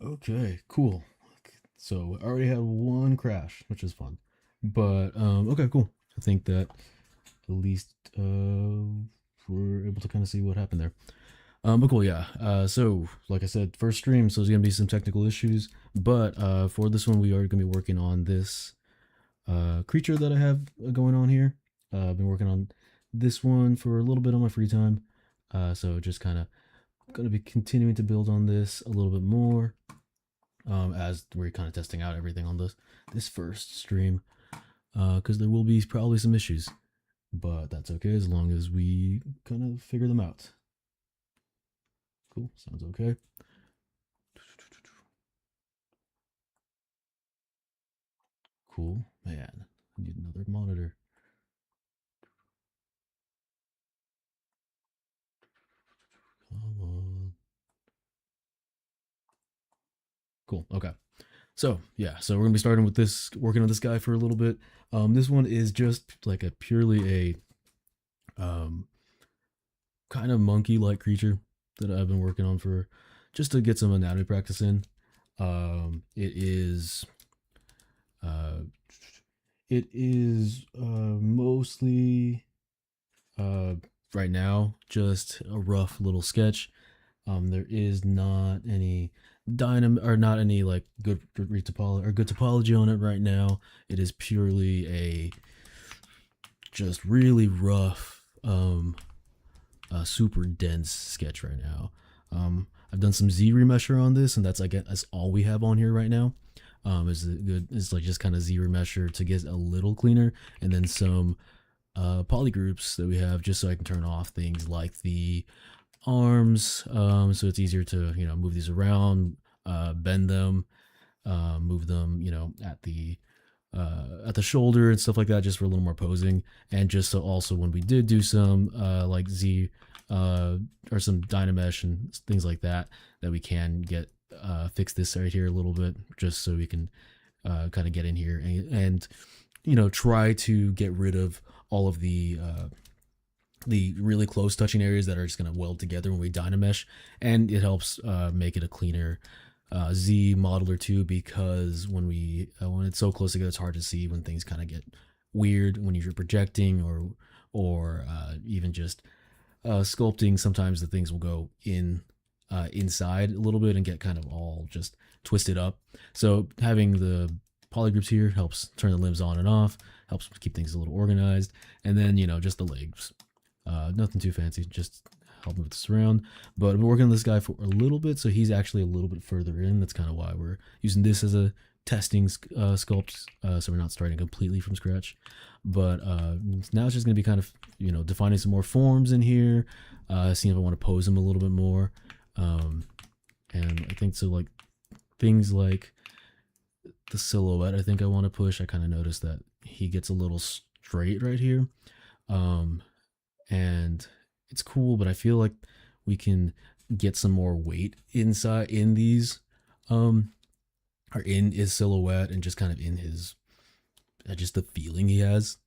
Okay, cool. So I already had one crash, which is fun. But okay, cool. I think that at least we're able to kind of see what happened there. But cool, yeah. So like I said, first stream, so there's gonna be some technical issues. But for this one, we are gonna be working on this creature that I have going on here. I've been working on this one for a little bit on my free time. So just kind of gonna be continuing to build on this a little bit more as we're kind of testing out everything on this first stream because there will be probably some issues, but that's okay as long as we kind of figure them out. Cool, sounds okay. Cool, man. I need another monitor. Come on. Cool. Okay. So yeah, so we're gonna be starting with this, working on this guy for a little bit. This one is just like a purely a kind of monkey-like creature that I've been working on for just to get some anatomy practice in. It is uh, mostly uh, right now just a rough little sketch. There is not any not any like good topology or good topology on it right now. It is purely a just really rough, super dense sketch right now. I've done some Z remesher on this, and that's all we have on here right now. Is like just kind of Z remesher to get a little cleaner, and then some poly groups that we have just so I can turn off things like the arms, so it's easier to move these around, bend them, move them, at the shoulder and stuff like that, just for a little more posing, and just so also when we did do some like Z or some Dynamesh and things like that, that we can get fix this right here a little bit, just so we can kind of get in here and try to get rid of all of the really close touching areas that are just going to weld together when we Dynamesh, and it helps make it a cleaner Z modeler too, because when it's so close together, it's hard to see when things kind of get weird when you're projecting or even just sculpting. Sometimes the things will go inside a little bit and get kind of all just twisted up. So having the polygroups here helps turn the limbs on and off, helps keep things a little organized, and then just the legs. Nothing too fancy, just help move this around. But I've been working on this guy for a little bit, so he's actually a little bit further in. That's kind of why we're using this as a testing sculpt, so we're not starting completely from scratch. But now it's just going to be kind of defining some more forms in here, seeing if I want to pose him a little bit more. And I think so, like things like the silhouette, I think I want to push. I kind of noticed that he gets a little straight right here. And it's cool, but I feel like we can get some more weight inside in these or in his silhouette, and just kind of in his just the feeling he has.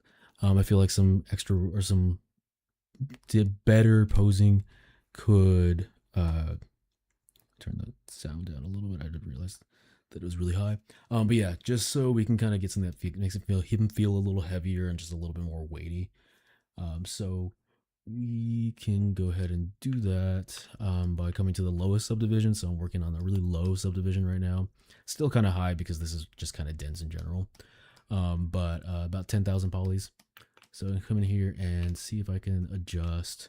I feel like some extra or some better posing could turn the sound down a little bit. I didn't realize that it was really high. But yeah, just so we can kind of get something that makes him feel a little heavier and just a little bit more weighty. So we can go ahead and do that by coming to the lowest subdivision. So I'm working on a really low subdivision right now. Still kind of high because this is just kind of dense in general. But about 10,000 polys. So I come in here and see if I can adjust.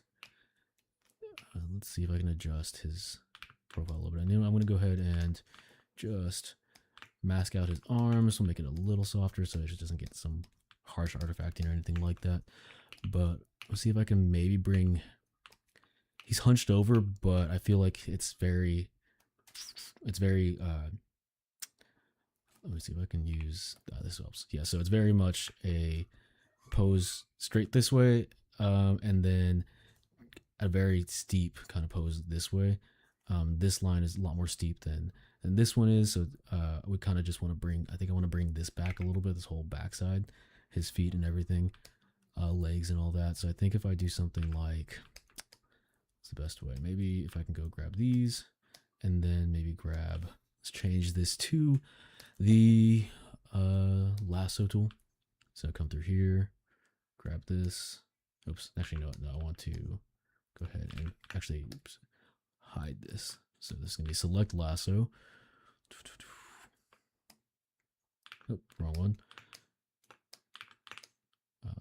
Let's see if I can adjust his profile a little bit. I'm going to go ahead and just mask out his arms. We'll make it a little softer so it just doesn't get some harsh artifacting or anything like that. But we'll see if I can maybe bring, he's hunched over, but I feel like it's very let me see if I can use this helps. Yeah, so it's very much a pose straight this way, and then a very steep kind of pose this way. This line is a lot more steep than this one is, so we kind of just want to bring, I think I want to bring this back a little bit, this whole backside, his feet and everything, legs and all that. So I think if I do something like, what's the best way? Maybe if I can go grab these and then maybe grab let's change this to the lasso tool. So come through here, grab this. Oops, actually no, I want to go ahead and actually hide this. So this is gonna be select lasso. Oh, wrong one.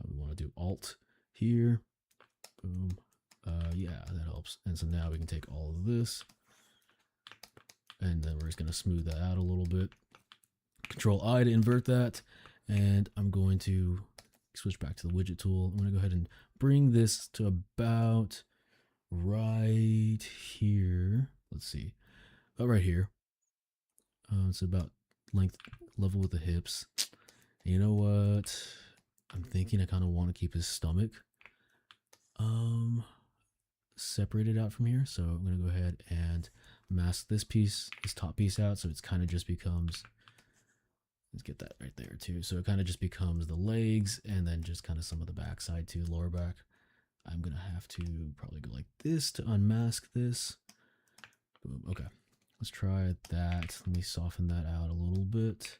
We want to do Alt here. Boom. Yeah, that helps. And so now we can take all of this, and then we're just going to smooth that out a little bit. Control I to invert that, and I'm going to switch back to the widget tool. I'm going to go ahead and bring this to about right here. Let's see, about right here. It's about length level with the hips. You know what? I'm thinking I kind of want to keep his stomach separated out from here. So I'm going to go ahead and mask this piece, this top piece out. So it's kind of just becomes, let's get that right there too. So it kind of just becomes the legs and then just kind of some of the backside too, lower back. I'm going to have to probably go like this to unmask this. Boom. Okay. Let's try that. Let me soften that out a little bit.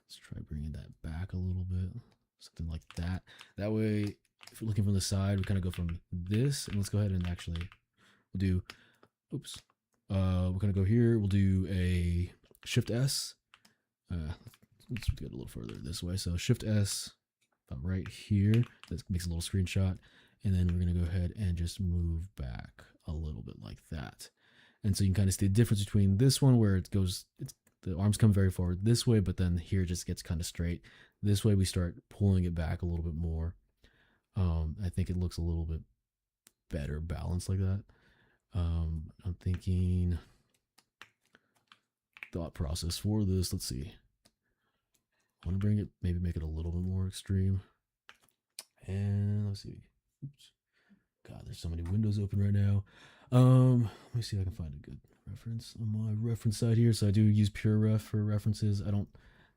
Let's try bringing that back a little bit. Something like that. That way, if you're looking from the side, we kind of go from this, and let's go ahead and actually, we'll do, oops. We're going to go here. We'll do a Shift S. Let's get a little further this way. So Shift S, about right here. That makes a little screenshot. And then we're going to go ahead and just move back a little bit like that. And so you can kind of see the difference between this one where it goes, the arms come very forward this way, but then here it just gets kind of straight. This way we start pulling it back a little bit more. I think it looks a little bit better balanced like that. I'm thinking thought process for this. Let's see. I want to bring it, maybe make it a little bit more extreme. And let's see. Oops. God, there's so many windows open right now. Let me see if I can find a good reference on my reference side here. So I do use PureRef for references. I don't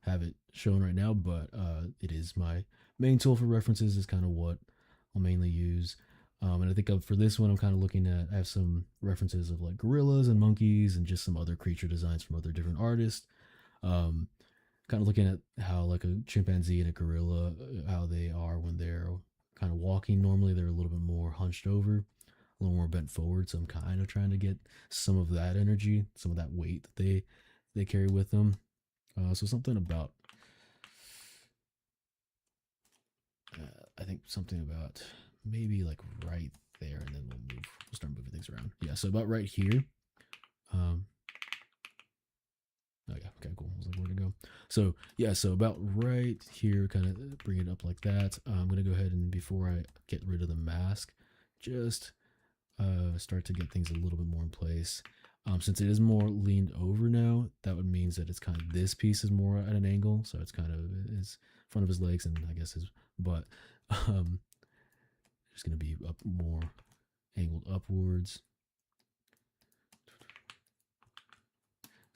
have it shown right now, but it is my main tool for references. Is kind of what I'll mainly use. And I think for this one, I'm kind of looking at, I have some references of like gorillas and monkeys and just some other creature designs from other different artists. Kind of looking at how like a chimpanzee and a gorilla, how they are when they're kind of walking. Normally they're a little bit more hunched over, a little more bent forward. So I'm kind of trying to get some of that energy, some of that weight that they carry with them. So something about, I think something about maybe like right there, and then we'll start moving things around. Yeah, so about right here. Oh yeah, okay, cool. I was like, where to go? So yeah, so about right here, kind of bring it up like that. I'm gonna go ahead and before I get rid of the mask, just start to get things a little bit more in place. Since it is more leaned over now, that would means that it's kind of, this piece is more at an angle, so it's kind of his front of his legs and I guess his butt. Just gonna be up more angled upwards.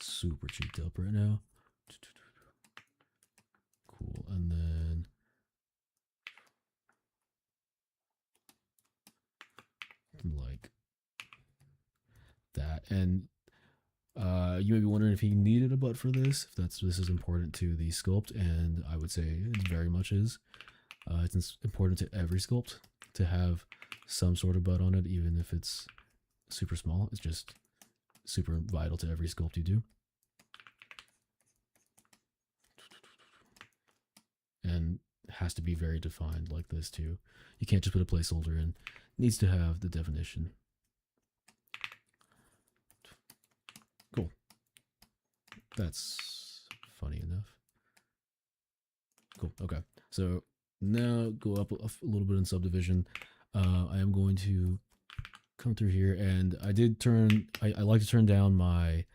Super cheeked up right now. Cool, and then like that. And you may be wondering if he needed a butt for this, if this is important to the sculpt, and I would say it very much is. It's important to every sculpt to have some sort of butt on it, even if it's super small. It's just super vital to every sculpt you do. And it has to be very defined like this too. You can't just put a placeholder in. It needs to have the definition. Cool. That's funny enough. Cool. Okay. So now go up a little bit in subdivision. I am going to come through here, and I did turn, I like to turn down my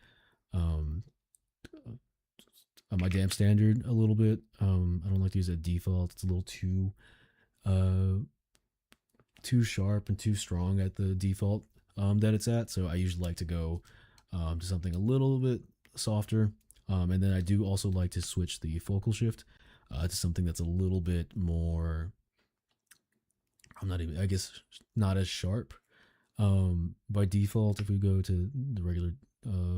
my damp standard a little bit. I don't like to use it default. It's a little too sharp and too strong at the default that it's at. So I usually like to go to something a little bit softer. And then I do also like to switch the focal shift to something that's a little bit more, I guess not as sharp. By default, if we go to the regular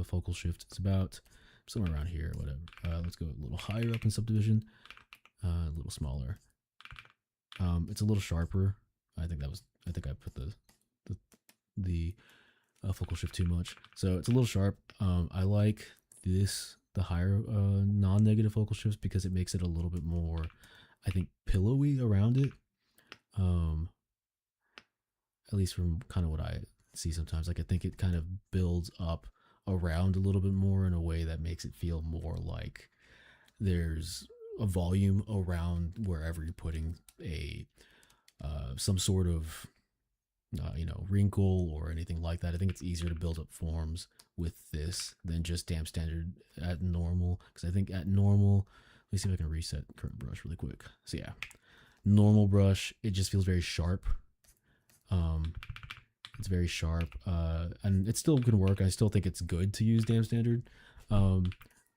focal shift, it's about somewhere around here, whatever. Let's go a little higher up in subdivision, a little smaller. It's a little sharper. I think I put the focal shift too much, so it's a little sharp. I like the higher non-negative focal shifts because it makes it a little bit more, I think, pillowy around it. At least from kind of what I see sometimes. Like I think it kind of builds up around a little bit more in a way that makes it feel more like there's a volume around wherever you're putting a some sort of wrinkle or anything like that. I think it's easier to build up forms with this than just damp standard at normal, because I think at normal, let me see if I can reset current brush really quick. So yeah, normal brush, it just feels very sharp. It's very sharp, and it still can work. I still think it's good to use damp standard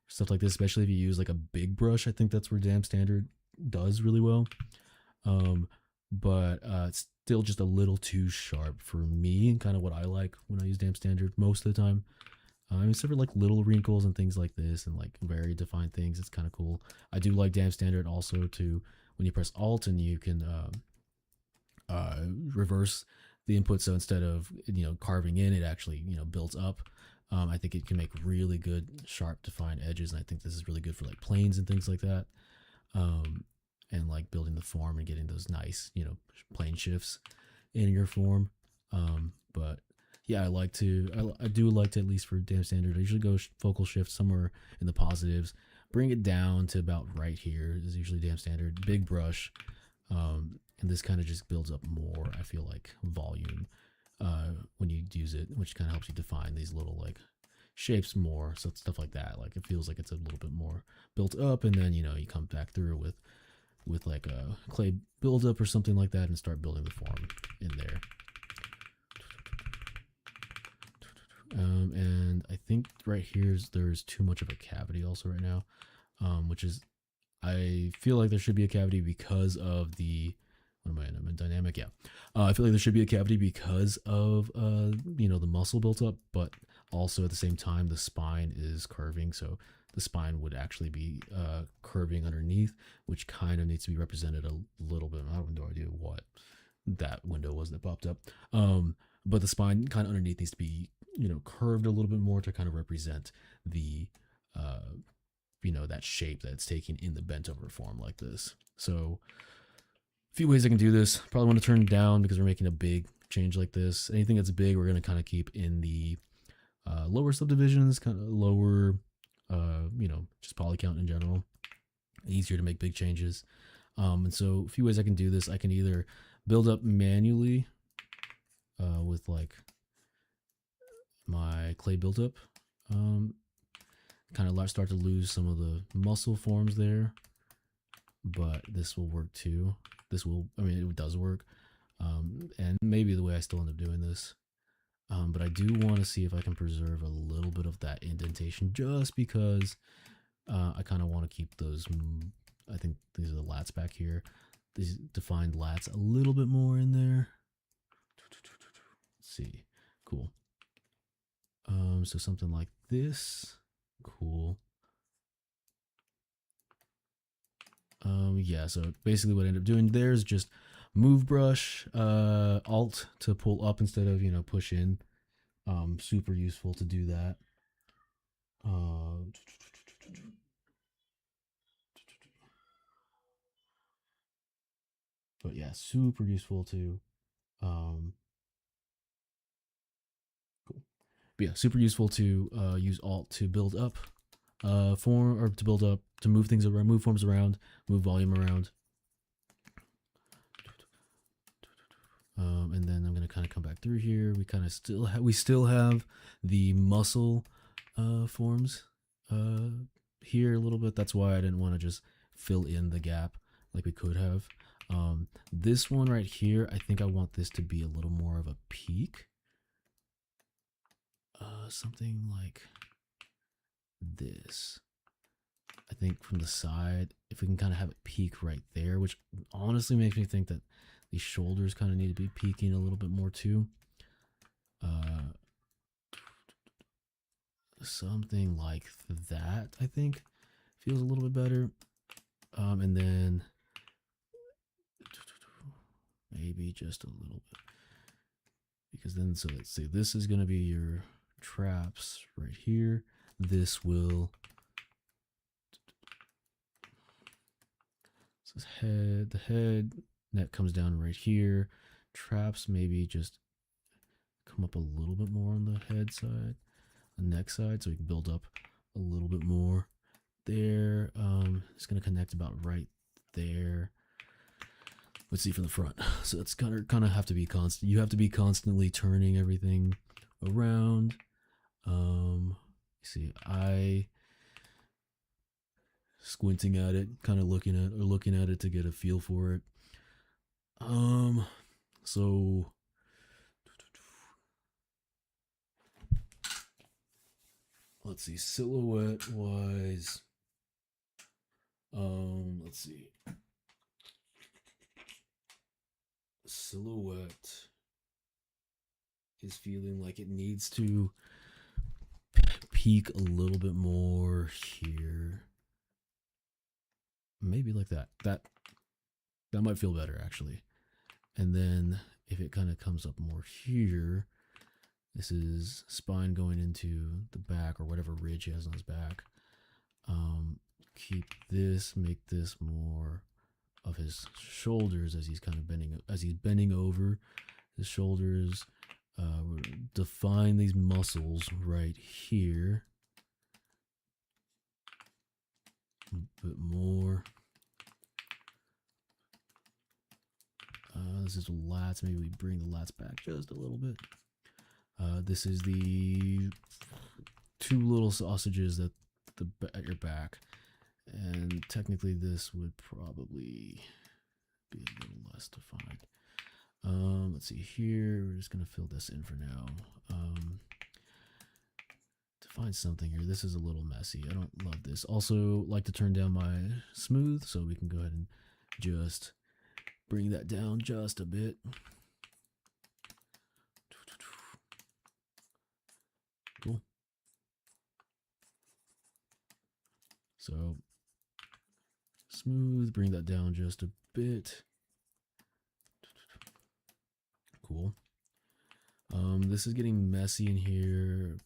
stuff like this, especially if you use like a big brush. I think that's where damp standard does really well. But it's still just a little too sharp for me and kind of what I like when I use damp standard most of the time. Except for like little wrinkles and things like this and like very defined things, it's kind of cool. I do like damp standard also to when you press Alt and you can reverse the input, so instead of carving in, it actually builds up. I think it can make really good sharp defined edges, and I think this is really good for like planes and things like that, and like building the form and getting those nice plane shifts in your form. But yeah, I do like to, at least for damp standard, I usually go focal shift somewhere in the positives, bring it down to about right here is usually damp standard, big brush. And this kind of just builds up more, I feel like, volume when you use it, which kind of helps you define these little like shapes more. So stuff like that, like it feels like it's a little bit more built up, and then you come back through with like a clay buildup or something like that and start building the form in there. And I think right here there's too much of a cavity also right now, which is, I feel like there should be a cavity because of the, what am I in? I'm in dynamic. Yeah. I feel like there should be a cavity because of, the muscle built up, but also at the same time, the spine is curving. So the spine would actually be curving underneath, which kind of needs to be represented a little bit. I have no idea what that window was that popped up. But the spine kind of underneath needs to be, curved a little bit more to kind of represent the, that shape that it's taking in the bent over form like this. So a few ways I can do this. Probably want to turn it down because we're making a big change like this. Anything that's big, we're going to kind of keep in the lower subdivisions, kind of lower, just poly count in general. Easier to make big changes. And so a few ways I can do this. I can either build up manually with like my clay buildup. Kind of start to lose some of the muscle forms there, but this will work too. It does work. And maybe the way I still end up doing this. But I do want to see if I can preserve a little bit of that indentation just because I kind of want to keep those, I think these are the lats back here, these defined lats a little bit more in there. Let's see. Cool. So something like this. Cool. Yeah, so basically what I ended up doing there is just move brush, alt to pull up instead of, push in. Super useful to do that. But yeah, super useful to, cool. But yeah, super useful to use alt to build up form, or to build up, to move things around, move forms around, move volume around. And then I'm going to kind of come back through here. We kind of still have the muscle forms here a little bit. That's why I didn't want to just fill in the gap like we could have. This one right here, I think I want this to be a little more of a peak. Something like this. I think from the side, if we can kind of have it peak right there, which honestly makes me think that these shoulders kind of need to be peaking a little bit more too. something like that, I think feels a little bit better. And then maybe just a little bit, because then, so let's see, this is going to be your traps right here. This will, this head, the head net comes down right here. Traps maybe just come up a little bit more on the head side, the neck side, so we can build up a little bit more there. It's going to connect about right there. Let's see from the front. So it's kind of have to be constant. You have to be constantly turning everything around. You see, squinting at it, kind of looking at it to get a feel for it. So let's see, silhouette wise. Let's see. Silhouette is feeling like it needs to peak a little bit more here. Maybe like that. That might feel better actually. And then if it kind of comes up more here, this is spine going into the back or whatever ridge he has on his back. Keep this, make this more of his shoulders as he's kind of bending over his shoulders. Define these muscles right here a bit more. This is lats. Maybe we bring the lats back just a little bit. This is the two little sausages that at your back, and technically this would probably be a little less defined. Let's see here. We're just gonna fill this in for now. Define something here. This is a little messy. I don't love this. Also, like to turn down my smooth, so we can go ahead and just bring that down just a bit. Cool. So smooth, bring that down just a bit. Cool. This is getting messy in here.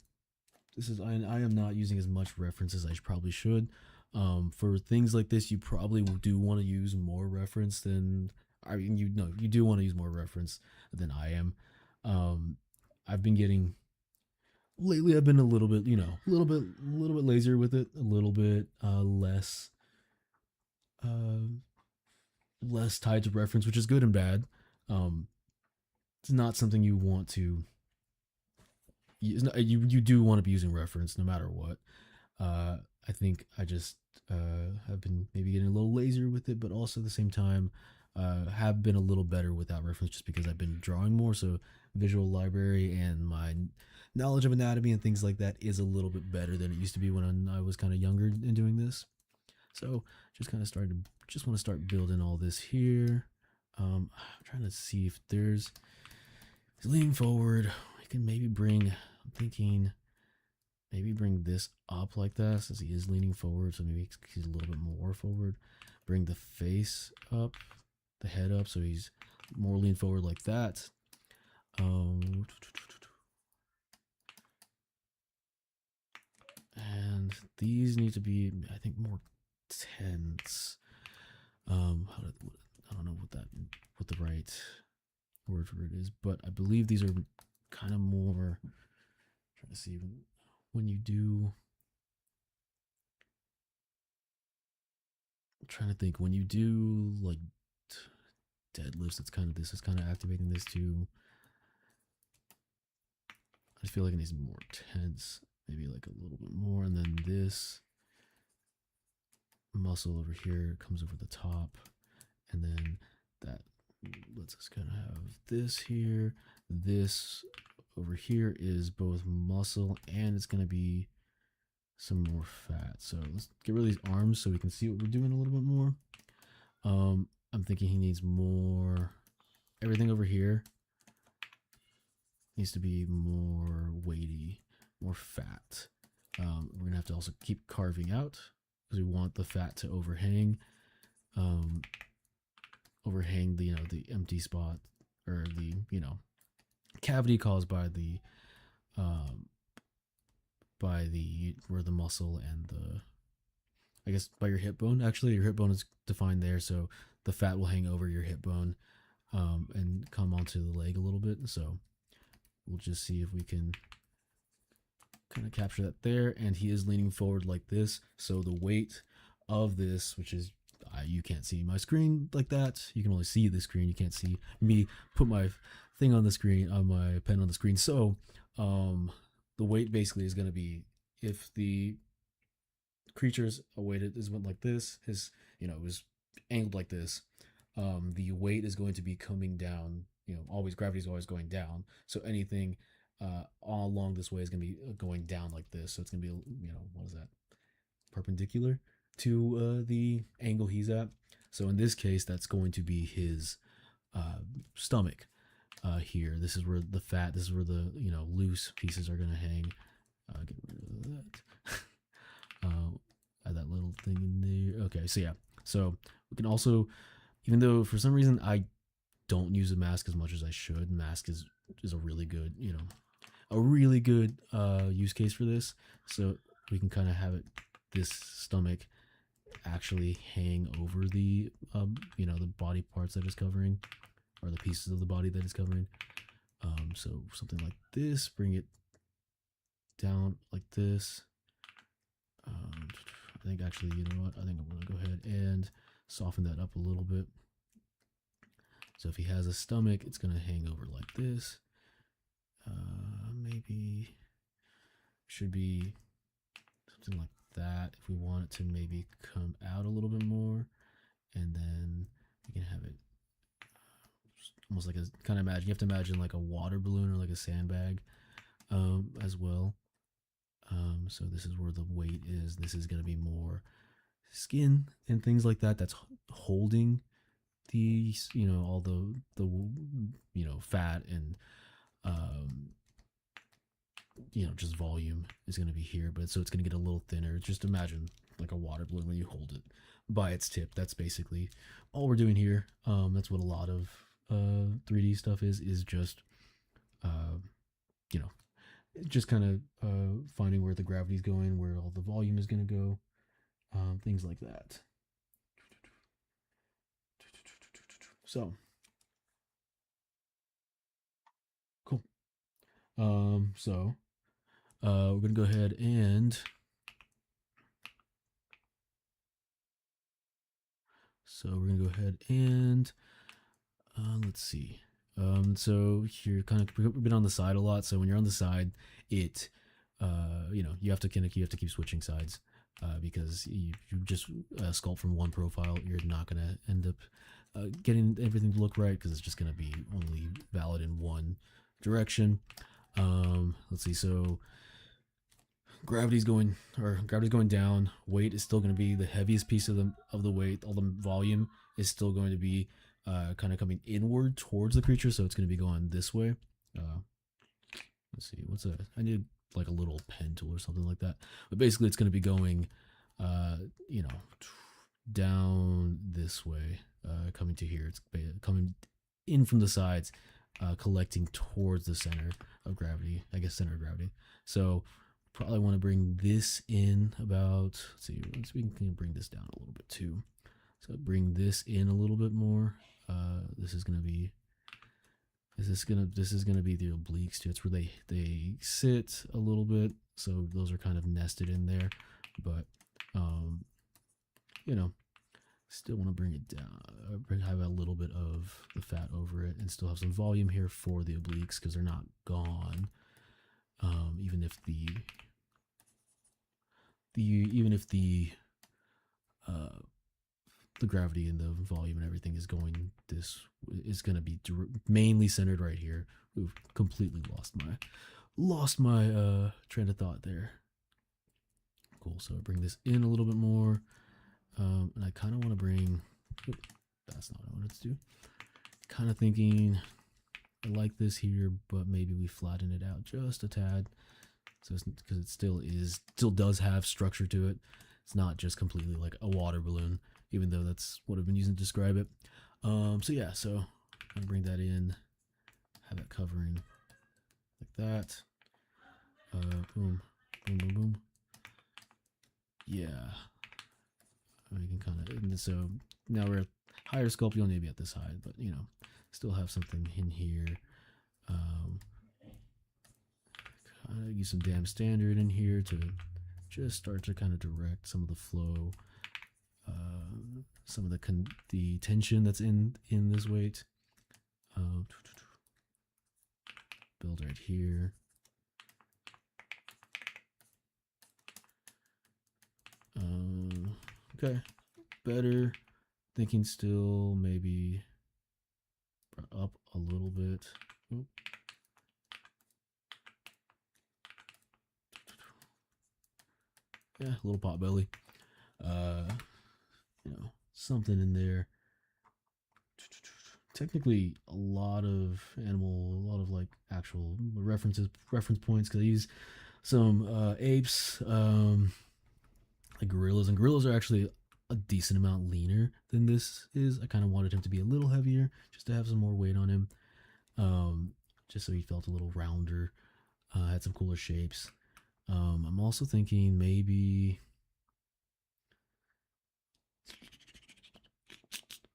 This is, I am not using as much reference as I probably should. For things like this, you probably do want to use more reference than, I mean, you do want to use more reference than I am. I've been getting, lately I've been a little bit, a little bit lazier with it, a little bit less tied to reference, which is good and bad. It's not something you want to, you do want to be using reference no matter what. I think I just have been maybe getting a little lazier with it, but also at the same time have been a little better without reference just because I've been drawing more. So visual library and my knowledge of anatomy and things like that is a little bit better than it used to be when I was kind of younger in doing this. So just kind of want to start building all this here. I'm trying to see if he's leaning forward. We can maybe I'm thinking maybe bring this up like that since he is leaning forward. So maybe he's a little bit more forward. Bring the face up, the head up, so he's more lean forward like that. And these need to be, I think, more tense. I don't know what the right word for it is, but I believe these are kind of more, I'm trying to see when you do, I'm trying to think when you do like deadlifts, this is kind of activating this too. I just feel like it needs more tense, maybe like a little bit more, and then this muscle over here comes over the top, and then that lets us kind of have this here. This over here is both muscle and it's going to be some more fat. So let's get rid of these arms so we can see what we're doing a little bit more. I'm thinking he needs more, everything over here needs to be more weighty, more fat. We're gonna have to also keep carving out because we want the fat to overhang, overhang the the empty spot or the cavity caused by the where the muscle and the I guess by your hip bone. Actually, your hip bone is defined there, so the fat will hang over your hip bone and come onto the leg a little bit. So we'll just see if we can kind of capture that there. And he is leaning forward like this, so the weight of this, which is you can't see my screen like that, you can only see the screen, you can't see me put my thing on the screen, on my pen on the screen. So the weight basically is going to be, if the creature's weighted is went like this, his it was angled like this, the weight is going to be coming down, always, gravity is always going down, so anything all along this way is going to be going down like this. So it's going to be, what is that, perpendicular to the angle he's at. So in this case, that's going to be his stomach here. This is where the fat, this is where the loose pieces are going to hang. Get rid of that. Add that little thing in there. Okay, so yeah, so we can also, even though for some reason I don't use a mask as much as I should, mask is a really good, a really good use case for this. So we can kind of have it, this stomach actually hang over the the body parts that it's covering, or the pieces of the body that it's covering. So something like this, bring it down like this. I think actually, you know what, I think I'm going to go ahead and soften that up a little bit. So if he has a stomach, it's going to hang over like this. Maybe should be something like that if we want it to maybe come out a little bit more. And then we can have it almost like a, kind of imagine, you have to imagine like a water balloon or like a sandbag as well. So this is where the weight is. This is going to be more skin and things like that that's holding the all the fat and just volume is going to be here, but so it's going to get a little thinner. Just imagine like a water balloon when you hold it by its tip. That's basically all we're doing here. That's what a lot of 3D stuff is just just kind of finding where the gravity's going, where all the volume is going to go, things like that. So cool. So we're gonna go ahead and let's see. So you're kind of been on the side a lot. So when you're on the side, it you have to keep switching sides because you just sculpt from one profile, you're not gonna end up getting everything to look right, because it's just gonna be only valid in one direction. Let's see. So gravity's going down. Weight is still going to be the heaviest piece of the weight. All the volume is still going to be kind of coming inward towards the creature, so it's going to be going this way. Let's see, I need like a little pen tool or something like that. But basically, it's going to be going, down this way, coming to here. It's coming in from the sides, collecting towards the center of gravity. I guess center of gravity. So probably want to bring this in about, let's see, we can bring this down a little bit too. So bring this in a little bit more. This is going to be the obliques too. It's where they sit a little bit. So those are kind of nested in there, but still want to bring it down, have a little bit of the fat over it, and still have some volume here for the obliques because they're not gone. Even if the gravity and the volume and everything is going, this is going to be mainly centered right here. We've completely lost my train of thought there. Cool. So I bring this in a little bit more, and I kind of want to bring. That's not what I wanted to do. Kind of thinking I like this here, but maybe we flatten it out just a tad. So it's because it still does have structure to it. It's not just completely like a water balloon, even though that's what I've been using to describe it. So yeah, so I'm gonna bring that in, have it covering like that. Boom, boom, boom, boom. Yeah, we can kind of, so now we're at higher sculpt. You'll maybe at this height, but you know, still have something in here. Kind of use some damn standard in here to just start to kind of direct some of the flow, some of the tension that's in this weight. Build right here. Okay, better. Thinking still maybe up a little bit. Oop. Yeah, a little pot belly. You know, something in there. Technically, a lot of like actual reference points, because I use some apes, like gorillas, and gorillas are actually a decent amount leaner than this is. I kind of wanted him to be a little heavier, just to have some more weight on him, just so he felt a little rounder, had some cooler shapes. I'm also thinking maybe,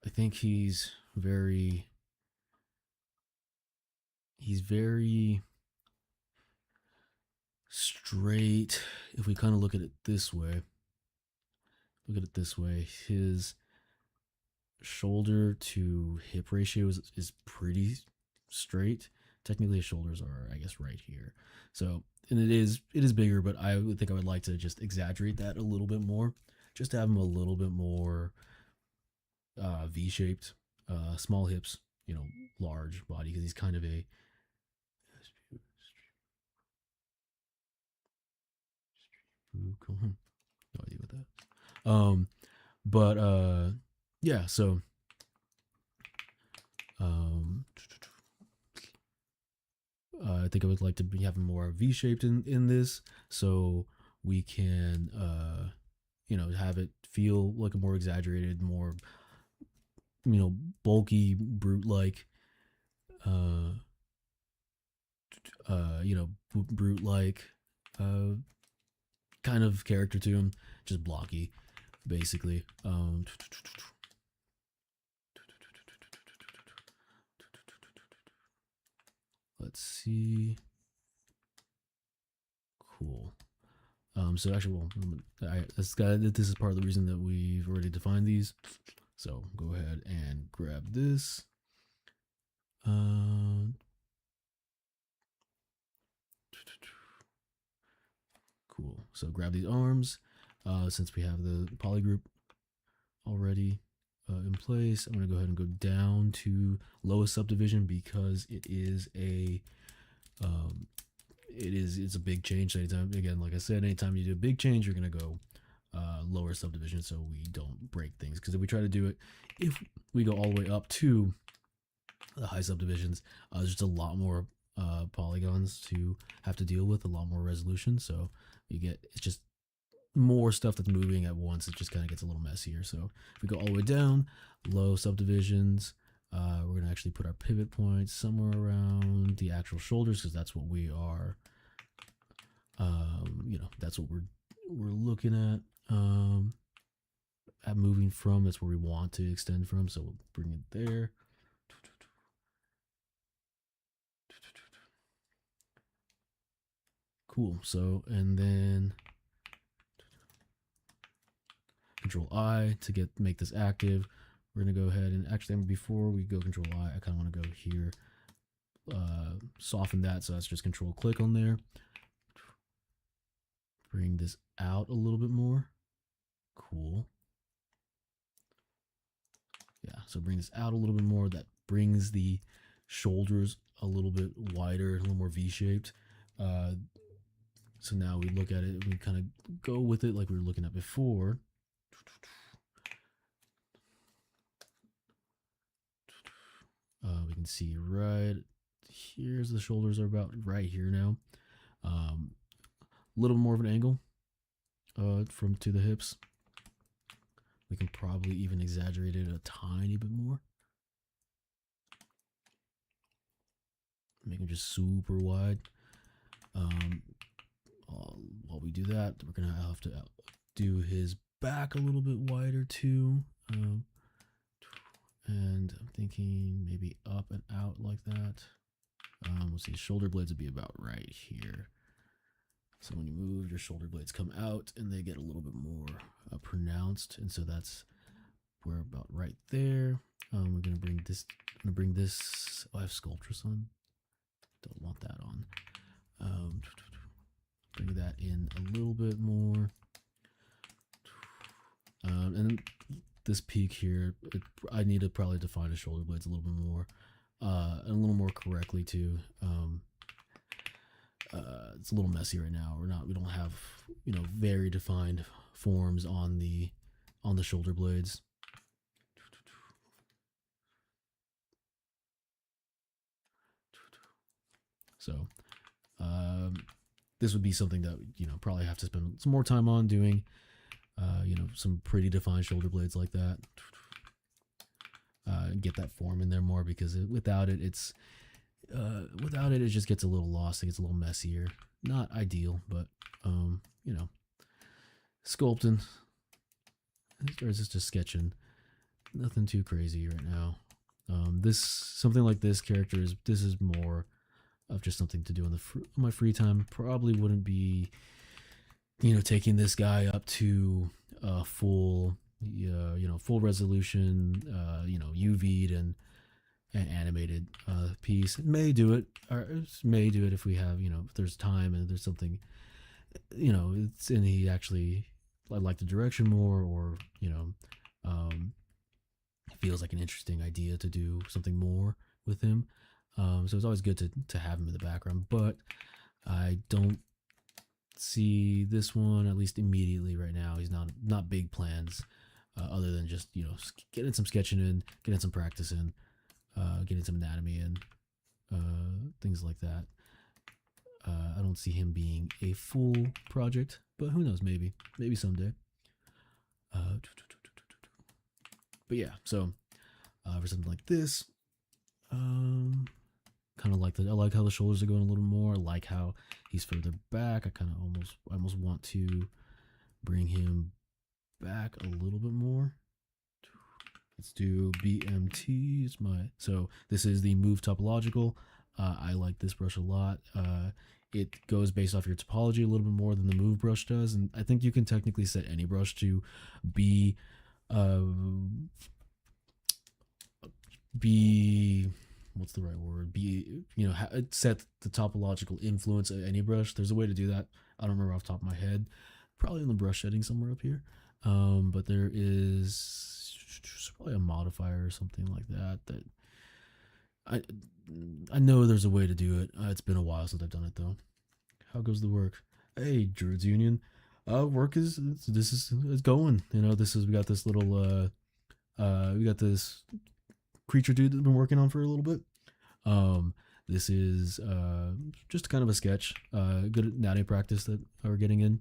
I think he's very straight. If we kind of look at it this way, his shoulder to hip ratio is pretty straight. Technically his shoulders are, I guess, right here. So, and it is bigger, but I would think I would like to just exaggerate that a little bit more, just to have him a little bit more V-shaped, small hips, you know, large body, because he's kind of a no idea what that. But yeah, so I think I would like to be having more V-shaped in this, so we can you know, have it feel like a more exaggerated, more, you know, bulky, brute-like, you know, brute-like kind of character to him, just blocky, basically. Let's see. Cool. So actually, well, this is part of the reason that we've already defined these. So go ahead and grab this. Cool. So grab these arms. Since we have the poly group already in place, I'm going to go ahead and go down to lowest subdivision, because it is a it's a big change. So anytime, again, like I said, anytime you do a big change, you're going to go lower subdivision, so we don't break things. Because if we try to do it, if we go all the way up to the high subdivisions, there's just a lot more polygons to have to deal with, a lot more resolution. So you get, it's just more stuff that's moving at once. It just kind of gets a little messier. So if we go all the way down, low subdivisions, we're going to actually put our pivot points somewhere around the actual shoulders, because that's what we are, you know, that's what we're looking at moving from. That's where we want to extend from. So we'll bring it there. Cool. So, and then Control I to make this active. We're gonna go ahead and actually, before we go Control I kind of want to go here, soften that. So that's just Control click on there. Bring this out a little bit more. Cool. Yeah, so bring this out a little bit more. That brings the shoulders a little bit wider, a little more V-shaped. So now we look at it, we kind of go with it like we were looking at before. We can see right here's the shoulders are about right here now. little more of an angle from to the hips. We can probably even exaggerate it a tiny bit more. Make them just super wide. While we do that, we're gonna have to do his back a little bit wider too. And I'm thinking maybe up and out like that. Let's see, shoulder blades would be about right here. So when you move, your shoulder blades come out and they get a little bit more pronounced. And so we're about right there. We're gonna bring this. Oh, I have Sculptress on. Don't want that on. Bring that in a little bit more. And this peak here, I need to probably define the shoulder blades a little bit more, and a little more correctly too. It's a little messy right now. We don't have, very defined forms on the shoulder blades. So this would be something that probably have to spend some more time on doing. Some pretty defined shoulder blades like that. Get that form in there more, because without it, it just gets a little lost. It gets a little messier. Not ideal, but sculpting. Or is this just sketching? Nothing too crazy right now. Something like this character this is more of just something to do in my free time. Probably wouldn't be, taking this guy up to full resolution, UV'd and animated piece. May do it, if we have, if there's time and there's something, he actually, I like the direction more, or feels like an interesting idea to do something more with him. So it's always good to have him in the background, but I don't see this one, at least immediately right now. He's not big plans, other than just getting some sketching in, getting some practice in, getting some anatomy in, things like that. I don't see him being a full project, but who knows? Maybe someday. But yeah, so for something like this, kind of like I like how the shoulders are going a little more. I like how he's further back. I kind of almost want to bring him back a little bit more. Let's do BMT. So this is the Move Topological. I like this brush a lot. It goes based off your topology a little bit more than the Move brush does, and I think you can technically set any brush to be what's the right word? Set the topological influence of any brush. There's a way to do that. I don't remember off the top of my head. Probably in the brush setting somewhere up here. But there is probably a modifier or something like that. I know there's a way to do it. It's been a while since I've done it though. How goes the work? Hey, Druids Union. Work is going. We got this little we got this creature dude that's been working on for a little bit. This is just kind of a sketch, good anatomy practice that we're getting in.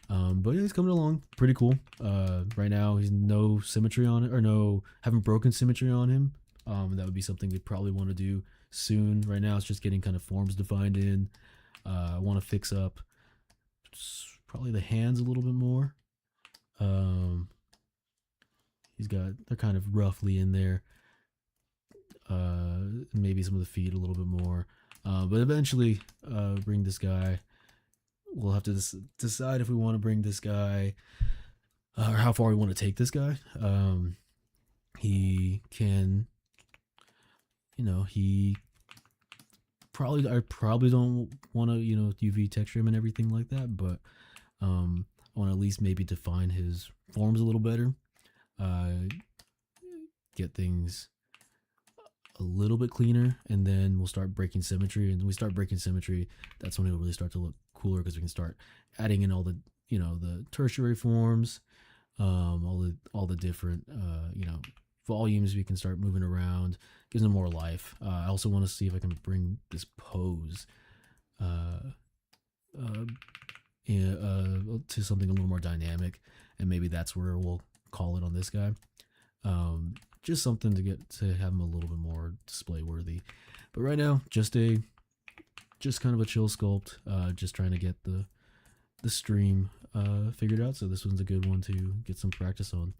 But yeah, he's coming along pretty cool. Right now he's no symmetry on it, or haven't broken symmetry on him. That would be something we'd probably want to do soon. Right now it's just getting kind of forms defined in. I want to fix up probably the hands a little bit more. They're kind of roughly in there. Maybe some of the feet a little bit more. But eventually bring this guy. We'll have to decide if we want to bring this guy, or how far we want to take this guy. He can, I probably don't want to, UV texture him and everything like that, but I want to at least maybe define his forms a little better, get things a little bit cleaner, and then we'll start breaking symmetry. And when we start breaking symmetry, that's when it'll really start to look cooler, because we can start adding in all the the tertiary forms, all the different volumes we can start moving around. Gives them more life. I also want to see if I can bring this pose to something a little more dynamic, and maybe that's where we'll call it on this guy. Just something to get to have him a little bit more display worthy. But right now, just kind of a chill sculpt. Just trying to get the stream figured out. So this one's a good one to get some practice on,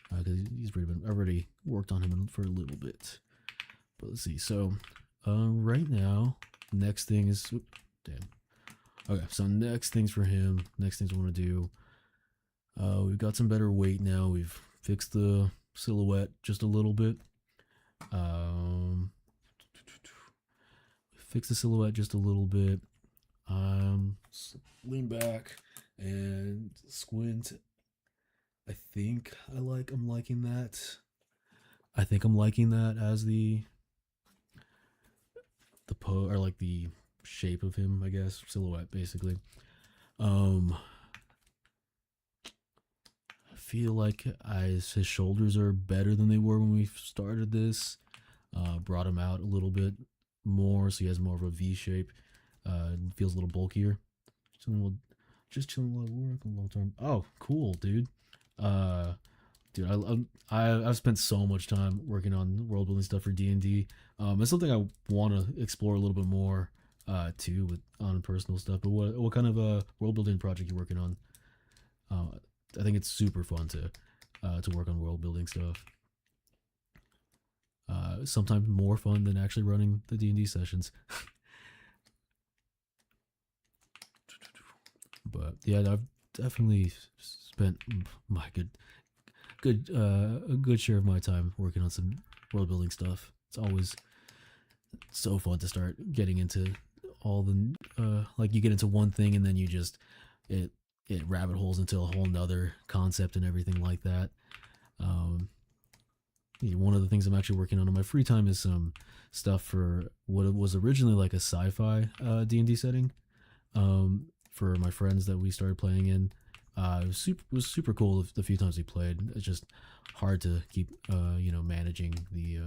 because he's already worked on him for a little bit. But let's see. So right now, next thing is damn. Okay, so next things for him. Next things we want to do. We've got some better weight now. We've fixed the silhouette just a little bit. Fix the silhouette just a little bit. Lean back and squint. I think I'm liking that. I think I'm liking that as the or like the shape of him, I guess, silhouette basically. I feel like his shoulders are better than they were when we started this. Brought him out a little bit more, so he has more of a V shape. Feels a little bulkier. Just chilling a lot of work on long term. Oh, cool, dude. Dude, I've spent so much time working on world building stuff for D&D. It's something I want to explore a little bit more too on personal stuff. But what kind of a world building project you working on? I think it's super fun to work on world building stuff. Sometimes more fun than actually running the D&D sessions. But yeah, I've definitely spent my a good share of my time working on some world building stuff. It's always so fun to start getting into all the like you get into one thing and then you just it rabbit holes into a whole nother concept and everything like that. One of the things I'm actually working on in my free time is some stuff for what was originally like a sci-fi D&D setting. For my friends that we started playing in. It was super cool the few times we played. It's just hard to keep managing the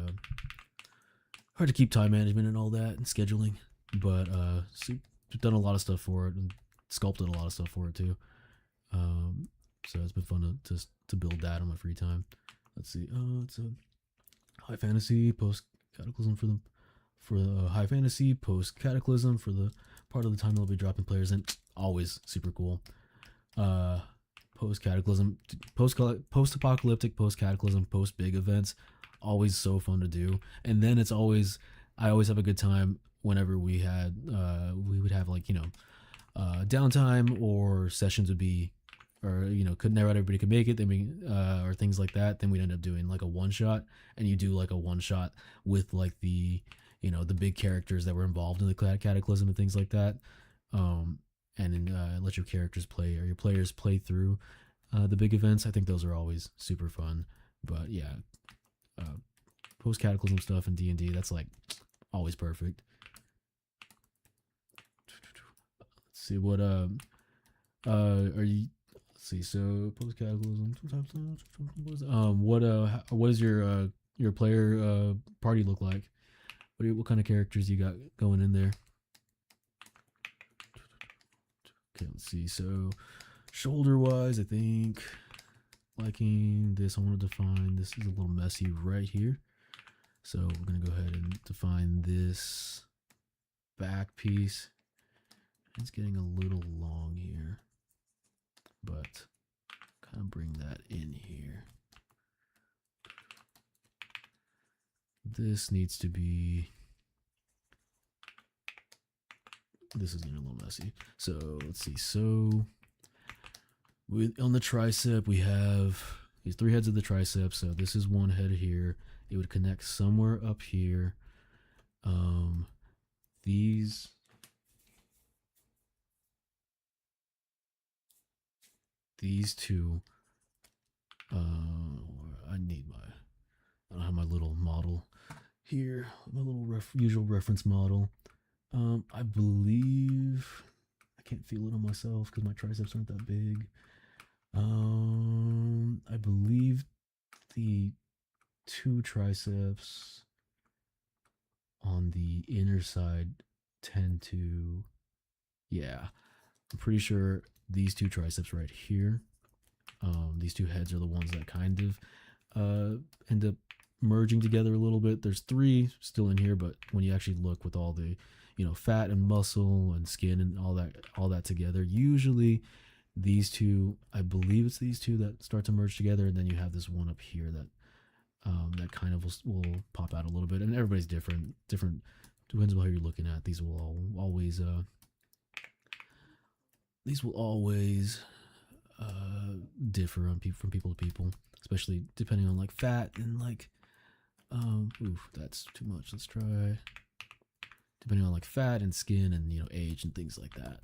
hard to keep time management and all that and scheduling. But we've done a lot of stuff for it and sculpted a lot of stuff for it too. So it's been fun to build that on my free time. Let's see. It's a high fantasy post cataclysm for the high fantasy post cataclysm for the part of the time they'll be dropping players in. Always super cool. Post cataclysm, post apocalyptic, post cataclysm, post big events. Always so fun to do. And then I always have a good time whenever we would have like downtime or sessions would be, or couldn't everybody could make it, then we or things like that, then we'd end up doing like a one shot, and you do like a one shot with like the the big characters that were involved in the cataclysm and things like that, and then let your characters play or your players play through the big events. I think those are always super fun. But yeah, post cataclysm stuff in D&D, that's like always perfect. Let's see what are you. Let's see. So post cataclysm. What does your player party look like? What kind of characters you got going in there? Okay, let's see. So shoulder wise, I think liking this. I want to define this is a little messy right here. So we're gonna go ahead and define this back piece. It's getting a little long here, but kind of bring that in here. This needs to be, this is getting a little messy. So let's see. So on the tricep, we have these 3 heads of the tricep. So this is one head here. It would connect somewhere up here. These two, I don't have my little model here, my little usual reference model. I believe, I can't feel it on myself because my triceps aren't that big. I believe the 2 triceps on the inner side tend to, yeah, I'm pretty sure these two triceps right here, these two heads are the ones that kind of end up merging together a little bit. There's 3 still in here, but when you actually look with all the, fat and muscle and skin and all that together, usually these two, I believe it's these two that start to merge together, and then you have this one up here that that kind of will pop out a little bit. And everybody's different depends on how you're looking at. These will always differ on from people to people, especially depending on like fat and like oof, that's too much. Let's try depending on like fat and skin and age and things like that.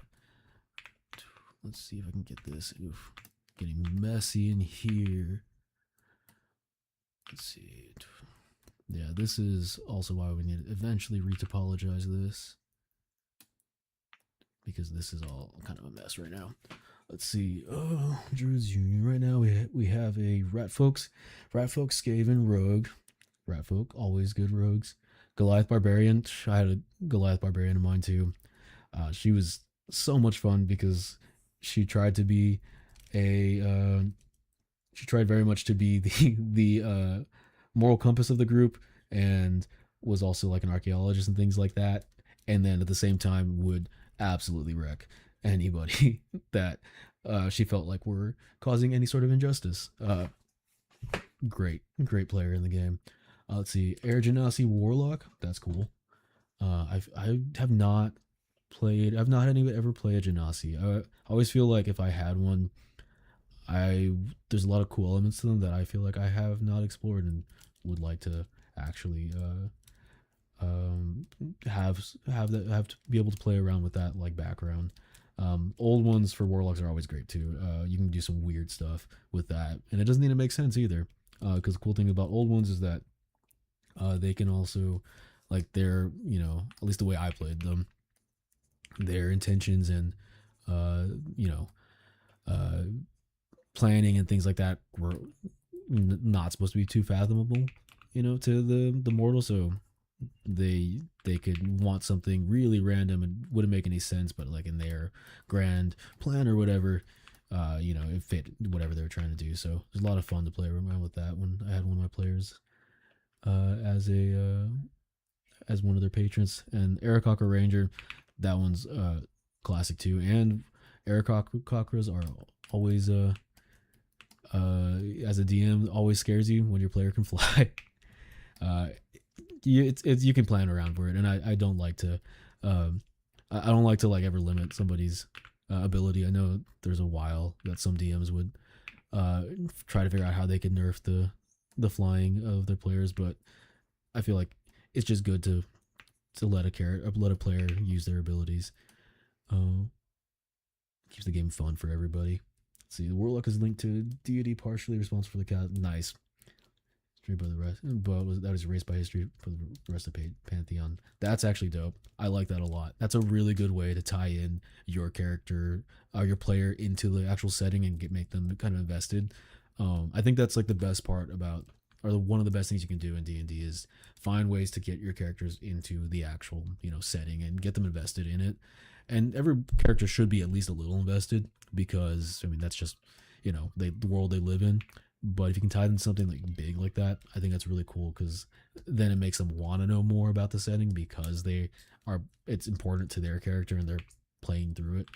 Let's see if I can get this. Oof, getting messy in here. Let's see. Yeah, this is also why we need to eventually retopologize this, because this is all kind of a mess right now. Let's see. Oh, Druid's Union. Right now we have a Ratfolk, Skaven Rogue. Ratfolk, always good rogues. Goliath Barbarian. I had a Goliath Barbarian in mind too. She was so much fun because she tried to be she tried very much to be the moral compass of the group, and was also like an archaeologist and things like that. And then at the same time would absolutely wreck anybody that she felt like were causing any sort of injustice. Great player in the game. Let's see, Air Genasi Warlock. That's cool. I have not played. I've not had anybody ever play a Genasi. I always feel like if I had one, there's a lot of cool elements to them that I feel like I have not explored and would like to actually have to be able to play around with that like background. Old ones for warlocks are always great too. You can do some weird stuff with that, and it doesn't need to make sense either. Because the cool thing about old ones is that they can also, like, their, at least the way I played them, their intentions and planning and things like that were not supposed to be too fathomable, to the mortal. So they could want something really random and wouldn't make any sense, but like in their grand plan or whatever, it fit whatever they were trying to do. So there's a lot of fun to play around with that when I had one of my players as one of their patrons. And Aarakocra Ranger, that one's classic too. And Aarakocras are always as a DM, always scares you when your player can fly. You can plan around for it, and I don't like to I don't like to like ever limit somebody's ability. I know there's a while that some DMs would try to figure out how they could nerf the flying of their players, but I feel like it's just good to let a player use their abilities. Keeps the game fun for everybody. Let's see, the Warlock is linked to deity partially responsible for the cat. Nice. By the rest, but that was erased by history for the rest of the Pantheon. That's actually dope. I like that a lot. That's a really good way to tie in your character, your player, into the actual setting and make them kind of invested. I think that's like the best part about, or one of the best things you can do in D&D is find ways to get your characters into the actual setting and get them invested in it. And every character should be at least a little invested, because that's just the world they live in. But if you can tie them to something like big like that, I think that's really cool, because then it makes them want to know more about the setting, because it's important to their character and they're playing through it.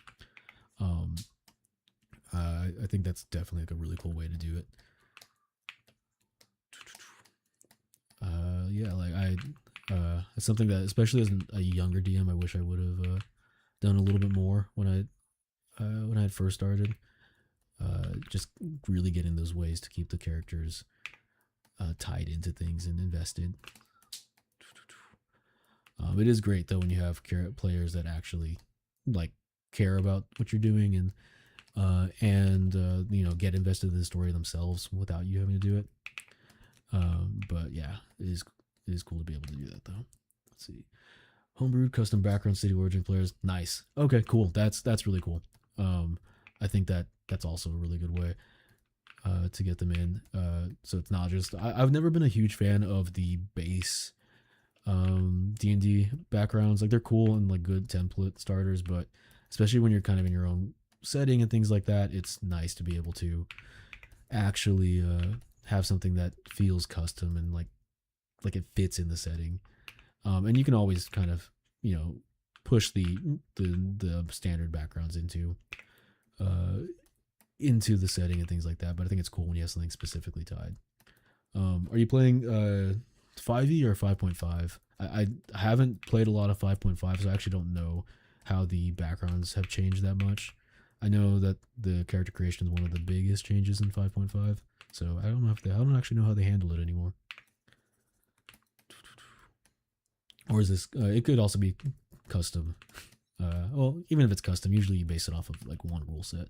I think that's definitely like a really cool way to do it. It's something that, especially as a younger DM, I wish I would have done a little bit more when I had first started. Just really getting those ways to keep the characters tied into things and invested. It is great though when you have players that actually like care about what you're doing and get invested in the story themselves without you having to do it. But yeah, it is cool to be able to do that though. Let's see, homebrewed custom background city origin players. Nice. Okay, cool. That's really cool. I think that's also a really good way to get them in. So it's not just, I've never been a huge fan of the base D&D backgrounds. Like, they're cool and like good template starters, but especially when you're kind of in your own setting and things like that. It's nice to be able to actually have something that feels custom and like it fits in the setting. And you can always kind of, you know, push the standard backgrounds into the setting and things like that. But I think it's cool when you have something specifically tied. Are you playing 5e or 5.5? I haven't played a lot of 5.5, so I actually don't know how the backgrounds have changed that much. I know that the character creation is one of the biggest changes in 5.5, so I don't actually know how they handle it anymore. Or is this? It could also be custom. Well, even if it's custom, usually you base it off of like one rule set.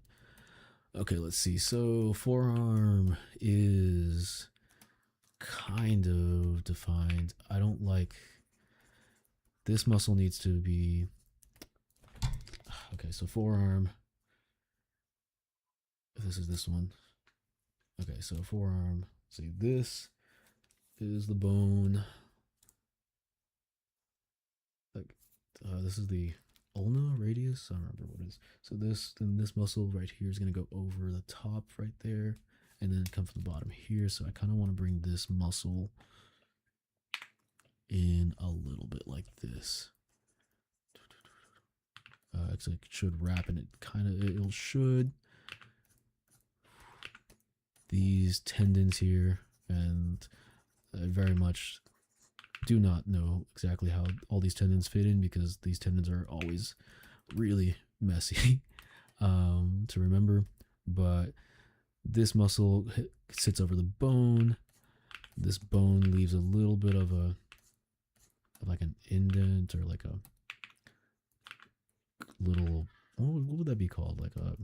Okay, let's see. So forearm is kind of defined. I don't like this muscle needs to be okay. So forearm. This is this one. Okay, so forearm. See, this is the bone. Like this is the ulna radius. I don't remember what it is. So this muscle right here is gonna go over the top right there, and then come from the bottom here. So I kind of want to bring this muscle in a little bit like this. It should wrap, and it should. These tendons here, and I very much do not know exactly how all these tendons fit in, because these tendons are always really messy to remember. But this muscle sits over the bone. This bone leaves a little bit of like an indent, or like a little, what would that be called? Like a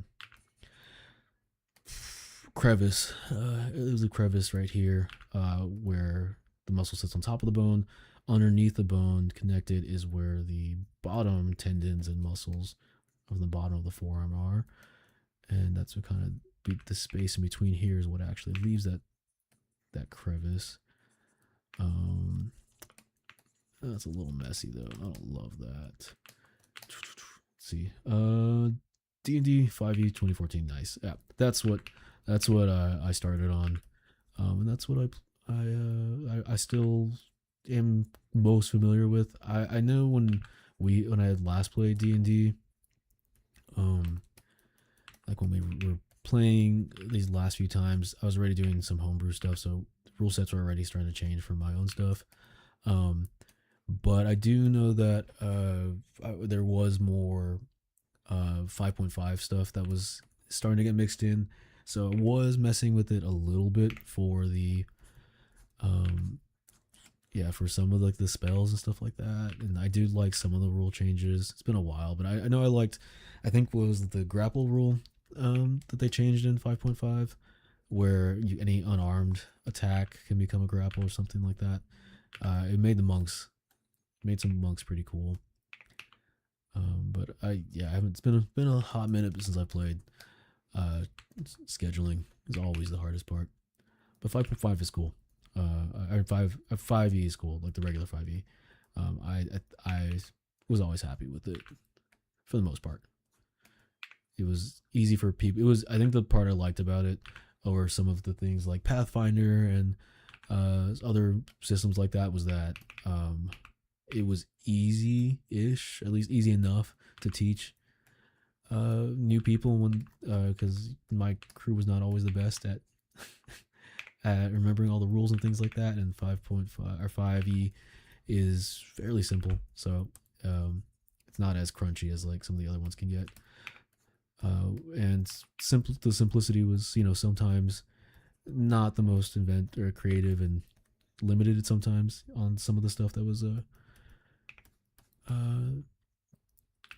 crevice. There's a crevice right here where the muscle sits on top of the bone. Underneath the bone, connected, is where the bottom tendons and muscles of the bottom of the forearm are, and that's what kind of the space in between here is what actually leaves that crevice. That's a little messy though. I don't love that. Let's see. D&D 5e 2014. Nice. Yeah, that's what I started on, and that's what I still am most familiar with. I know when I had last played D&D, like when we were playing these last few times, I was already doing some homebrew stuff, so rule sets were already starting to change for my own stuff. But I do know that there was more 5.5 stuff that was starting to get mixed in, so I was messing with it a little bit for the for some of like the spells and stuff like that, and I do like some of the rule changes. It's been a while, but I know I think was the grapple rule that they changed in 5.5, where any unarmed attack can become a grapple or something like that. It made some monks pretty cool. But I haven't. It's been a hot minute since I played. Scheduling is always the hardest part, but 5.5 is cool. 5e is cool, like the regular 5e. I was always happy with it for the most part. It was easy for people. I think the part I liked about it over some of the things like Pathfinder and other systems like that was that it was easy-ish, at least easy enough to teach new people, when because my crew was not always the best at at remembering all the rules and things like that. And 5.5 or 5e is fairly simple, so it's not as crunchy as like some of the other ones can get. And the simplicity was, sometimes not the most creative, and limited sometimes on some of the stuff that was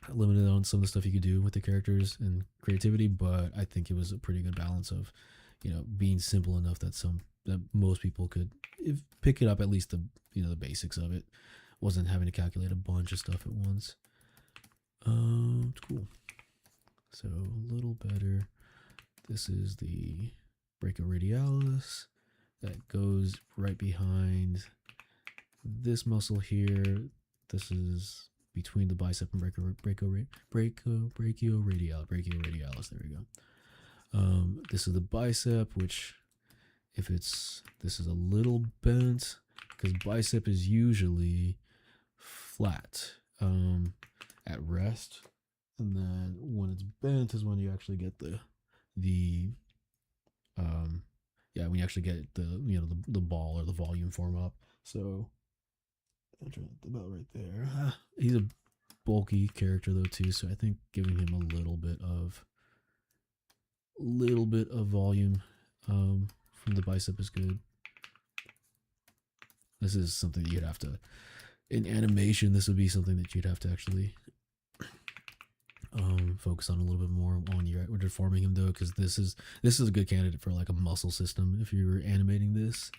limited on some of the stuff you could do with the characters and creativity. But I think it was a pretty good balance of, being simple enough that most people could pick it up, at least the basics of it. Wasn't having to calculate a bunch of stuff at once. It's cool. So a little better. This is the brachioradialis that goes right behind this muscle here. This is between the bicep and brachioradialis. There we go. This is the bicep, which this is a little bent because bicep is usually flat at rest, and then when it's bent is when you actually get when you actually get the ball or the volume form up. So about right there. He's a bulky character though too, so I think giving him a little bit of volume from the bicep is good. This is something that you'd have to, in animation, this would be something that you'd have to actually focus on a little bit more on your deforming him though, because this is a good candidate for like a muscle system if you were animating this,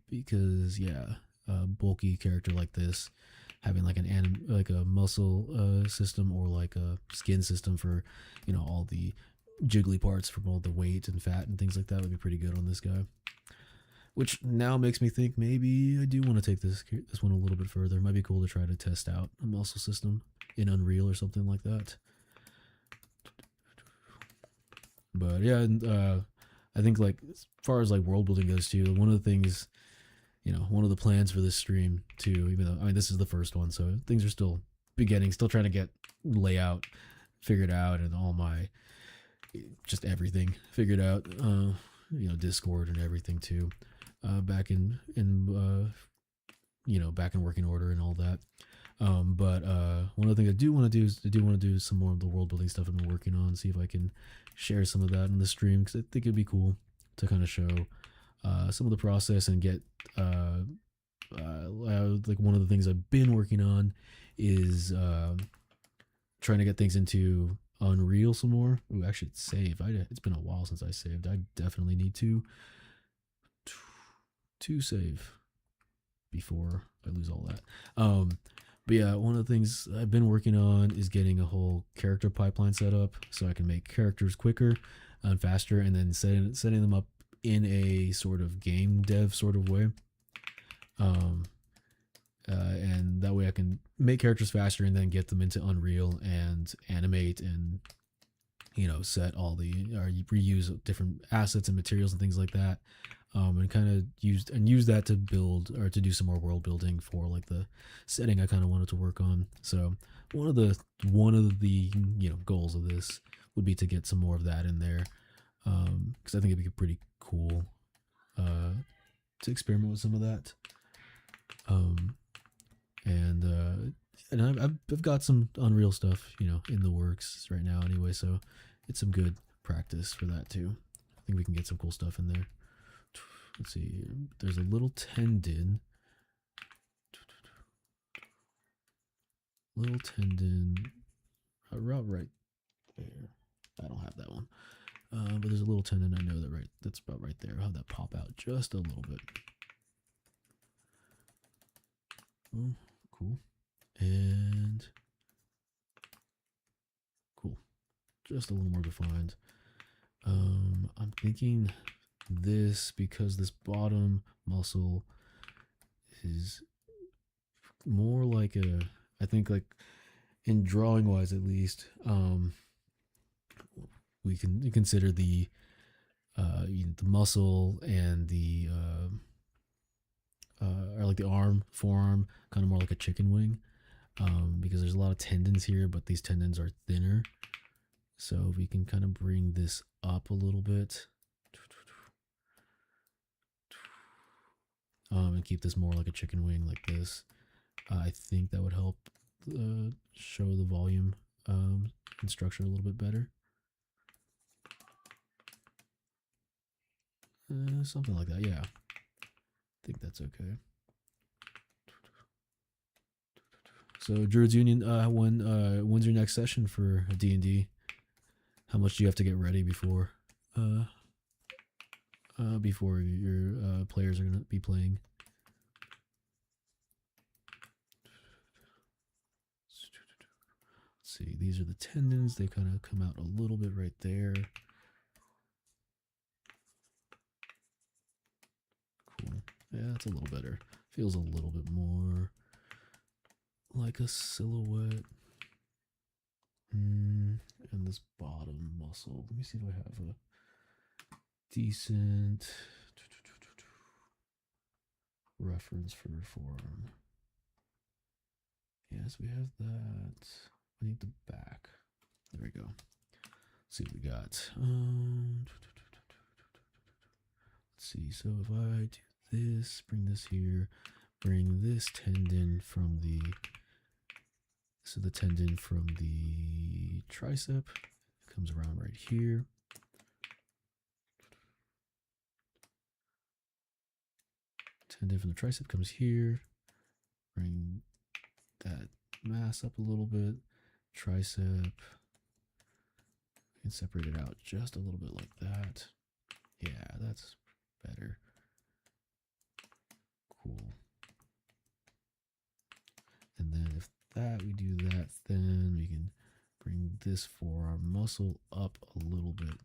because a bulky character like this having like a muscle system or like a skin system for all the jiggly parts from all the weight and fat and things like that would be pretty good on this guy. Which now makes me think maybe I do want to take this one a little bit further. It might be cool to try to test out a muscle system in Unreal or something like that. But yeah, and I think like as far as like world building goes too, one of the things, one of the plans for this stream too, even though this is the first one, so things are still beginning, still trying to get layout figured out and all my just everything figured out, Discord and everything too, back in working order and all that. But one of the things I do want to do some more of the world building stuff I've been working on, see if I can share some of that in the stream, because I think it'd be cool to kind of show some of the process and get like one of the things I've been working on is trying to get things into Unreal some more. Ooh, actually save. It's been a while since I saved. I definitely need to save before I lose all that. But yeah, one of the things I've been working on is getting a whole character pipeline set up so I can make characters quicker and faster, and then setting them up in a sort of game dev sort of way. And that way I can make characters faster and then get them into Unreal and animate and set all reuse different assets and materials and things like that, and kind of use that to build or to do some more world building for like the setting I kind of wanted to work on. So one of the goals of this would be to get some more of that in there, because I think it'd be pretty cool to experiment with some of that. And I've got some Unreal stuff, in the works right now anyway, so it's some good practice for that too. I think we can get some cool stuff in there. Let's see, there's a little tendon. Right there. I don't have that one. But there's a little tendon, I know that's about right there. I'll have that pop out just a little bit. Oh, cool. And cool, just a little more defined. I'm thinking this, because this bottom muscle is more like I think like in drawing wise at least, we can consider the muscle and the or like the forearm kind of more like a chicken wing, because there's a lot of tendons here, but these tendons are thinner. So if we can kind of bring this up a little bit, and keep this more like a chicken wing like this, I think that would help show the volume and structure a little bit better. Something like that, yeah. I think that's okay. So Druids Union, when's your next session for D&D? How much do you have to get ready before your players are going to be playing? Let's see, these are the tendons. They kind of come out a little bit right there. Cool. Yeah, that's a little better. Feels a little bit more like a silhouette. And this bottom muscle. Let me see if I have a decent reference for forearm. Yes, we have that. I need the back. There we go. Let's see what we got. Let's see. So if I do this, bring this here, bring this tendon from the, so the tendon from the tricep comes around right here. Tendon from the tricep comes here. Bring that mass up a little bit. Tricep. We can separate it out just a little bit like that. Yeah, that's better. Cool. And then if that, we do that, then we can bring this forearm muscle up a little bit.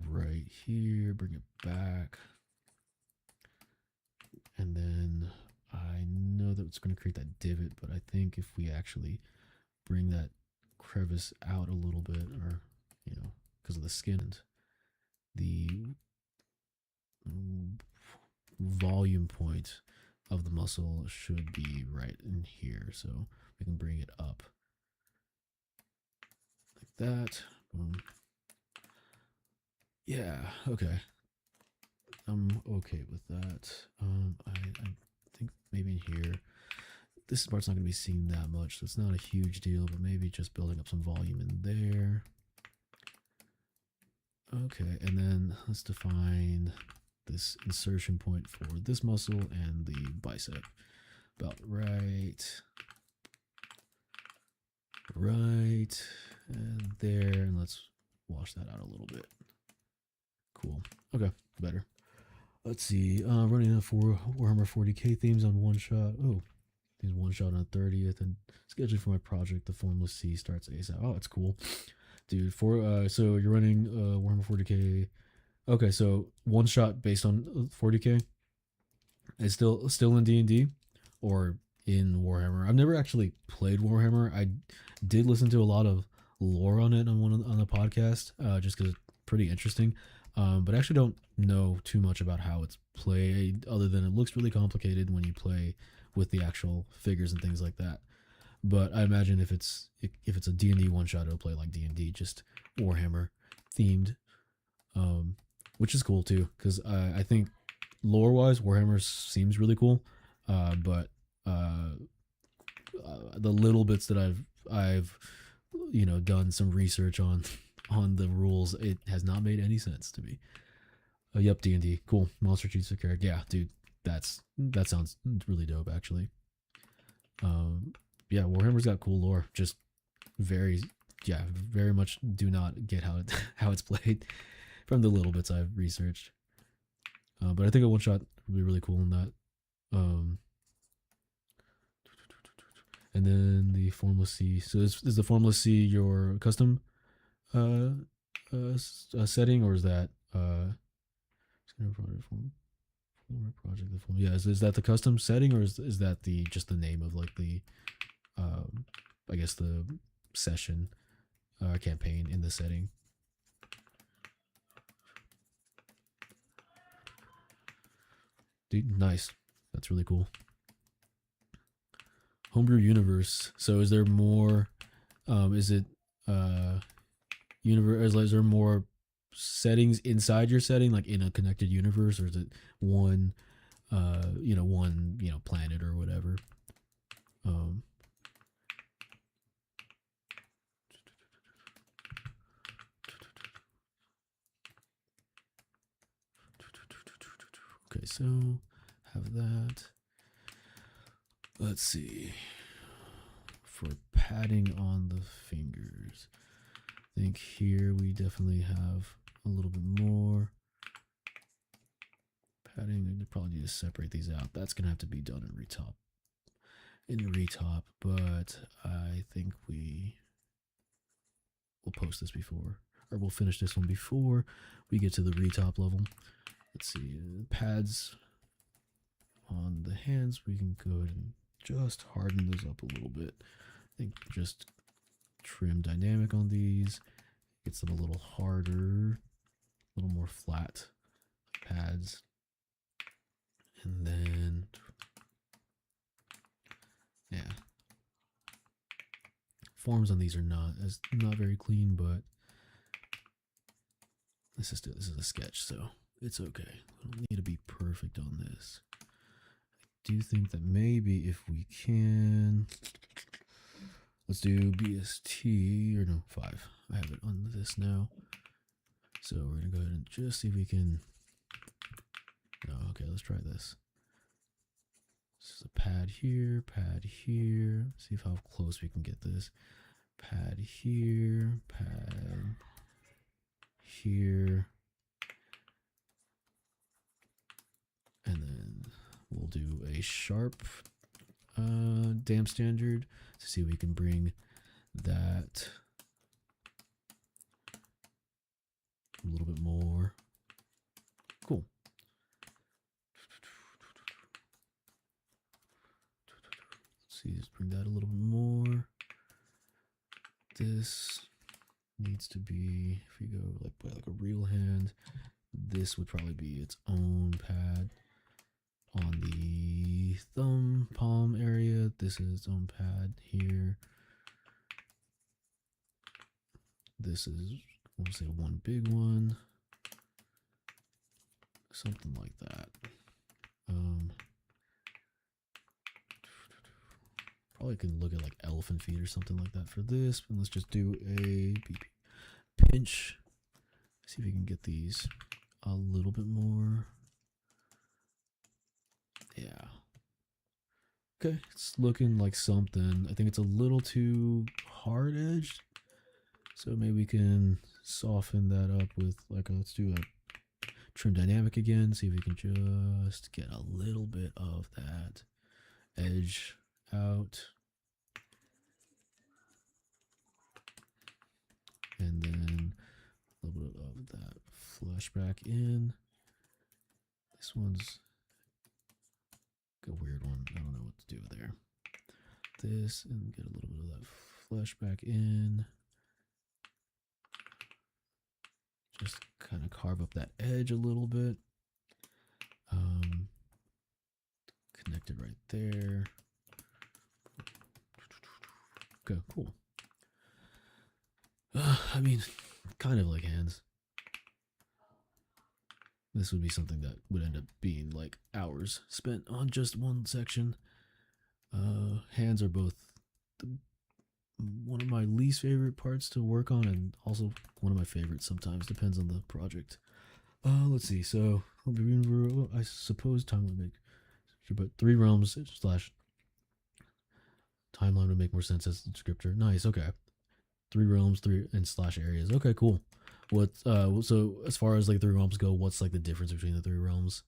Right here, bring it back. And then I know that it's going to create that divot, but I think if we actually bring that crevice out a little bit, or, you know, because of the skin, the volume point of the muscle should be right in here. So we can bring it up like that. Boom. Yeah, okay. I'm okay with that. I think maybe in here, this part's not going to be seen that much, so it's not a huge deal, but maybe just building up some volume in there. Okay, and then let's define this insertion point for this muscle and the bicep. About right, and there, and let's wash that out a little bit. Cool. Okay, better. Let's see. Running for Warhammer 40k themes on one shot. Oh, there's one shot on 30th, and scheduled for my project. The Formless Sea starts ASAP. Oh, it's cool, dude. So you're running Warhammer 40k. Okay, so one shot based on 40k. Is still in D&D or in Warhammer. I've never actually played Warhammer. I did listen to a lot of lore on it on the podcast, just because it's pretty interesting. But I actually don't know too much about how it's played, other than it looks really complicated when you play with the actual figures and things like that. But I imagine if it's a D&D one shot, it'll play like D&D, just Warhammer themed, which is cool too, because I think lore wise, Warhammer seems really cool, but the little bits that I've done some research on the rules, it has not made any sense to me. Yep, D&D, cool. Monster Cheats the character. Yeah, dude, that sounds really dope, actually. Yeah, Warhammer's got cool lore. Just very much do not get how it's played from the little bits I've researched. But I think a one shot would be really cool in that. And then the Formless Sea. So is the Formless Sea your custom setting, or is that project? Yeah, is that the custom setting, or is that just the name of like the I guess the session campaign in the setting? Dude, nice. That's really cool. Homebrew universe. So is there more? Is it universe? Is there more settings inside your setting, like in a connected universe, or is it one planet or whatever? Okay, so have that. Let's see. For padding on the fingers, I think here we definitely have a little bit more padding. We probably need to separate these out. That's gonna have to be done in retop, but I think we'll post this before, or we'll finish this one before we get to the retop level. Let's see, pads on the hands, we can go ahead and just harden those up a little bit. I think just trim dynamic on these, gets them a little harder, a little more flat pads. And then, yeah. Forms on these are not very clean, but this is a sketch, so it's okay. We don't need to be perfect on this. I do think that maybe if we can, let's do BST, or no, 5. I have it on this now. So we're gonna go ahead and just see if we can, no, okay, let's try this. This is a pad here, see how close we can get this. Pad here, pad here. And then we'll do a sharp damp standard to see if we can bring that a little bit more. Cool. Let's see, just bring that a little bit more. This needs to be, if we go like by like a real hand, this would probably be its own pad. On the thumb palm area, this is its own pad here. This is, we'll say, one big one, something like that. Probably can look at like elephant feet or something like that for this, but let's just do a pinch. See if we can get these a little bit more. Yeah. Okay, it's looking like something. I think it's a little too hard edged, so maybe we can soften that up with like let's do a trim dynamic again. See if we can just get a little bit of that edge out, and then a little bit of that flush back in. This one's a weird one. I don't know what to do there. This, and get a little bit of that flush back in. Just kind of carve up that edge a little bit. Connect it right there. Okay, cool. I mean, kind of like hands. This would be something that would end up being like hours spent on just one section. Hands are both one of my least favorite parts to work on, and also one of my favorites sometimes. Depends on the project. Let's see. So I suppose timeline make, but 3 realms slash timeline would make more sense as a descriptor. Nice. Okay. 3 realms, 3 and slash areas. Okay, cool. What so as far as like 3 realms go, what's like the difference between the 3 realms?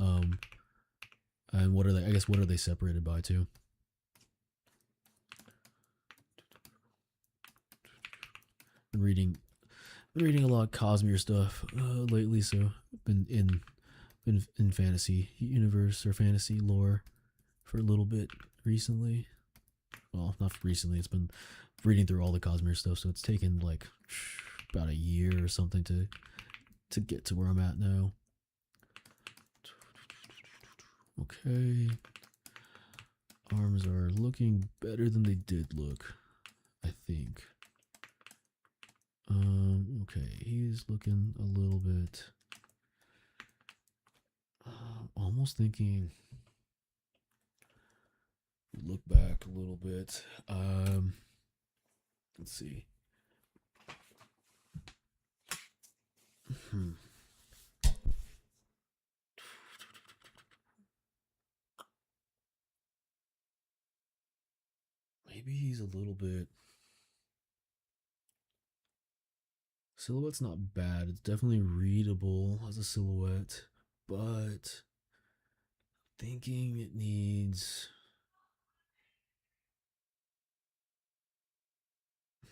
And what are they, I guess, what are they separated by too? Been reading a lot of Cosmere stuff lately, so I've been in fantasy universe or fantasy lore for a little bit recently. Well, not recently, it's been reading through all the Cosmere stuff, so it's taken like about a year or something to get to where I'm at now. Okay. Arms are looking better than they did look, I think. Okay, he's looking a little bit, almost thinking, look back a little bit. Let's see. Maybe he's a little bit, silhouette's not bad. It's definitely readable as a silhouette, but thinking it needs,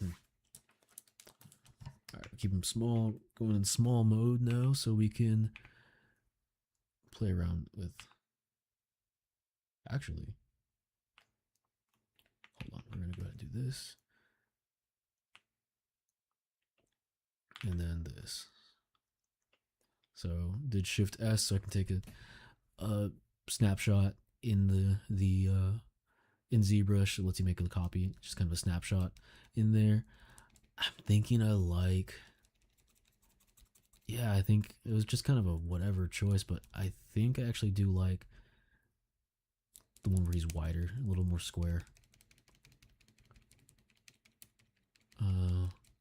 all right, keep them small, going in small mode now so we can play around with, actually, this. And then this. So did Shift S so I can take a snapshot in the in ZBrush. It lets you make a copy, just kind of a snapshot in there. I'm thinking yeah, I think it was just kind of a whatever choice, but I think I actually do like the one where he's wider, a little more square.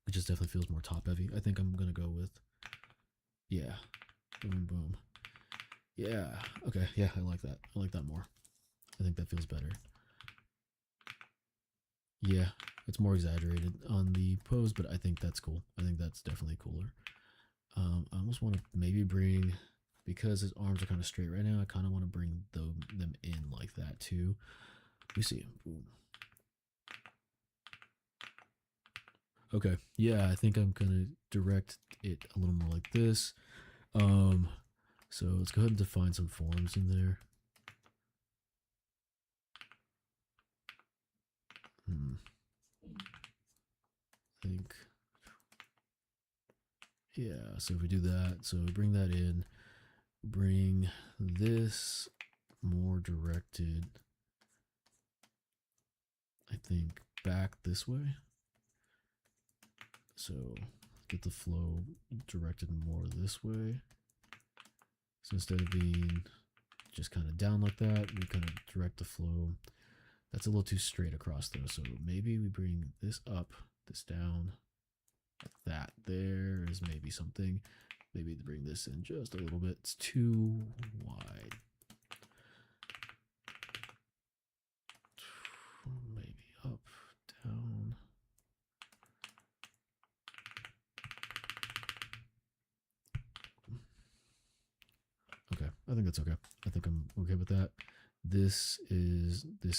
It just definitely feels more top heavy. I think I'm gonna go with, yeah, boom, boom. Yeah, okay, yeah, I like that. I like that more. I think that feels better. Yeah, it's more exaggerated on the pose, but I think that's cool. I think that's definitely cooler. I almost want to maybe bring, because his arms are kind of straight right now, I kind of want to bring them in like that too. Let me see. Boom. Okay, yeah, I think I'm gonna direct it a little more like this. So let's go ahead and define some forms in there. I think, yeah, so if we do that, so we bring that in, bring this more directed, I think, back this way. So get the flow directed more this way. So instead of being just kind of down like that, we kind of direct the flow. That's a little too straight across though. So maybe we bring this up, this down, like that. There is maybe something. Maybe bring this in just a little bit. It's too wide. Maybe up, down. Okay, I think that's okay. I think I'm okay with that. This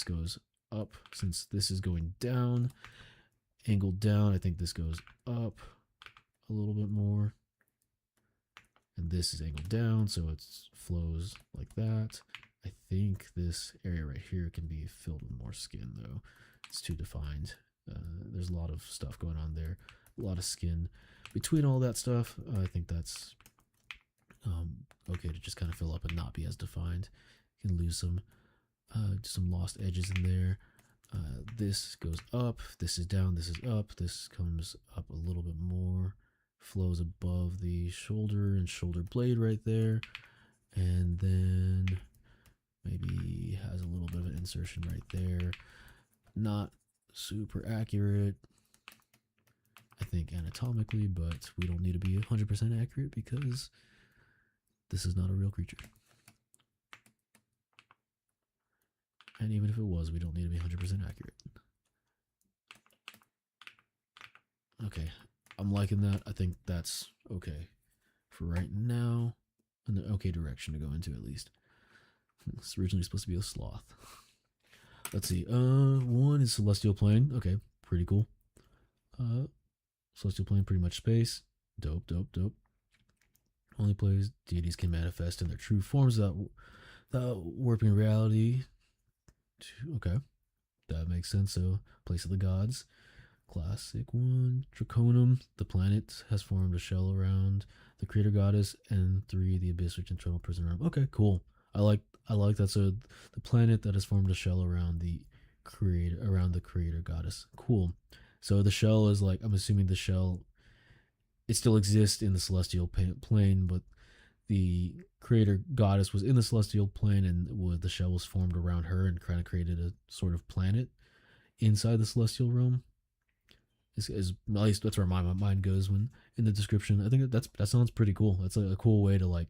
goes up since this is going down, angled down. I think this goes up a little bit more. And this is angled down, so it flows like that. I think this area right here can be filled with more skin though. It's too defined. There's a lot of stuff going on there, a lot of skin. Between all that stuff, I think that's okay to just kind of fill up and not be as defined. You can lose some lost edges in there. This goes up, this is down, this is up, this comes up a little bit more, flows above the shoulder and shoulder blade right there, and then maybe has a little bit of an insertion right there. Not super accurate, I think, anatomically, but we don't need to be 100% accurate because this is not a real creature. And even if it was, we don't need to be 100% accurate. Okay, I'm liking that. I think that's okay for right now. And the okay direction to go into, at least. It's originally supposed to be a sloth. Let's see. One is Celestial Plane. Okay, pretty cool. Celestial Plane, pretty much space. Dope, dope, dope. Only plays deities can manifest in their true forms without warping reality. Okay, that makes sense. So, place of the gods. Classic one. Draconum. The planet has formed a shell around the creator goddess, and 3, the abyss, which internal prison realm. Okay, cool. I like that. So the planet that has formed a shell around the creator goddess. Cool. So the shell is like, I'm assuming the shell, it still exists in the celestial plane, but the creator goddess was in the celestial plane, and the shell was formed around her and kind of created a sort of planet inside the celestial realm. Is at least that's where my mind goes when in the description. I think that sounds pretty cool. That's a cool way to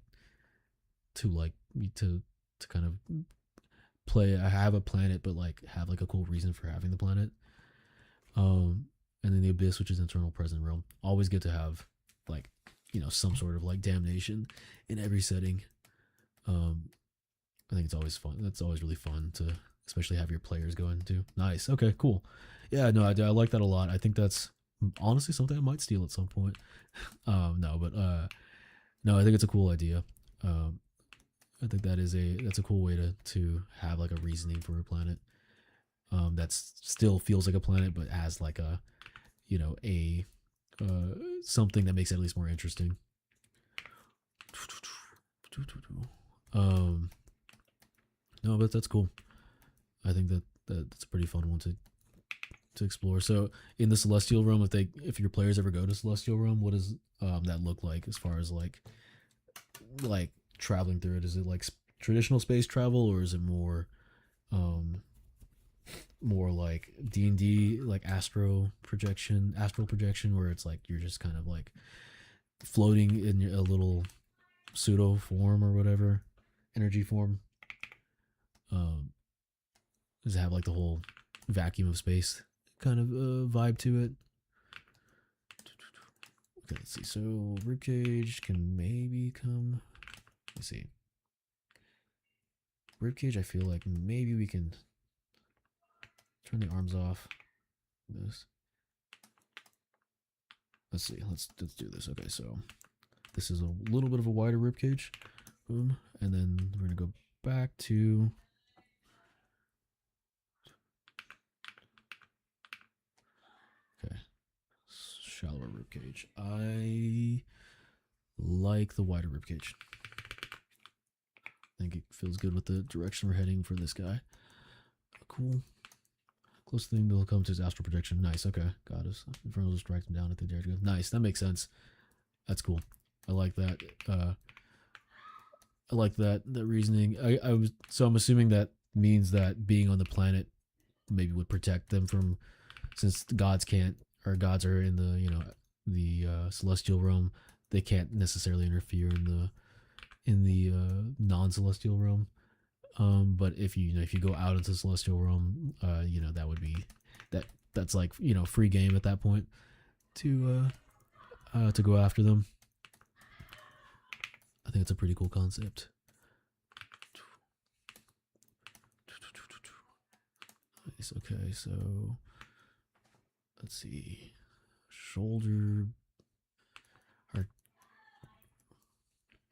kind of play. I have a planet, but like have like a cool reason for having the planet. And then the abyss, which is internal present realm. Always good to have like, some sort of like damnation in every setting. I think it's always fun. That's always really fun to especially have your players go into. Nice. Okay, cool. Yeah, no, I like that a lot. I think that's honestly something I might steal at some point. No, I think it's a cool idea. I think that's a cool way to have like a reasoning for a planet. that still feels like a planet, but has like a, you know, a something that makes it at least more interesting. No, but that's cool. I think that's a pretty fun one to explore. So in the Celestial Realm, if your players ever go to Celestial Realm, what does that look like as far as like traveling through it? Is it like traditional space travel, or is it um more like D&D, like astral projection, where it's like you're just kind of like floating in a little pseudo form or whatever, energy form? Does it have like the whole vacuum of space kind of vibe to it? Okay, let's see. So ribcage can maybe come. Let's see. Ribcage, I feel like maybe we can turn the arms off. This. Let's see. Let's do this. Okay, so this is a little bit of a wider ribcage. Boom, and then we're gonna go back to. Okay, shallower ribcage. I like the wider ribcage. I think it feels good with the direction we're heading for this guy. Cool. Closest thing they'll come to is astral projection. Nice. Okay, got us. Infernal just strikes him down at the dare to go. Nice. That makes sense. That's cool. I like that. I like that reasoning. I'm assuming that means that being on the planet maybe would protect them from, since gods can't, or gods are in the the celestial realm, they can't necessarily interfere in the non-celestial realm. But if you go out into the celestial realm, that would be that's like free game at that point to go after them. I think it's a pretty cool concept. Nice. Okay, so let's see. Shoulder. Our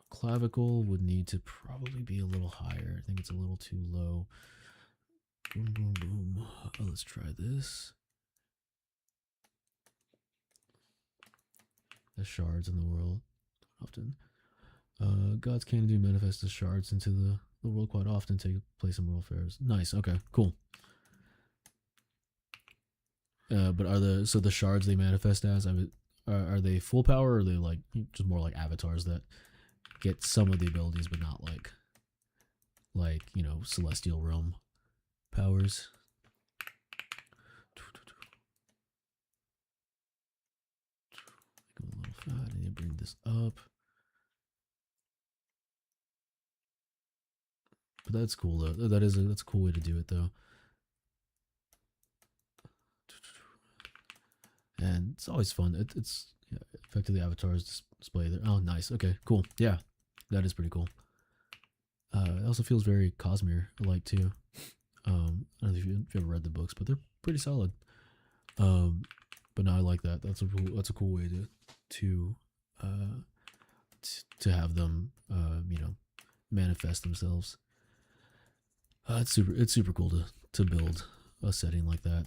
clavicle would need to probably be a little higher. I think it's a little too low. Boom, boom, boom. Let's try this. The shards in the world often. Gods can do manifest as shards into the world quite often, take place in world fairs. Nice. Okay. Cool. But are the shards they manifest as? Are they full power, or are they like just more like avatars that get some of the abilities, but not like celestial realm powers? Go a little fat. I need to bring this up. But that's cool though. That's a cool way to do it though. And it's always fun. It's effectively avatars display there. Oh, nice. Okay, cool. Yeah, that is pretty cool. It also feels very Cosmere-like too. I don't know if you've ever read the books, but they're pretty solid. But no, I like that. That's a cool way to have them manifest themselves. It's super cool to build a setting like that.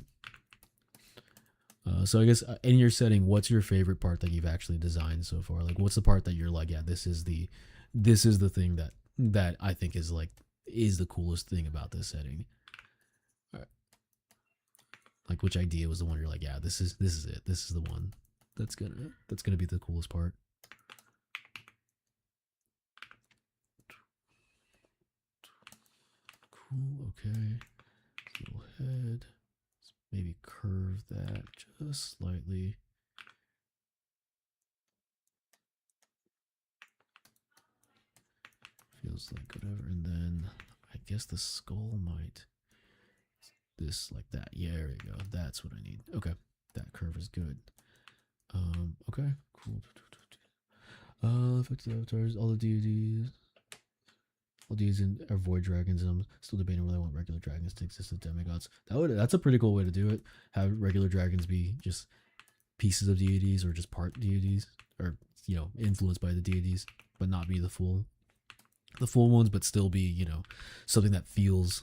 So I guess in your setting, what's your favorite part that you've actually designed so far? Like, what's the part that you're like, yeah, this is the thing that I think is the coolest thing about this setting? Like, which idea was the one you're like, yeah, this is it. This is the one that's gonna be the coolest part. Cool. Okay. Little head. Let's maybe curve that just slightly. Feels like whatever. And then I guess the skull might. This like that. Yeah, there you go. That's what I need. Okay. That curve is good. Okay. Cool. Effective avatars. All the deities. All these are void dragons, and I'm still debating whether I want regular dragons to exist as demigods. That's a pretty cool way to do it. Have regular dragons be just pieces of deities, or just part deities, or influenced by the deities, but not be the full ones, but still be something that feels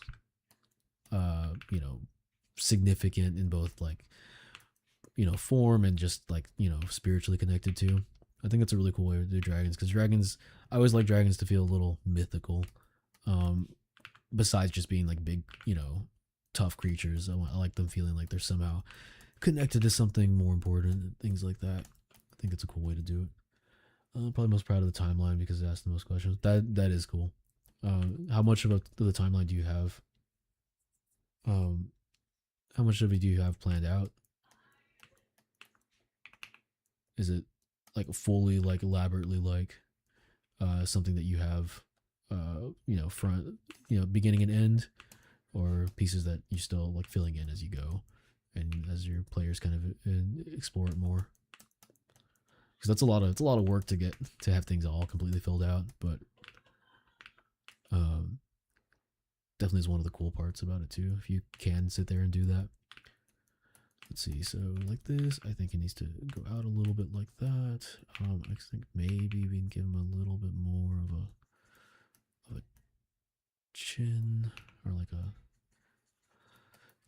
significant in both like, you know, form and just like, you know, spiritually connected to. I think that's a really cool way to do dragons, because dragons, I always like dragons to feel a little mythical. Um, Besides just being like big, you know, tough creatures, I like them feeling like they're somehow connected to something more important and things like that. I think it's a cool way to do it. Probably most proud of the timeline because it asks the most questions. That is cool. How much of the timeline do you have? Um, how much of it do you have planned out? Is it like fully like elaborately like something that you have you know, front, you know, beginning and end, or pieces that you still like filling in as you go and as your players kind of explore it more? Because that's a lot of, it's a lot of work to get to have things all completely filled out, but um, definitely is one of the cool parts about it too, if you can sit there and do that. Let's see, so like this, I think it needs to go out a little bit like that. I think maybe we can give him a little bit more of a chin, or like a,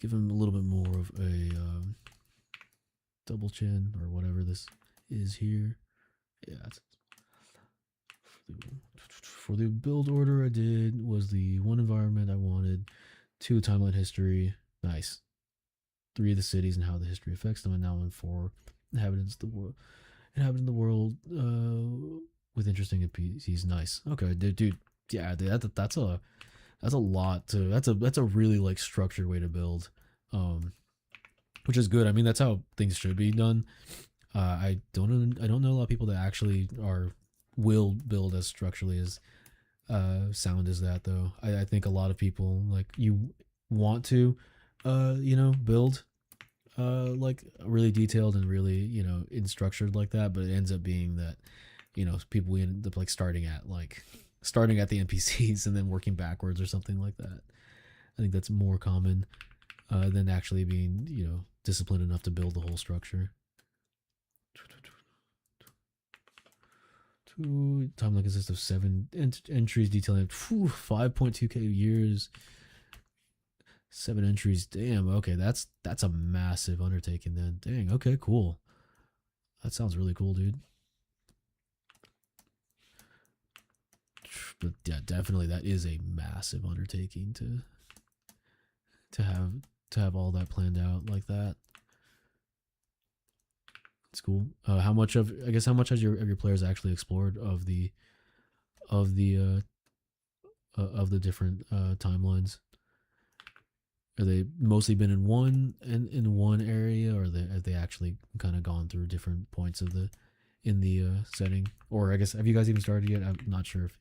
give him a little bit more of a double chin or whatever this is here. Yeah, for the build order I did was the 1 environment I wanted, 2 timeline history, nice, 3 of the cities and how the history affects them, and now I'm 4 inhabitants of the world, inhabiting the world with interesting NPCs. Nice. Okay, dude. Yeah, dude, that's a lot to, that's a really like structured way to build, which is good. I mean, that's how things should be done. I don't know a lot of people that actually will build as structurally as sound as that, though. I think a lot of people, like, you want to you know, build like really detailed and really, you know, in structured like that, but it ends up being that, you know, people end up like starting at the NPCs and then working backwards or something like that. I think that's more common than actually being, you know, disciplined enough to build the whole structure. Timeline consists of 7 entries detailing 5.2k years. 7 entries. Damn. Okay, that's a massive undertaking then. Dang. Okay, cool. That sounds really cool, dude. But yeah, definitely that is a massive undertaking to have all that planned out like that. It's cool. How much of, I guess, how much has your players actually explored of the of the different timelines? Are they mostly been in one area, or have they actually kind of gone through different points of the in the setting? Or I guess, have you guys even started yet? I'm not sure if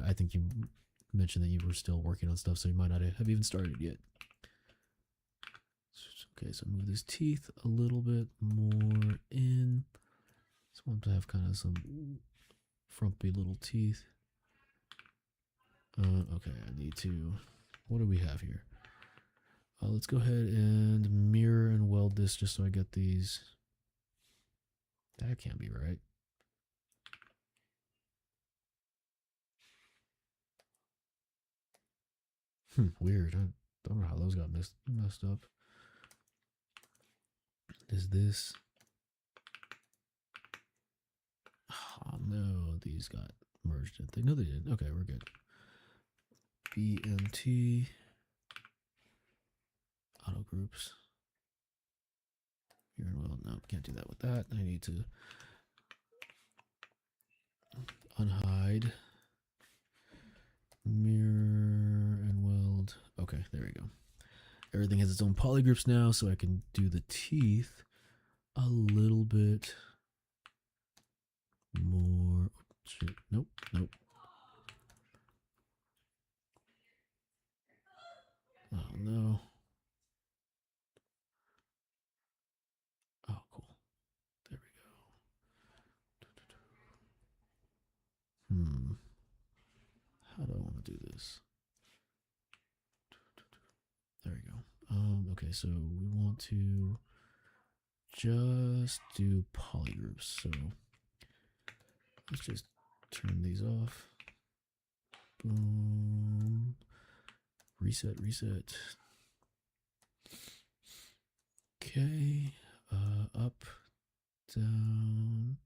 I think you mentioned that you were still working on stuff, so you might not have even started yet. Okay, so move his teeth a little bit more in. Just want to have kind of some frumpy little teeth. Okay, I need to, what do we have here? Let's go ahead and mirror and weld this just so I get these. That can't be right. Weird. I don't know how those got messed up. Is this? Oh no, these got merged. No, they didn't. Okay, we're good. BMT auto groups. Here and weld. No, can't do that with that. I need to unhide, mirror and weld. Okay, there we go. Everything has its own polygroups now, so I can do the teeth a little bit more. Shit. Nope. Oh no. Oh, cool. There we go. How do I want to do this? There we go. Okay, so we want to just do polygroups. So let's just turn these off. Boom. Reset. Okay, up, down,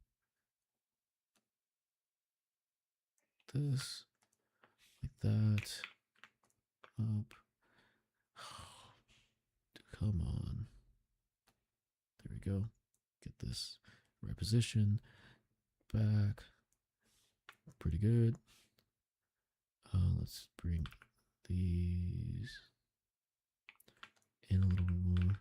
this, like that, up. Come on. There we go. Get this right position, back. Pretty good. Let's bring these in a little bit more.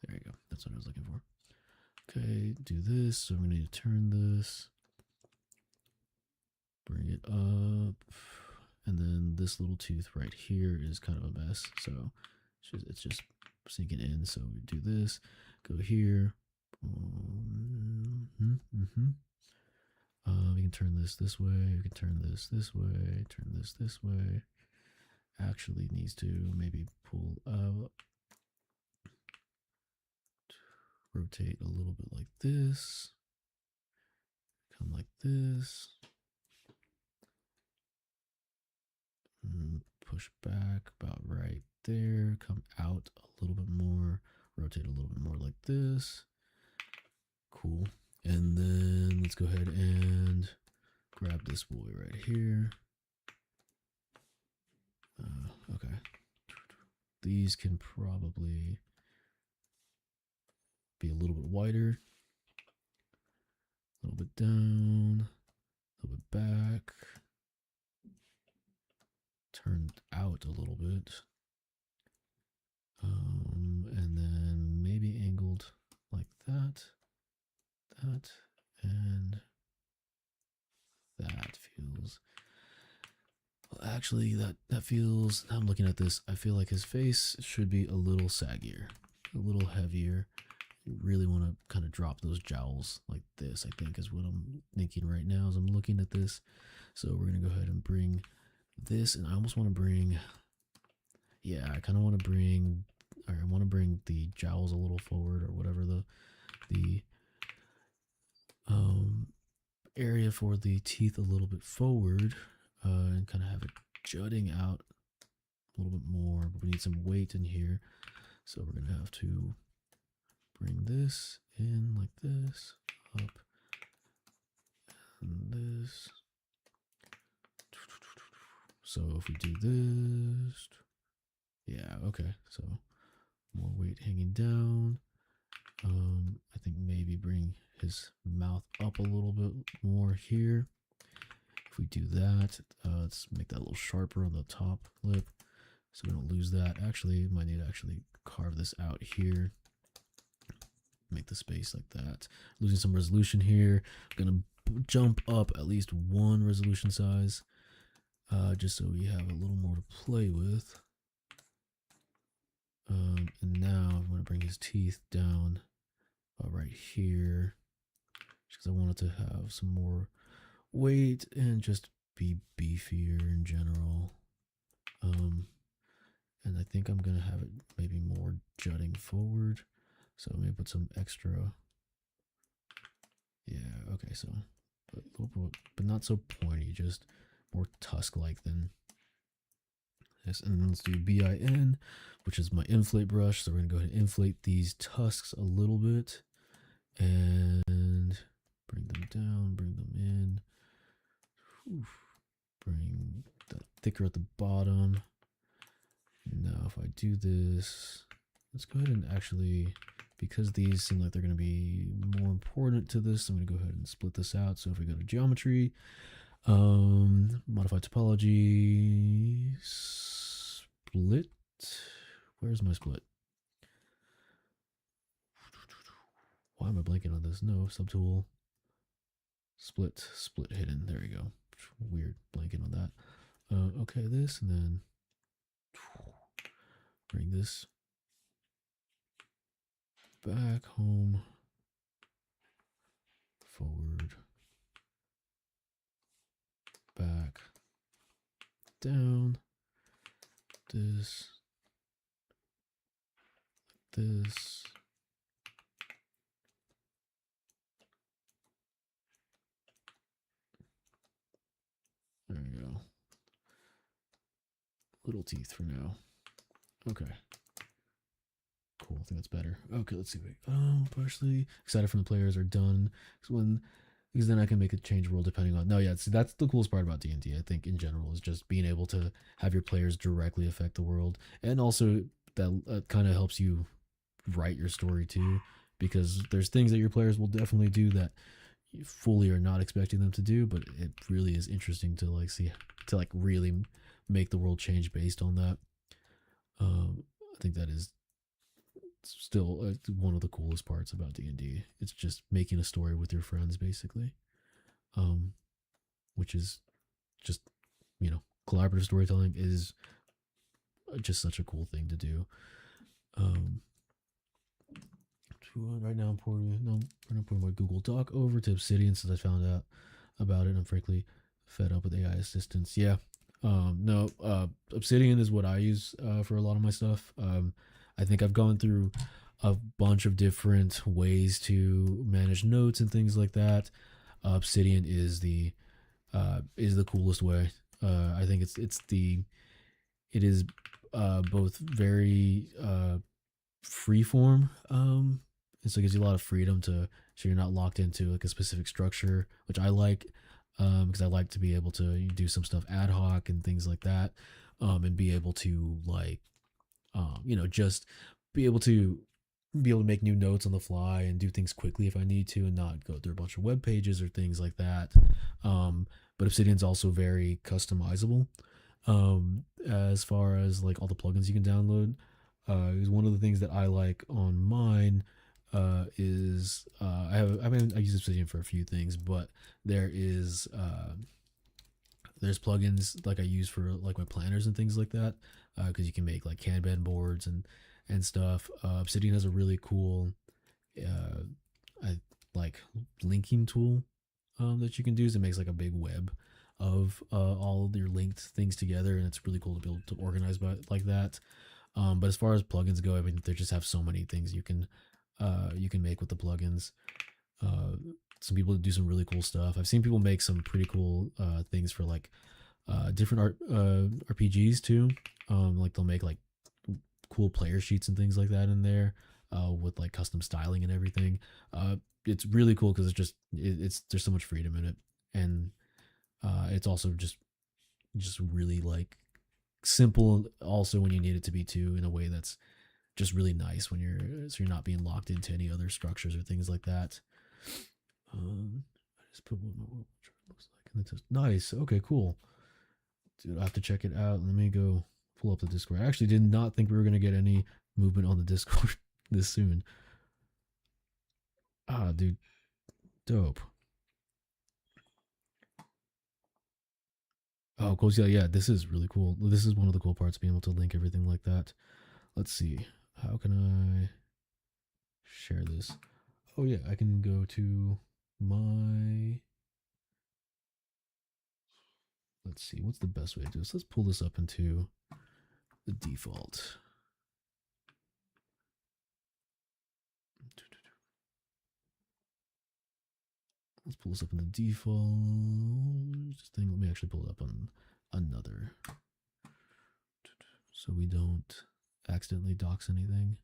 There you go. That's what I was looking for. Okay, do this. So I'm going to need to turn this. Bring it up. And then this little tooth right here is kind of a mess. So it's just sinking in. So we do this. Go here. We can turn this way. We can turn this way. Turn this way. Actually needs to maybe pull up. Rotate a little bit like this. Come like this. Push back about right there. Come out a little bit more. Rotate a little bit more like this. Cool. And then let's go ahead and grab this boy right here. Okay. These can probably be a little bit wider. A little bit down. A little bit back. Turned out a little bit. And then maybe angled like that. That. And that feels... Well, actually, that feels... I'm looking at this. I feel like his face should be a little saggier. A little heavier. You really want to kind of drop those jowls like this, I think, is what I'm thinking right now as I'm looking at this. So we're going to go ahead and bring this, and I almost want to bring... Yeah, I kind of want to bring... Or I want to bring the jowls a little forward, or whatever the area for the teeth a little bit forward, and kind of have it jutting out a little bit more. But we need some weight in here, so we're gonna have to bring this in like this, up, and this. So if we do this, yeah, okay, so more weight hanging down. I think maybe bring his mouth up a little bit more here. If we do that, let's make that a little sharper on the top lip so we don't lose that. Actually, might need to actually carve this out here. Make the space like that. Losing some resolution here. I'm gonna jump up at least one resolution size, just so we have a little more to play with. And now I'm going to bring his teeth down right here, just because I wanted to have some more weight and just be beefier in general. And I think I'm going to have it maybe more jutting forward. So I'm going to put some extra. Yeah, okay, so but not so pointy, just more tusk-like than this. And then let's do BIN, which is my inflate brush. So we're gonna go ahead and inflate these tusks a little bit and bring them down, bring them in. Bring that thicker at the bottom. Now if I do this, let's go ahead and actually, because these seem like they're going to be more important to this, I'm going to go ahead and split this out. So if we go to geometry, modify topology, split. Where's my split? Why am I blanking on this? No, subtool, split hidden. There we go. Weird blanking on that. Okay, this, and then bring this back home, forward, back, down, this, Little teeth for now. Okay. Cool. I think that's better. Okay, let's see. Wait. Partially excited from the players are done. Because then I can make a change rule depending on. No, yeah, see, that's the coolest part about D&D. I think in general is just being able to have your players directly affect the world, and also that kind of helps you write your story too, because there's things that your players will definitely do that you fully are not expecting them to do, but it really is interesting to like see to like really make the world change based on that. I think that is still one of the coolest parts about D&D. It's just making a story with your friends basically, um, which is just, you know, collaborative storytelling is just such a cool thing to do. um, right now I'm putting my Google Doc over to Obsidian since I found out about it. I'm frankly fed up with AI assistants. Yeah. No, Obsidian is what I use for a lot of my stuff. I think I've gone through a bunch of different ways to manage notes and things like that. Obsidian is the coolest way. I think it is both very free form. And so it gives you a lot of freedom to so you're not locked into like a specific structure, which I like, because I like to be able to do some stuff ad hoc and things like that, and be able to like, just be able to make new notes on the fly and do things quickly if I need to, and not go through a bunch of web pages or things like that. But Obsidian's also very customizable, as far as like all the plugins you can download. Is one of the things that I like on mine. Is I use Obsidian for a few things, but there's plugins like I use for like my planners and things like that, because you can make like Kanban boards and stuff. Obsidian has a really cool uh, I like linking tool that you can do. Is it makes like a big web of all of your linked things together, and it's really cool to be able to organize by like that. But as far as plugins go, I mean, they just have so many things you can make with the plugins. Uh, some people do some really cool stuff. I've seen people make some pretty cool things for like different RPGs too. Like they'll make like cool player sheets and things like that in there, with like custom styling and everything. It's really cool because it's there's so much freedom in it, and it's also just really like simple also when you need it to be too, in a way that's just really nice when you're not being locked into any other structures or things like that. I just put what it looks like in the test. Nice. Okay, cool. Dude, I have to check it out. Let me go pull up the Discord. I actually did not think we were gonna get any movement on the Discord this soon. Ah, dude, dope. Oh, cool. Yeah, this is really cool. This is one of the cool parts, being able to link everything like that. Let's see. How can I share this? Oh yeah, I can go to my. Let's see, what's the best way to do this? Let's pull this up into the default. Let's pull this up in the default thing. Let me actually pull it up on another, so we don't accidentally dox anything.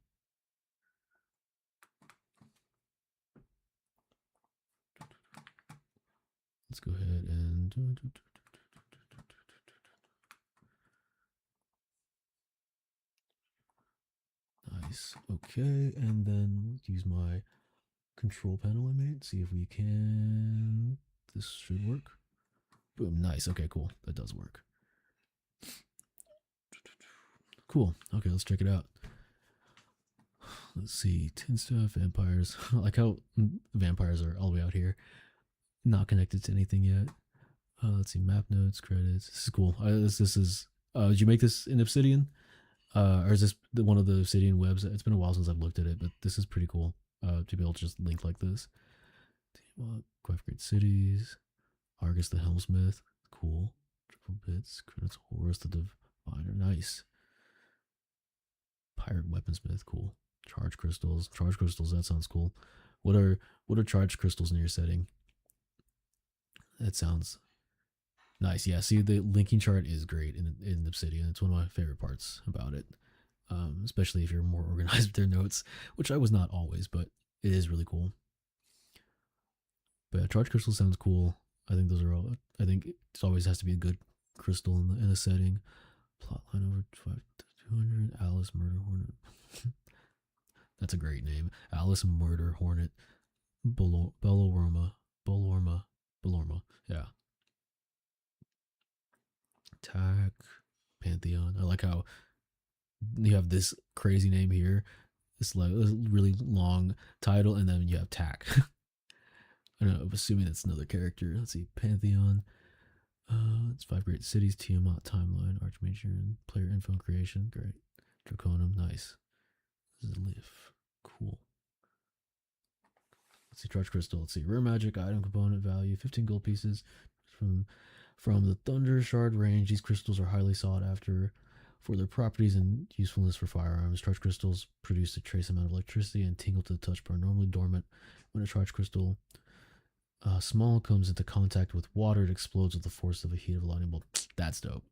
Let's go ahead and nice. Okay, and then use my control panel I made. See if we can. This should work. Boom. Nice. Okay, cool. That does work. Cool. Okay, let's check it out. Let's see. Tin stuff, vampires. I like how vampires are all the way out here, not connected to anything yet. Let's see. Map notes, credits. This is cool. This is. Did you make this in Obsidian? Or is this one of the Obsidian webs? It's been a while since I've looked at it, but this is pretty cool to be able to just link like this. Quite great cities. Argus the Helmsmith. Cool. Triple bits. Credits Horus the Diviner. Nice. Pirate Weaponsmith. Cool. Charge crystals. Charge crystals. That sounds cool. What are charge crystals in your setting? That sounds Nice. Yeah. See, the linking chart is great in Obsidian. It's one of my favorite parts about it, especially if you're more organized with their notes, which I was not always, but it is really cool. But yeah, charge crystal sounds cool. I think those are all. I think it always has to be a good crystal in the setting. Plotline over 200. Alice Murder Hornet. That's a great name. Alice Murder Hornet. Bellorma. Bellorma. Yeah. Tac. Pantheon. I like how you have this crazy name here. It's like a really long title, and then you have Tac. I don't know, I'm assuming that's another character. Let's see. Pantheon. It's 5 great cities, Tiamat, timeline, Archmage, and player info and creation. Great. Draconum, nice. This is Live. Cool. Let's see, charge crystal. Let's see, rare magic item component value, 15 gold pieces from the Thunder Shard range. These crystals are highly sought after for their properties and usefulness for firearms. Charge crystals produce a trace amount of electricity and tingle to the touch, but are normally dormant. When a charge crystal small comes into contact with water, it explodes with the force of a heat of a lightning bolt. That's dope.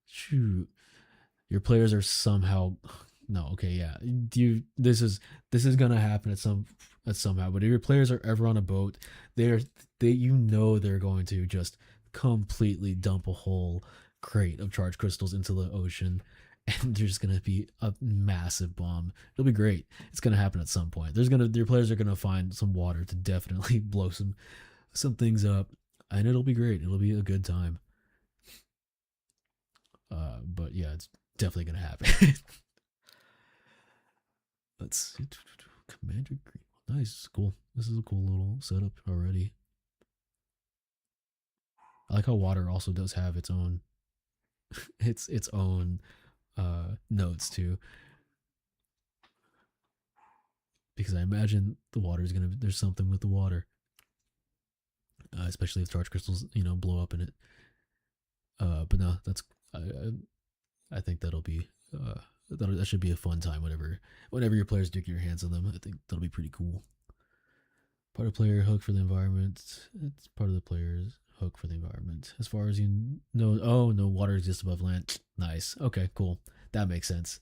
Shoot, your players are somehow no, okay, yeah. This is gonna happen at somehow. But if your players are ever on a boat, they're going to just completely dump a whole crate of charged crystals into the ocean, and there's gonna be a massive bomb. It'll be great. It's gonna happen at some point. Your players are gonna find some water to definitely blow some things up, and it'll be great. It'll be a good time. But yeah, it's definitely gonna happen. Let's see. Commander Green. Nice. Cool. This is a cool little setup already. I like how water also does have its own its own notes too. Because I imagine the water is gonna there's something with the water. Especially if charge crystals, blow up in it. But no, that's I think that'll be that should be a fun time whenever your players do get your hands on them. I think that'll be pretty cool. Part of player hook for the environment. It's part of the player's hook for the environment. As far as you know, no water exists above land. Nice. Okay, cool. That makes sense.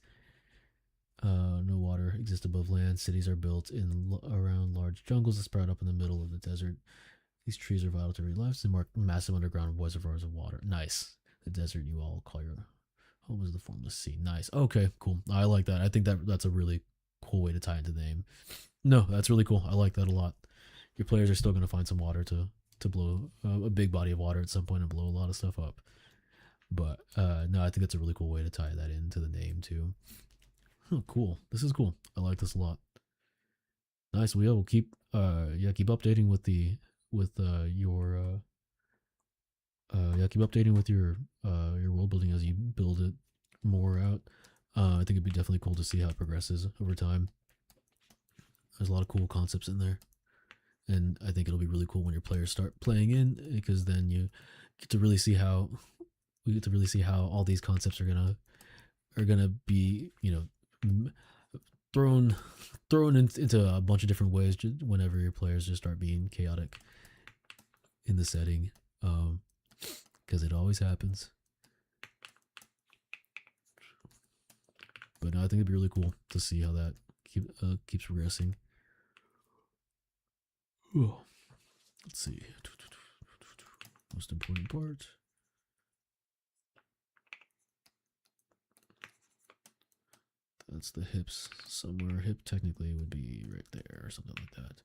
No water exists above land. Cities are built around large jungles that sprout up in the middle of the desert. These trees are vital to every life and mark massive underground reservoirs of water. Nice. The desert you all call your home is the formless sea. Nice. Okay, cool. I like that. I think that's a really cool way to tie into the name. No, that's really cool. I like that a lot. Your players are still going to find some water to blow a big body of water at some point and blow a lot of stuff up. But no, I think that's a really cool way to tie that into the name too. Oh, cool. This is cool. I like this a lot. Nice. We'll keep keep updating with your world building as you build it more out. I think it'd be definitely cool to see how it progresses over time. There's a lot of cool concepts in there, and I think it'll be really cool when your players start playing in, because then you get to really see how all these concepts are gonna be thrown into a bunch of different ways whenever your players just start being chaotic in the setting, because it always happens. But no, I think it'd be really cool to see how that keeps progressing. Ooh. Let's see. Most important part. That's the hips somewhere. Hip technically would be right there or something like that.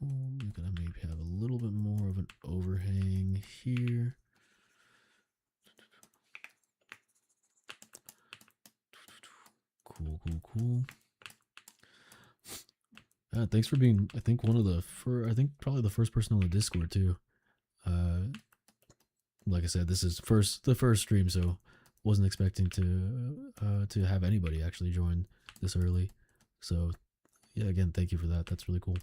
Cool. You're gonna maybe have a little bit more of an overhang here. Cool. Thanks for being, I think, probably the first person on the Discord too. Like I said, this is the first stream, so wasn't expecting to have anybody actually join this early. So yeah, again, thank you for that. That's really cool.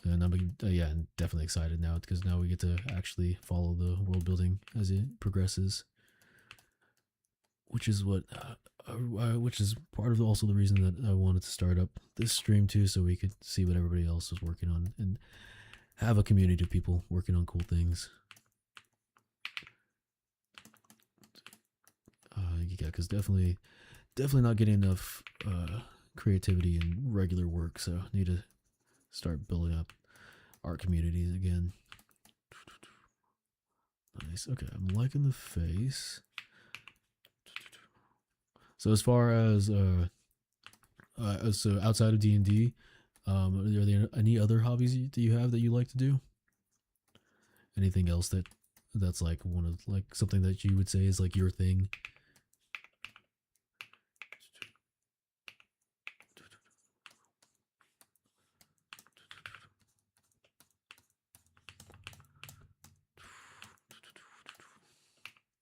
And I'm definitely excited now, because now we get to actually follow the world building as it progresses, which is what which is part of also the reason that I wanted to start up this stream too, so we could see what everybody else is working on and have a community of people working on cool things. Yeah, because definitely not getting enough creativity and regular work, so need to start building up art communities again. Nice. Okay, I'm liking the face. So as far as so outside of D&D, are there any other hobbies that you have that you like to do? Anything else that's like one of like something that you would say is like your thing?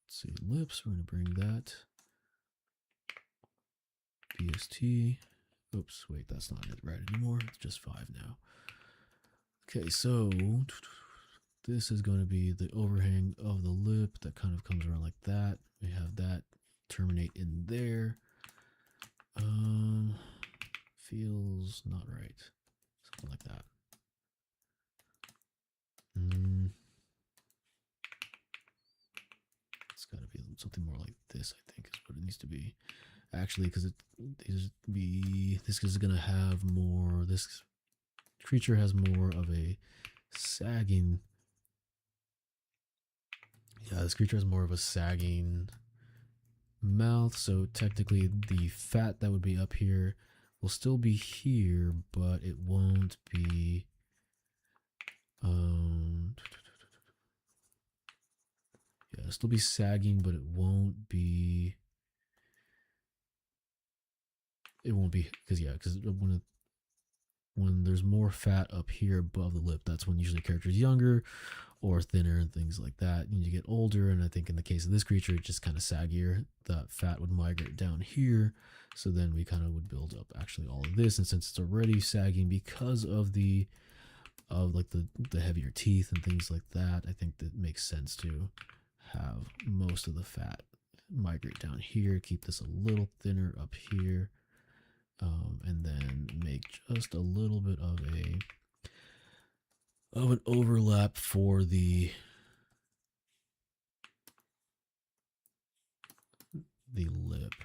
Let's see, lips. We're gonna bring that. BST. Oops, wait, that's not it right anymore. It's just 5 now. Okay, so this is going to be the overhang of the lip that kind of comes around like that. We have that terminate in there. Feels not right. Something like that. It's got to be something more like this, I think, is what it needs to be. Actually, because this is going to have more, this creature has more of a sagging. Yeah, this creature has more of a sagging mouth, so technically the fat that would be up here will still be here, but it won't be yeah, it'll still be sagging, but it won't be because when there's more fat up here above the lip, that's when usually a character is younger or thinner and things like that. And you get older, and I think in the case of this creature, it's just kind of saggier. That fat would migrate down here, so then we kind of would build up actually all of this. And since it's already sagging because of the heavier teeth and things like that, I think that makes sense to have most of the fat migrate down here, keep this a little thinner up here, and then make just a little bit of an overlap for the lip.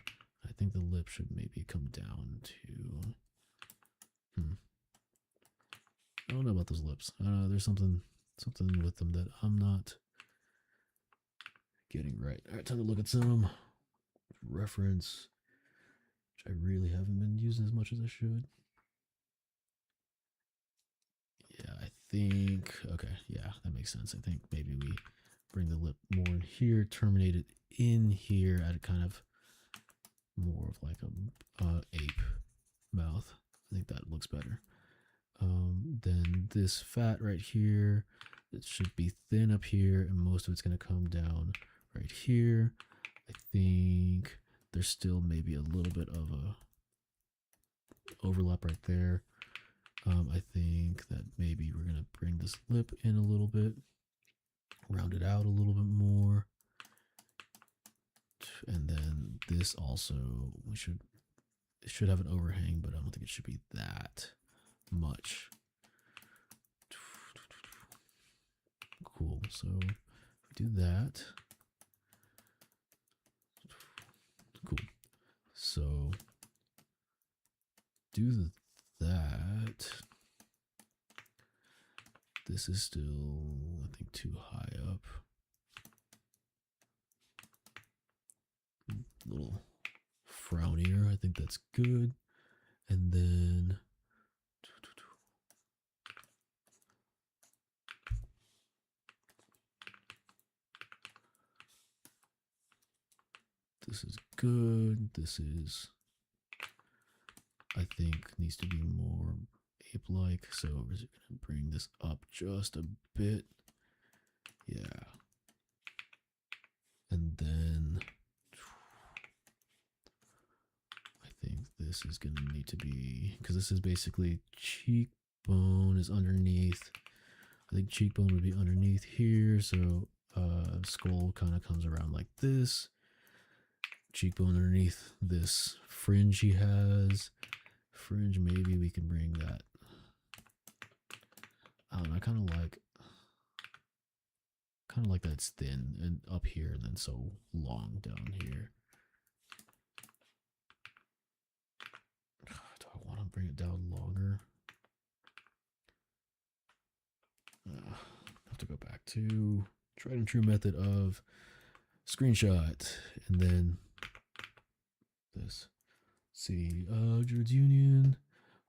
I think the lip should maybe come down to I don't know about those lips. There's something with them that I'm not getting right. All right, time to look at some reference, which I really haven't been using as much as I should. Yeah, I think, okay, yeah, that makes sense. I think maybe we bring the lip more in here, terminate it in here at a kind of more of like a ape mouth. I think that looks better. Then this fat right here, it should be thin up here, and most of it's going to come down right here. I think there's still maybe a little bit of a overlap right there. I think that maybe we're going to bring this lip in a little bit, round it out a little bit more. And then this also, it should have an overhang, but I don't think it should be that much. Cool. So do that. Cool. So do that. This is still, I think, too high up. A little frownier. I think that's good. And then this is good. This is, I think, needs to be more ape-like. So we're just going to bring this up just a bit. Yeah. And then I think this is going to need to be, because this is basically cheekbone is underneath. I think cheekbone would be underneath here. So skull kind of comes around like this. cheekbone underneath this fringe he has. Fringe, maybe we can bring that. I don't know, I kind of like that it's thin and up here and then so long down here. Do I want to bring it down longer? I have to go back to tried and true method of screenshot and then this. Let's see, Druid's Union.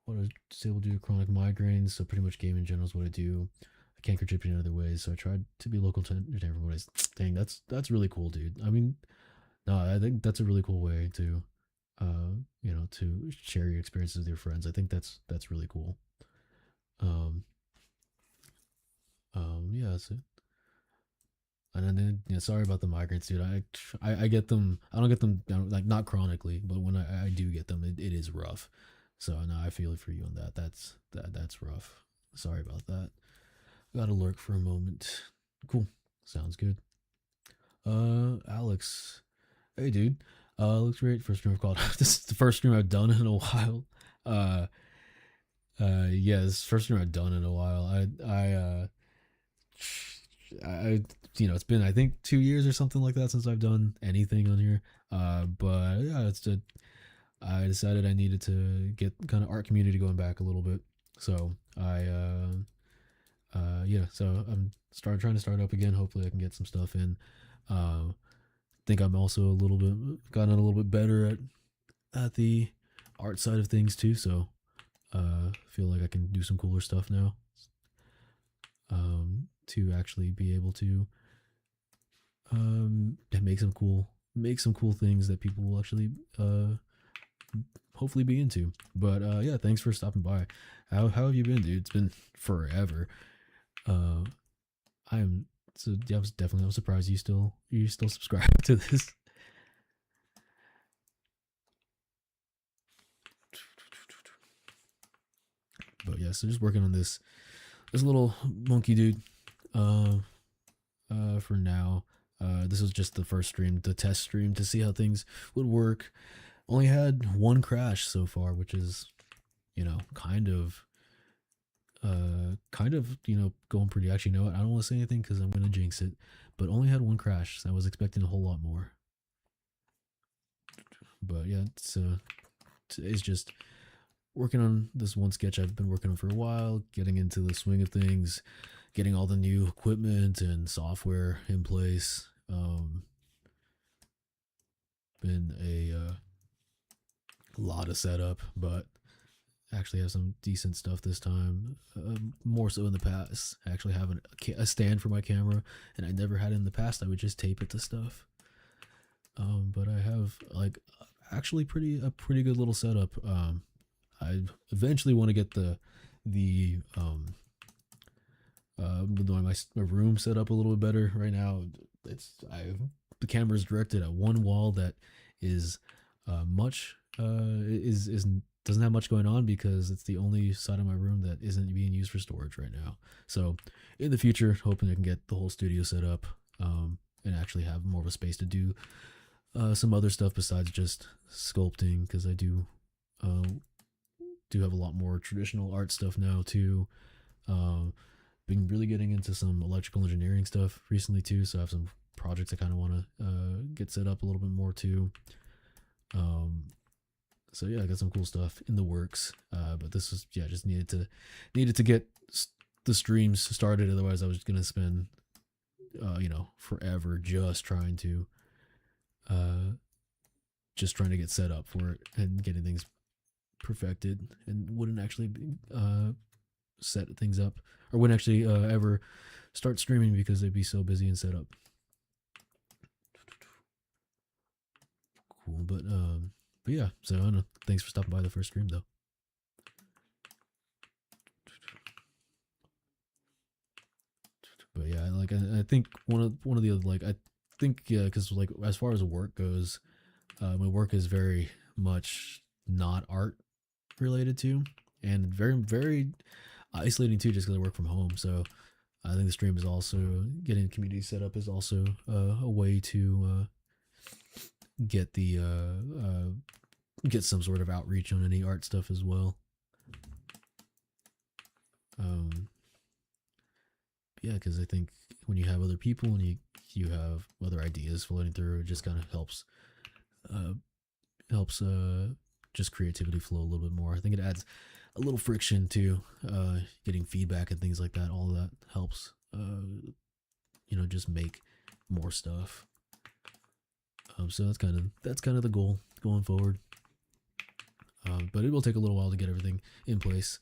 What I disable due to chronic migraines, so pretty much game in general is what I do. I can't contribute in other ways, so I tried to be local to everybody. Dang, that's really cool, dude. I mean, no, I think that's a really cool way to, to share your experiences with your friends. I think that's really cool. Yeah, that's it. And then, sorry about the migraines, dude. I get them. I don't get them like not chronically, but when I do get them, it is rough. So no, I feel for you on that. That's rough. Sorry about that. Got to lurk for a moment. Cool. Sounds good. Alex. Hey, dude. Looks great. First stream I've called. This is the first stream I've done in a while. Yeah, this is the first stream I've done in a while. It's been I think 2 years or something like that since I've done anything on here. But yeah, I decided I needed to get kind of art community going back a little bit. So so I'm trying to start up again. Hopefully I can get some stuff in. Think I'm also gotten a little bit better at the art side of things too. So feel like I can do some cooler stuff now. To actually be able to make some cool things that people will actually hopefully be into. But yeah, thanks for stopping by. How have you been, dude? It's been forever. I was surprised you still subscribe to this. But yeah, so just working on this little monkey dude for now. This was just the first stream, the test stream, to see how things would work. Only had one crash so far, which is kind of going pretty. Actually, no, I don't want to say anything because I'm gonna jinx it, but only had one crash, so I was expecting a whole lot more. But yeah, today's just working on this one sketch I've been working on for a while, getting into the swing of things, getting all the new equipment and software in place. Been a lot of setup, but actually have some decent stuff this time. More so in the past, actually having a stand for my camera, and I never had it in the past. I would just tape it to stuff. But I have actually a pretty good little setup. I eventually want to get my room set up a little bit better. Right now, the camera is directed at one wall that is doesn't have much going on because it's the only side of my room that isn't being used for storage right now. So in the future, hoping I can get the whole studio set up and actually have more of a space to do some other stuff besides just sculpting, because I do have a lot more traditional art stuff now too. Been really getting into some electrical engineering stuff recently too, so I have some projects I kind of want to get set up a little bit more too. So yeah, I got some cool stuff in the works, but this was just needed to get the streams started. Otherwise I was gonna spend forever just trying to get set up for it and getting things perfected, and wouldn't actually set things up, or wouldn't actually ever start streaming because they'd be so busy and set up. Cool, but yeah, so I don't know. Thanks for stopping by the first stream though. But yeah, I think one of the other I think because as far as work goes, my work is very much not art related to, and very very isolating too, just because I work from home. So I think the stream is also getting the community set up is also a way to get the get some sort of outreach on any art stuff as well. Yeah, because I think when you have other people and you have other ideas floating through, it just kind of helps helps just creativity flow a little bit more. I think it adds a little friction to getting feedback and things like that. All of that helps just make more stuff. So that's kind of the goal going forward. But it will take a little while to get everything in place.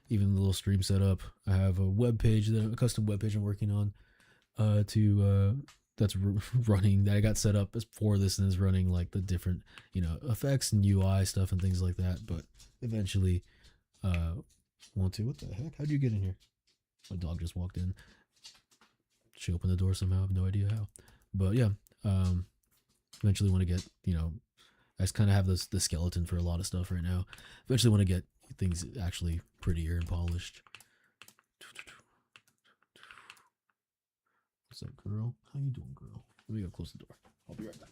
Even the little stream setup. I have a custom web page I'm working on that's running, that I got set up as for this, and is running like the different effects and UI stuff and things like that. But eventually, what the heck? How'd you get in here? My dog just walked in. She opened the door somehow. I have no idea how. But yeah, eventually want to get I just kind of have the skeleton for a lot of stuff right now. Eventually want to get things actually prettier and polished. What's up, girl? How you doing, girl? Let me go close the door. I'll be right back.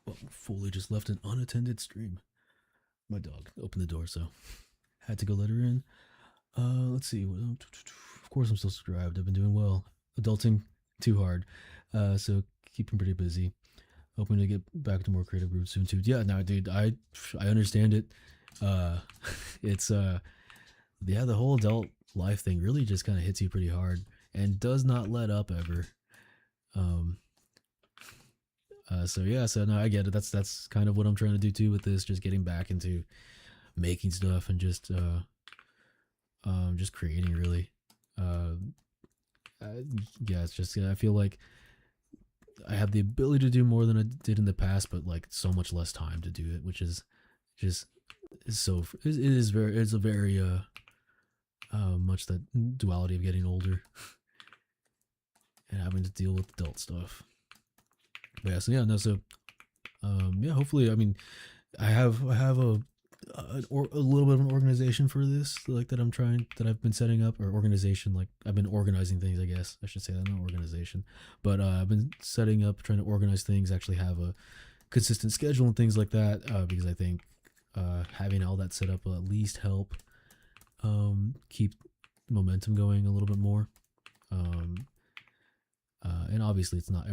Well, fully just left an unattended stream. My dog opened the door, so had to go let her in. Let's see. Of course, I'm still subscribed. I've been doing well. Adulting too hard, so keeping pretty busy. Hoping to get back to more creative groups soon too. Yeah, no, dude, I understand it. It's the whole adult life thing really just kind of hits you pretty hard and does not let up ever. So no, I get it. That's kind of what I'm trying to do too with this, just getting back into making stuff and just creating really. Yeah, it's just I feel like I have the ability to do more than I did in the past, but like so much less time to do it, which is just it's a very much that duality of getting older and having to deal with adult stuff. But yeah, so yeah, no, so yeah, hopefully, I mean, I have a little bit of an organization for this, like that I've been setting up, or organization, like I've been organizing things, I guess I should say that, not organization, but I've been setting up, trying to organize things, actually have a consistent schedule and things like that, because I think having all that set up will at least help keep momentum going a little bit more. And obviously it's not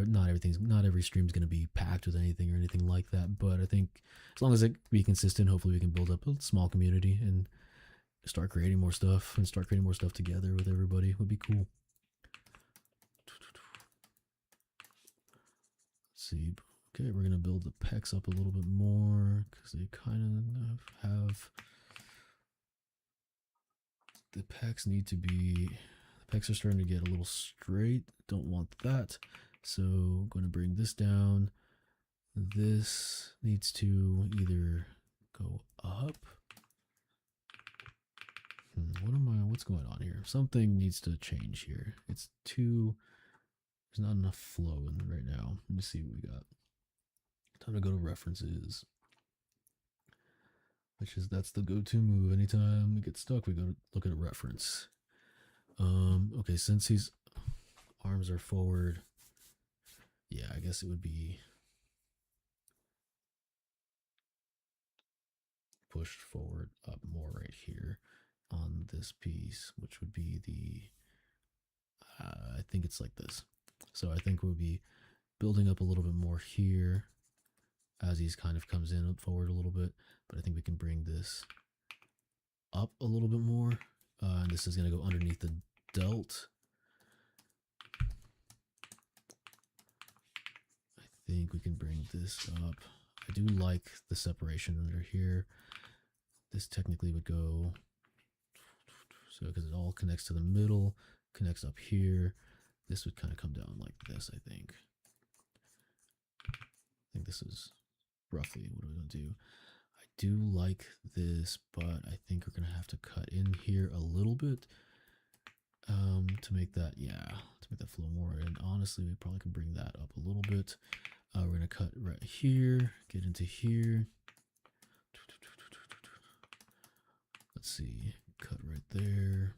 every stream is going to be packed with anything or anything like that, but I think as long as it be consistent, hopefully we can build up a small community and start creating more stuff together with everybody. Would be cool. Let's see. Okay, we're going to build the pecs up a little bit more because they kind of have, the pecs need to be, the pecs are starting to get a little straight. Don't want that. So I'm going to bring this down. This needs to either go up. What's going on here? Something needs to change here. There's not enough flow in right now. Let me see what we got. Time to go to references. That's the go-to move. Anytime we get stuck, we go to look at a reference. Okay, since his arms are forward, yeah, I guess it would be pushed forward up more right here on this piece, which would be the, I think it's like this. So I think we'll be building up a little bit more here as he kind of comes in up forward a little bit, but I think we can bring this up a little bit more. And this is going to go underneath the delt. I think we can bring this up. I do like the separation under here. This technically would go, so because it all connects to the middle, connects up here. This would kind of come down like this, I think. I think this is roughly what I'm going to do. I do like this, but I think we're gonna have to cut in here a little bit to make that, to make that flow more. And honestly, we probably can bring that up a little bit. We're gonna cut right here, get into here. Let's see, cut right there.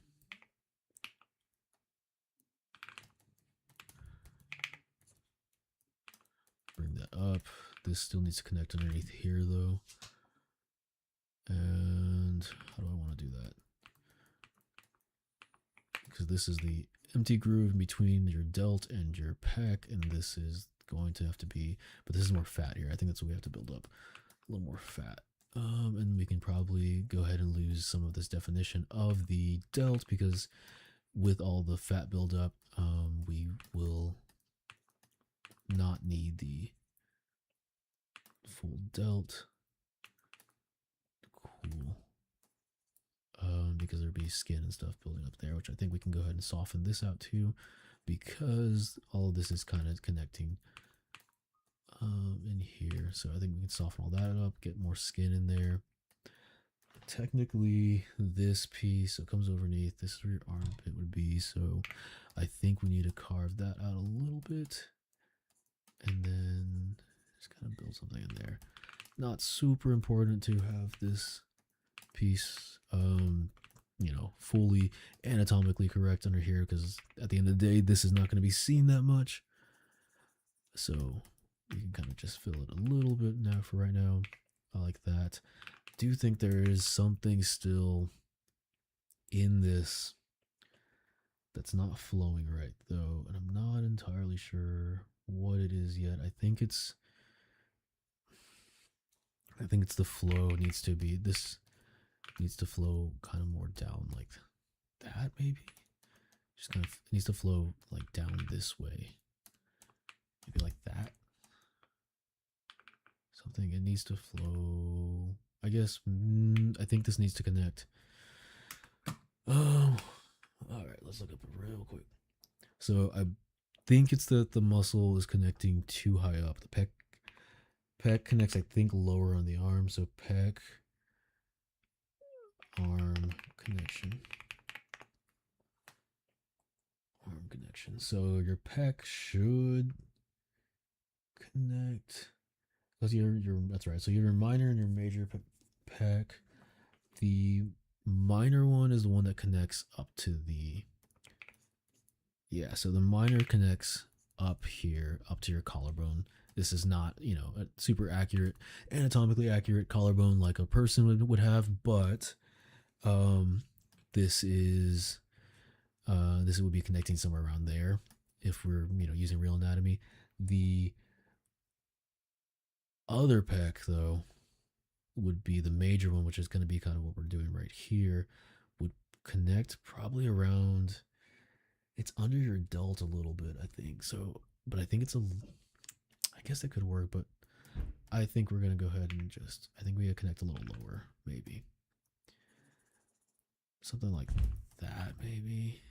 Bring that up. This still needs to connect underneath here though. And how do I want to do that? Because this is the empty groove between your delt and your pec, and this is going to have to be, but this is more fat here. I think that's what we have to build up, a little more fat. And we can probably go ahead and lose some of this definition of the delt, because with all the fat buildup, we will not need the full delt. Cool. Because there'd be skin and stuff building up there, which I think we can go ahead and soften this out too, because all of this is kind of connecting in here. So I think we can soften all that up, get more skin in there. Technically, this piece, so it comes underneath, this is where your armpit would be, so I think we need to carve that out a little bit, and then just kind of build something in there. Not super important to have this piece you know, fully anatomically correct under here, because at the end of the day, this is not going to be seen that much. So you can kind of just fill it a little bit now for right now. I like that. Do think there is something still in this that's not flowing right though, and I'm not entirely sure what it is yet. I think it's the flow needs to be, this needs to flow kind of more down like that, maybe. Just kind of, it needs to flow like down this way, maybe like that. Something, it needs to flow, I guess. I think this needs to connect. Oh, all right, let's look up it real quick. So I think it's that the muscle is connecting too high up. The pec connects, I think, lower on the arm. So pec, arm connection. Arm connection. So your pec should connect. Because that's right. So your minor and your major pec. The minor one is the one that connects up to the, so the minor connects up here, up to your collarbone. This is not, you know, a super accurate, anatomically accurate collarbone like a person would have, but this would be connecting somewhere around there if we're, you know, using real anatomy. The other pec though would be the major one, which is going to be kind of what we're doing right here, would connect probably around, it's under your delt a little bit, I think. So, but I think it's I guess it could work, but I think we're going to go ahead and just, I think we connect a little lower, maybe. Something like that, maybe.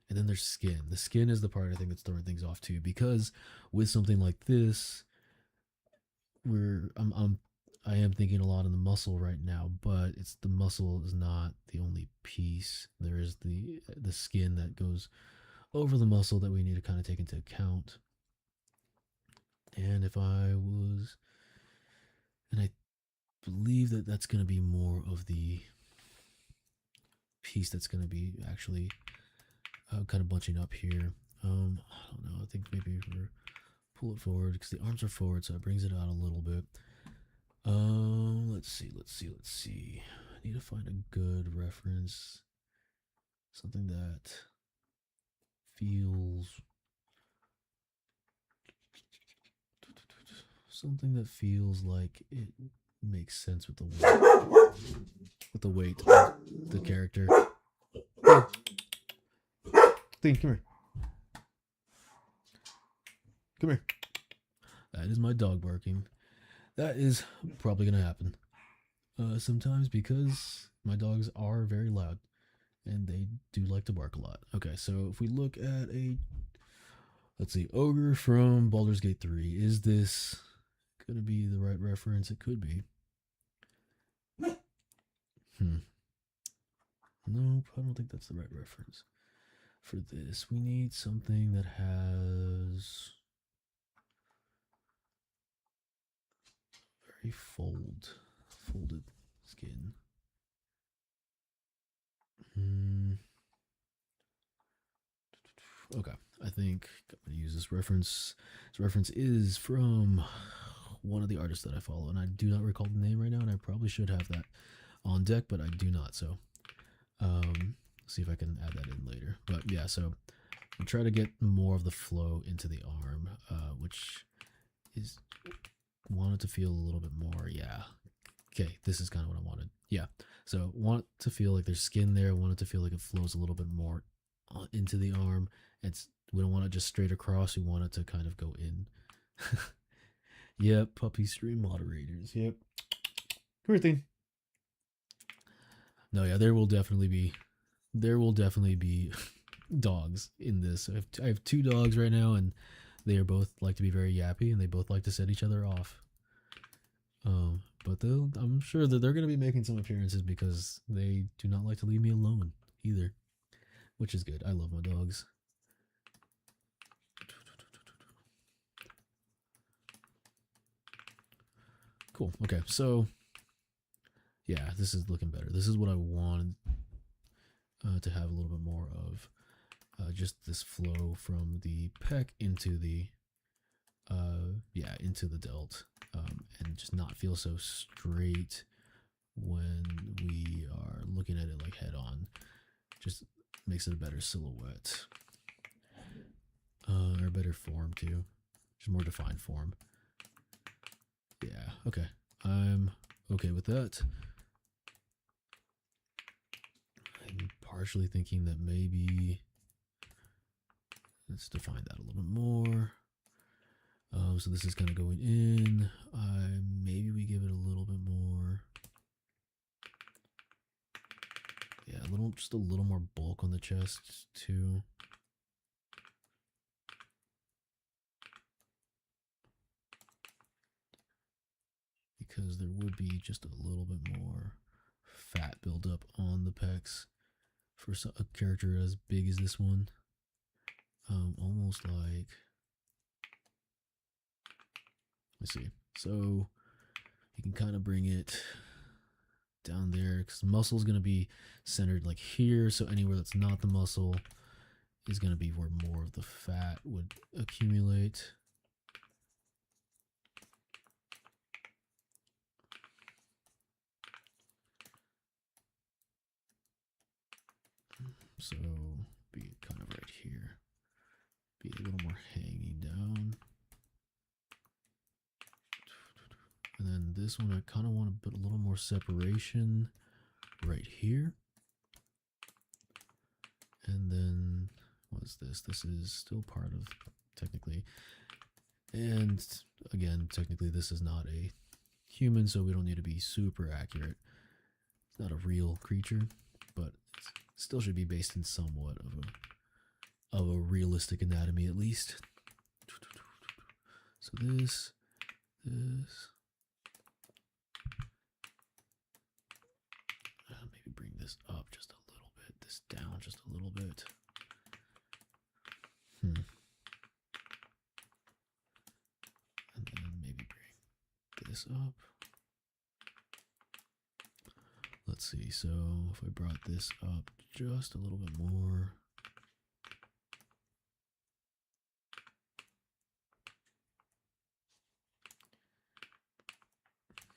And then there's skin. The skin is the part I think that's throwing things off too, because with something like this, I am thinking a lot on the muscle right now, but it's, the muscle is not the only piece. There is the skin that goes over the muscle that we need to kind of take into account. And if I was, and I believe that that's going to be more of the piece that's going to be actually kind of bunching up here. I don't know. I think maybe we're pull it forward, because the arms are forward, so it brings it out a little bit. Let's see. I need to find a good reference. Something that feels, like it makes sense with the weight of the character. Thing, come here. Come here. That is my dog barking. That is probably going to happen sometimes, because my dogs are very loud and they do like to bark a lot. Okay, so if we look at a Let's see. Ogre from Baldur's Gate 3. Is this going to be the right reference? It could be. Nope, I don't think that's the right reference. For this, we need something that has very folded skin. Okay, I think I'm going to use this reference. This reference is from one of the artists that I follow, and I do not recall the name right now, and I probably should have that on deck, but I do not. So, see if I can add that in later. But yeah, so I'll try to get more of the flow into the arm, which is want it to feel a little bit more. Yeah. Okay, this is kind of what I wanted. Yeah. So want it to feel like there's skin there. Want it to feel like it flows a little bit more into the arm. We don't want it just straight across. We want it to kind of go in. Yep, puppy stream moderators. Yep. Come here, thing. No, yeah, there will definitely be dogs in this. I have 2 dogs right now, and they are both like to be very yappy, and they both like to set each other off. But I'm sure that they're going to be making some appearances because they do not like to leave me alone either, which is good. I love my dogs. Cool. Okay, so yeah, this is looking better. This is what I wanted to have a little bit more of, just this flow from the pec into the into the delt, and just not feel so straight when we are looking at it like head on. Just makes it a better silhouette, or a better form too, just more defined form. Yeah, okay, I'm okay with that. I'm partially thinking that maybe let's define that a little bit more. So this is kind of going in. Maybe we give it a little bit more. Yeah, just a little more bulk on the chest too. Because there would be just a little bit more fat buildup on the pecs for a character as big as this one. Almost like, let's see. So you can kind of bring it down there because the muscle is going to be centered like here. So anywhere that's not the muscle is going to be where more of the fat would accumulate. So be kind of right here. Be a little more hanging down. And then this one, I kind of want to put a little more separation right here. And then, what is this? This is still part of, technically. And again, technically this is not a human, so we don't need to be super accurate. It's not a real creature, but it still should be based in somewhat of a realistic anatomy at least. So this. Maybe bring this up just a little bit, this down just a little bit. And then maybe bring this up. Let's see, so if I brought this up just a little bit more.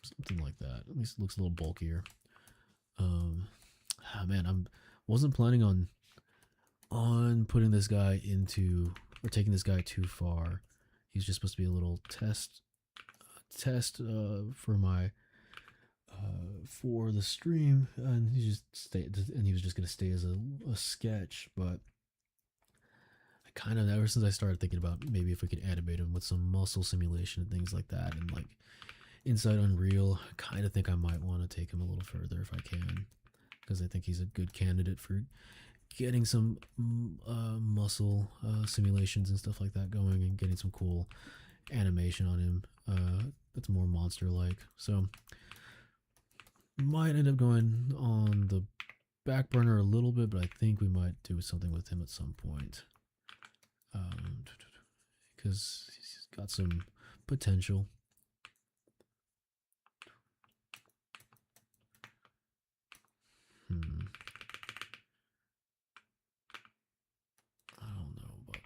Something like that. At least it looks a little bulkier. Man, wasn't planning on putting this guy into, or taking this guy too far. He's just supposed to be a little test for my for the stream, and he was just gonna stay as a sketch. But I kind of, ever since I started thinking about maybe if we could animate him with some muscle simulation and things like that, and like inside Unreal, I kind of think I might want to take him a little further if I can, because I think he's a good candidate for getting some muscle simulations and stuff like that going, and getting some cool animation on him that's more monster-like. So might end up going on the back burner a little bit, but I think we might do something with him at some point, because he's got some potential. I don't know about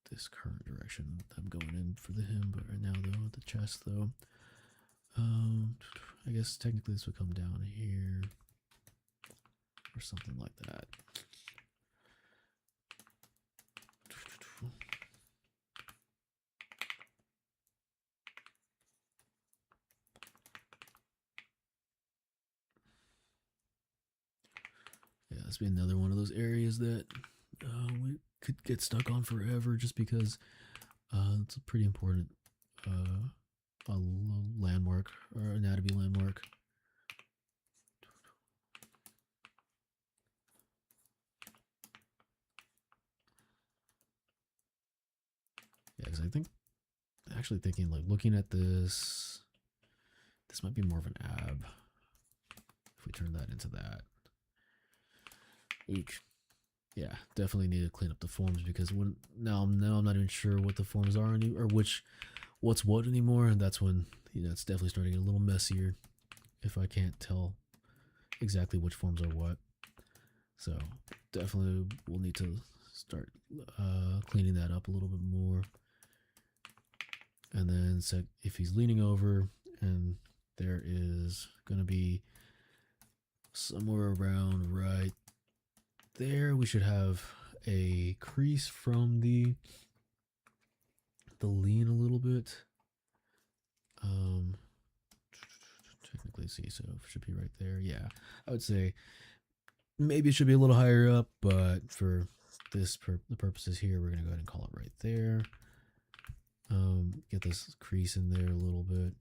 this current direction I'm going in for him, but right now though, the chest though, I guess technically this would come down here or something like that. Yeah, this would be another one of those areas that we could get stuck on forever, just because it's a pretty important a landmark, or anatomy landmark. Yeah, because I think, actually thinking, like, looking at this might be more of an ab if we turn that into that. Eek. Yeah, definitely need to clean up the forms, because now I'm not even sure what the forms are or what's what anymore, and that's when, it's definitely starting to get a little messier if I can't tell exactly which forms are what. So definitely we'll need to start cleaning that up a little bit more. And then if he's leaning over, and there is going to be somewhere around right there, we should have a crease from the lean a little bit. Technically, see, so it should be right there. Yeah, I would say maybe it should be a little higher up, but for the purposes here, we're gonna go ahead and call it right there. Get this crease in there a little bit.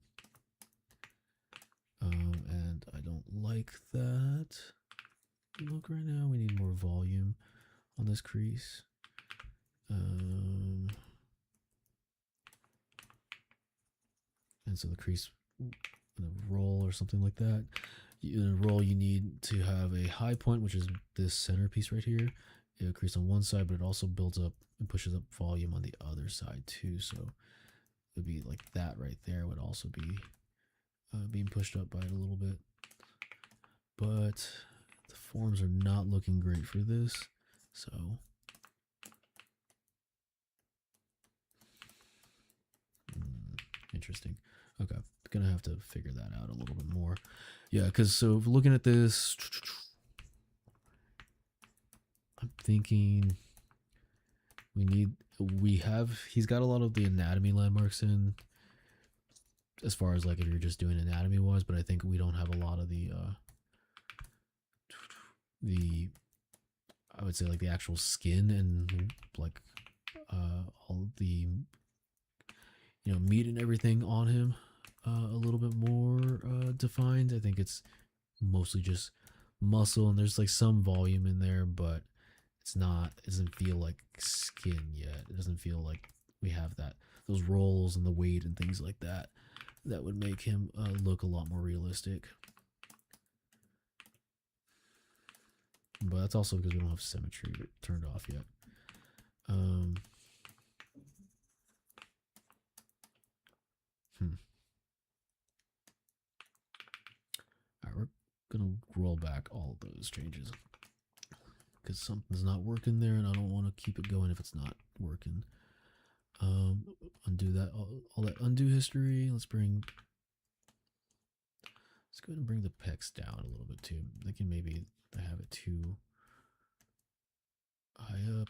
And I don't like that look right now. We need more volume on this crease. And so the crease in a roll or something like that. In a roll, you need to have a high point, which is this centerpiece right here. It crease on one side, but it also builds up and pushes up volume on the other side too. So it would be like that right there would also be being pushed up by it a little bit. But the forms are not looking great for this, so interesting. Okay, gonna have to figure that out a little bit more. Yeah, because so looking at this, I'm thinking he's got a lot of the anatomy landmarks in, as far as like if you're just doing anatomy wise, but I think we don't have a lot of the I would say like the actual skin and like all the meat and everything on him a little bit more defined. I think it's mostly just muscle, and there's like some volume in there, but it doesn't feel like skin yet. It doesn't feel like we have those rolls and the weight and things like that would make him look a lot more realistic. But that's also because we don't have symmetry turned off yet. Alright, we're gonna roll back all of those changes, because something's not working there, and I don't want to keep it going if it's not working. Undo that, all that undo history. Let's go ahead and bring the pecs down a little bit too. I think maybe I have it too high up.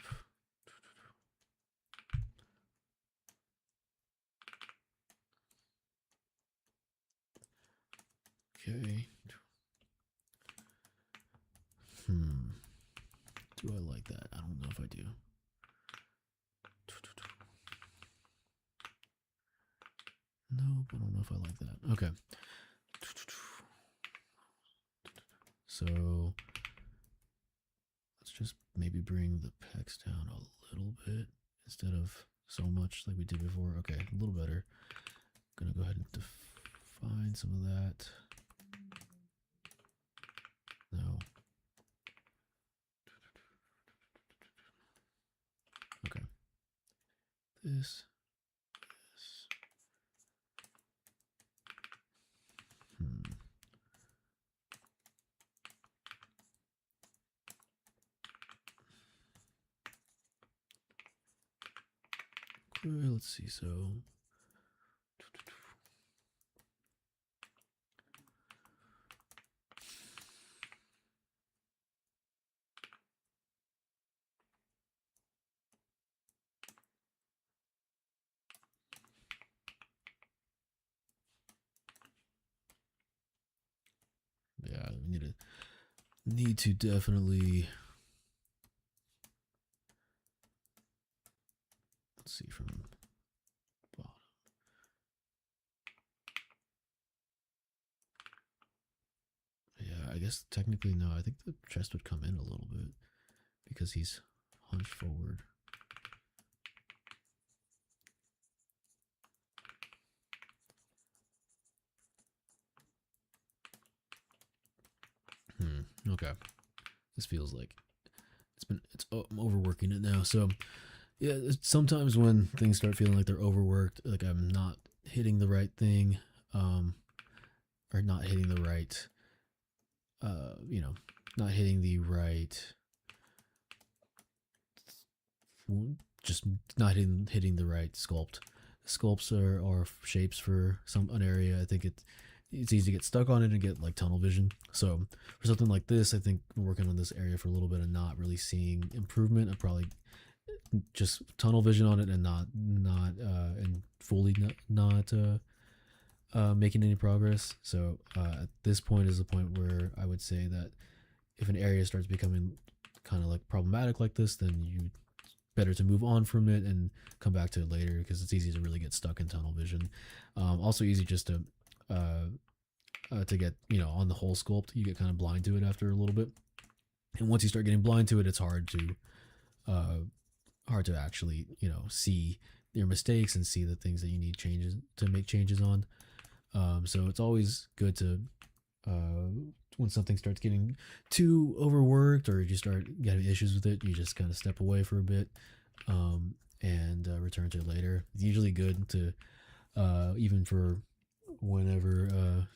Okay. Do I like that? I don't know if I do. Nope, I don't know if I like that. Okay. So let's maybe bring the pecs down a little bit instead of so much like we did before. Okay, a little better. I'm gonna go ahead and define some of that. No. Okay. This. Let's see. So. Yeah, we need to definitely. Let's see from bottom. Yeah, I guess technically no. I think the chest would come in a little bit because he's hunched forward. Okay. This feels like I'm overworking it now. So yeah, sometimes when things start feeling like they're overworked, like I'm not hitting the right thing, or not hitting the right, not hitting the right, just not hitting the right sculpt. Sculpts are shapes for an area. I think it's easy to get stuck on it and get like tunnel vision. So for something like this, I think working on this area for a little bit and not really seeing improvement, I'd probably just tunnel vision on it and not and fully not making any progress. So at this point is the point where I would say that if an area starts becoming kind of like problematic like this, then you better to move on from it and come back to it later, because it's easy to really get stuck in tunnel vision. Also easy just to get, on the whole sculpt, you get kind of blind to it after a little bit. And once you start getting blind to it, it's hard to actually, see your mistakes and see the things that you need to make changes on. So it's always good to, when something starts getting too overworked or you start getting issues with it, you just kind of step away for a bit, and return to it later. It's usually good to, even for whenever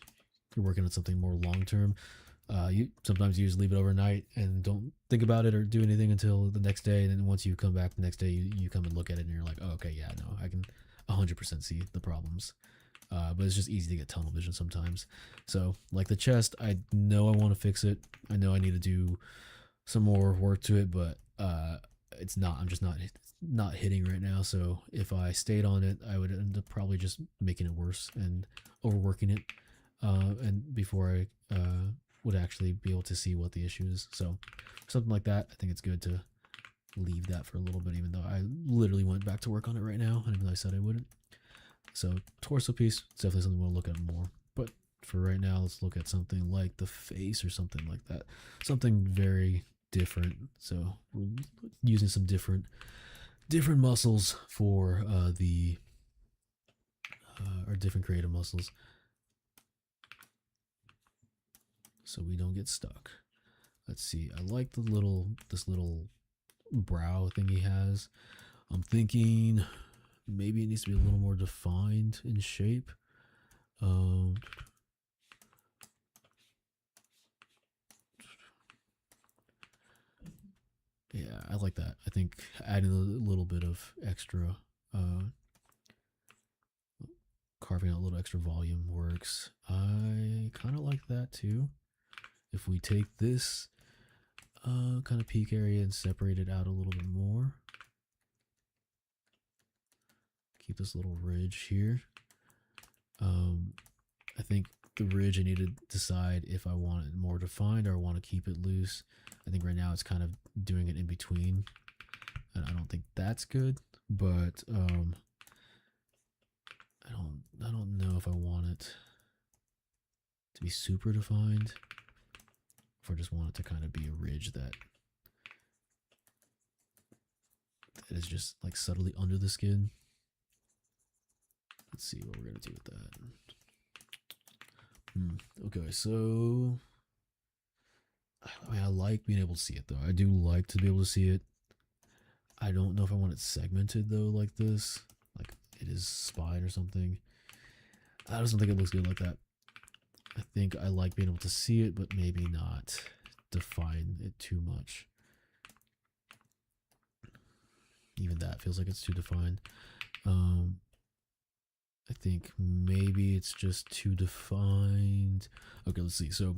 you're working on something more long term, you just leave it overnight and don't think about it or do anything until the next day. And then once you come back the next day, you come and look at it and you're like, oh, okay, yeah, no, I can 100% see the problems. But it's just easy to get tunnel vision sometimes. So like the chest, I know I want to fix it. I know I need to do some more work to it, but I'm just not hitting right now. So if I stayed on it, I would end up probably just making it worse and overworking it, and before I would actually be able to see what the issue is. So something like that, I think it's good to leave that for a little bit, even though I literally went back to work on it right now, and even though I said I wouldn't. So torso piece, it's definitely something we'll look at more. But for right now, let's look at something like the face or something like that. Something very different. So we're using some different muscles for our different creative muscles, so we don't get stuck. Let's see. I like this little brow thing he has. I'm thinking maybe it needs to be a little more defined in shape. Yeah, I like that. I think adding a little bit of extra, carving out a little extra volume works. I kind of like that too. If we take this kind of peak area and separate it out a little bit more, keep this little ridge here. I think the ridge, I need to decide if I want it more defined or I want to keep it loose. I think right now it's kind of doing it in between, and I don't think that's good, but I don't know if I want it to be super defined, or just want it to kind of be a ridge that it is just like subtly under the skin. Let's see what we're gonna do with that. Okay, so I mean, I like being able to see it though. I do like to be able to see it. I don't know if I want it segmented though, like this, like it is spine or something. I just don't think it looks good like that. I think I like being able to see it, but maybe not define it too much. Even that feels like it's too defined. I think maybe it's just too defined. Okay, let's see. So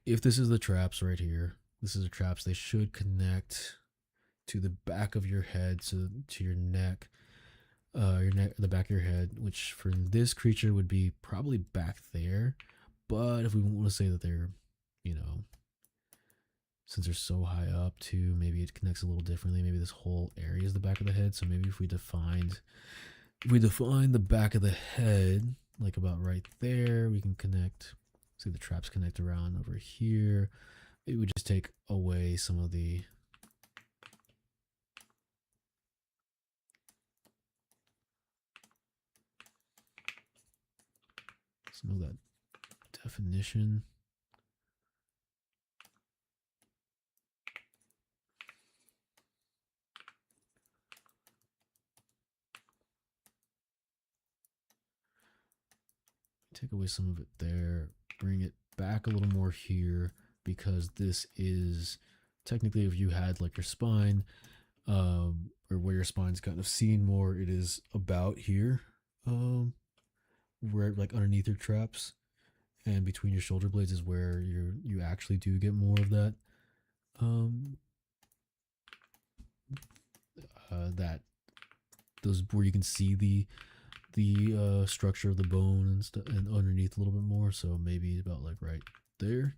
if this is the traps right here, this is the traps. They should connect to the back of your head, to your neck, the back of your head, which for this creature would be probably back there. But if we want to say that they're, you know, since they're so high up too, maybe it connects a little differently. Maybe this whole area is the back of the head. So maybe if we define the back of the head, like about right there, we can connect. See the traps connect around over here. It would just take away some of the that definition. Take away some of it there, bring it back a little more here, because this is technically, if you had like your spine, or where your spine's kind of seen more, it is about here, where like underneath your traps and between your shoulder blades is where you actually do get more of that, that those where you can see the structure of the bone and stuff, and underneath a little bit more. So maybe about like right there,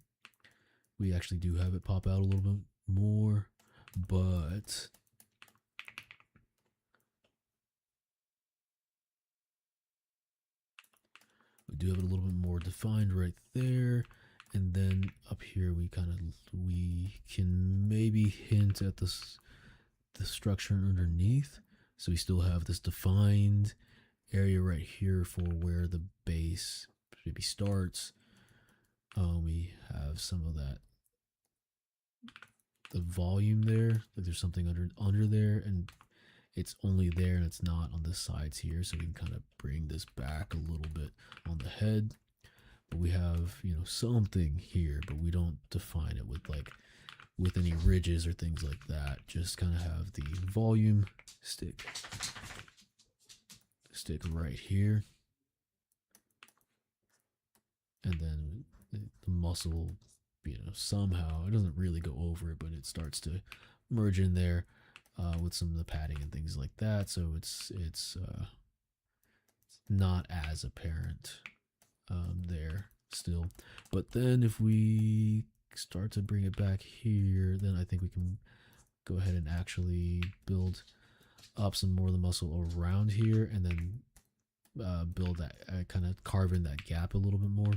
we actually do have it pop out a little bit more, but we do have it a little bit more defined right there. And then up here, we can maybe hint at the structure underneath. So we still have this defined area right here for where the base maybe starts. We have some of that, the volume there, like there's something under there, and it's only there and it's not on the sides here. So we can kind of bring this back a little bit on the head, but we have, you know, something here, but we don't define it with any ridges or things like that. Just kind of have the volume stick right here, and then the muscle, you know, somehow it doesn't really go over it, but it starts to merge in there with some of the padding and things like that. So it's not as apparent there still. But then if we start to bring it back here, then I think we can go ahead and actually build up some more of the muscle around here, and then build that, kind of carve in that gap a little bit more.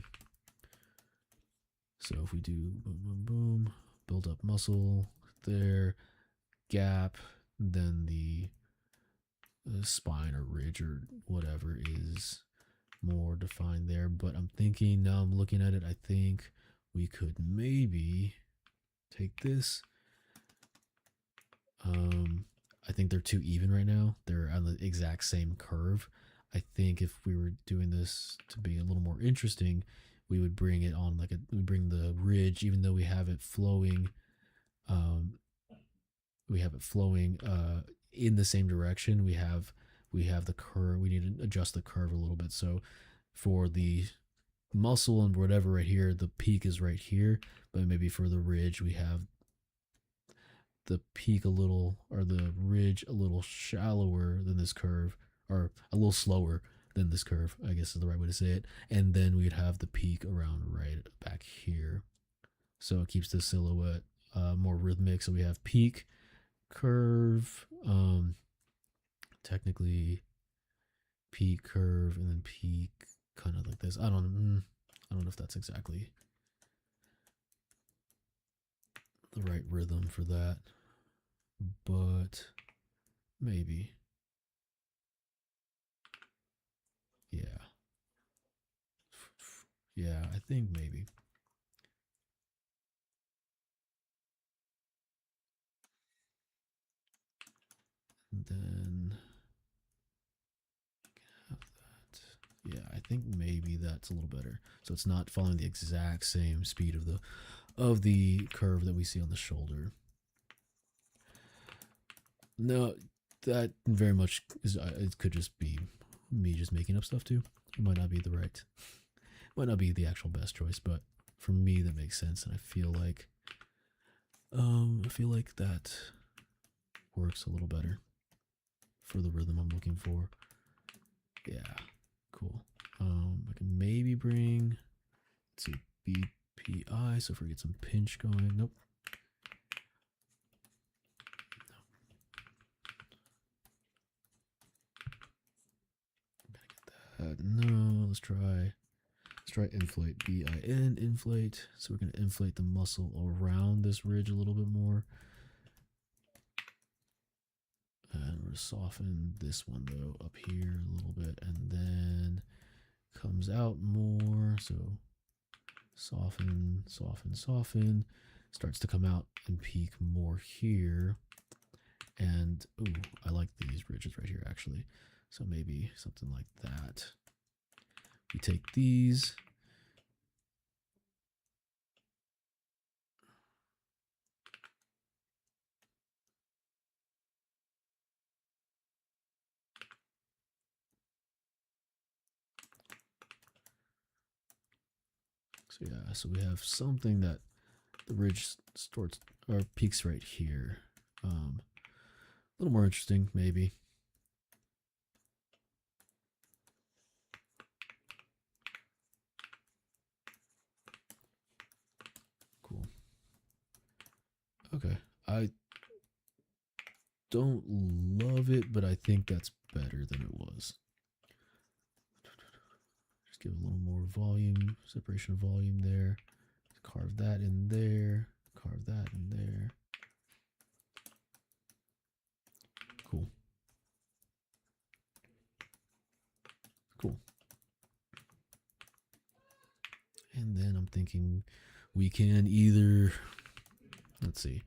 So if we do boom, boom, boom, build up muscle there, gap, then the spine or ridge or whatever is more defined there. But I'm thinking, now I'm looking at it, I think we could maybe take this. I think they're too even right now. They're on the exact same curve. I think if we were doing this to be a little more interesting, we would bring it on we bring the ridge, even though we have it flowing, in the same direction. We have the curve. We need to adjust the curve a little bit. So for the muscle and whatever right here, the peak is right here, but maybe for the ridge, we have the peak a little, or the ridge a little shallower than this curve, or a little slower than this curve, I guess is the right way to say it. And then we'd have the peak around right back here. So it keeps the silhouette more rhythmic. So we have peak, curve, technically peak, curve, and then peak, kind of like this. I don't know if that's exactly the right rhythm for that, but maybe. Yeah. Yeah, I think maybe. And then have that. Yeah, I think maybe that's a little better. So it's not following the exact same speed of the curve that we see on the shoulder. No, that very much is. It could just be me just making up stuff too. It might not be might not be the actual best choice, but for me that makes sense, and I feel like that works a little better for the rhythm I'm looking for. Yeah, cool. I can maybe bring, let's see, BPI. So if we get some pinch going, nope. No, let's try inflate, BIN, inflate. So we're going to inflate the muscle around this ridge a little bit more. And we're going to soften this one though up here a little bit, and then comes out more. So soften, soften, soften. Starts to come out and peak more here. And ooh, I like these ridges right here actually. So maybe something like that. We take these. So yeah, so we have something that the ridge starts or peaks right here. A little more interesting, maybe. Cool. Okay, I don't love it, but I think that's better than it was. Just give a little more volume, separation of volume there. Carve that in there. Carve that in there. Cool. Cool. And then I'm thinking we can either, let's see,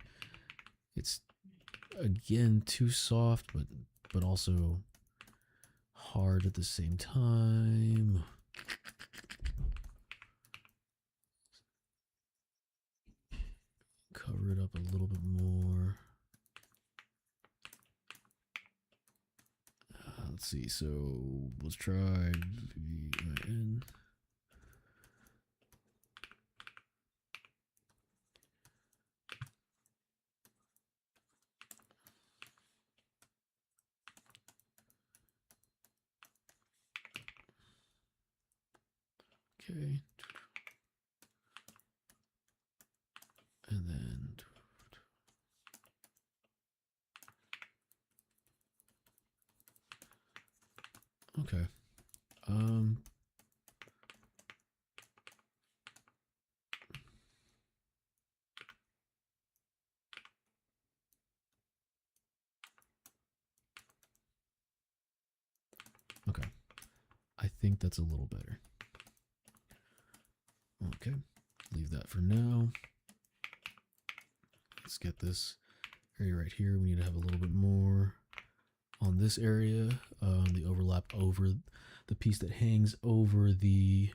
it's again too soft, but also hard at the same time. Cover it up a little bit more. Let's see, so let's try VIN. Okay. And then okay. Okay. I think that's a little better. Okay. Leave that for now. Let's get this area right here. We need to have a little bit more on this area, the overlap over the piece that hangs over the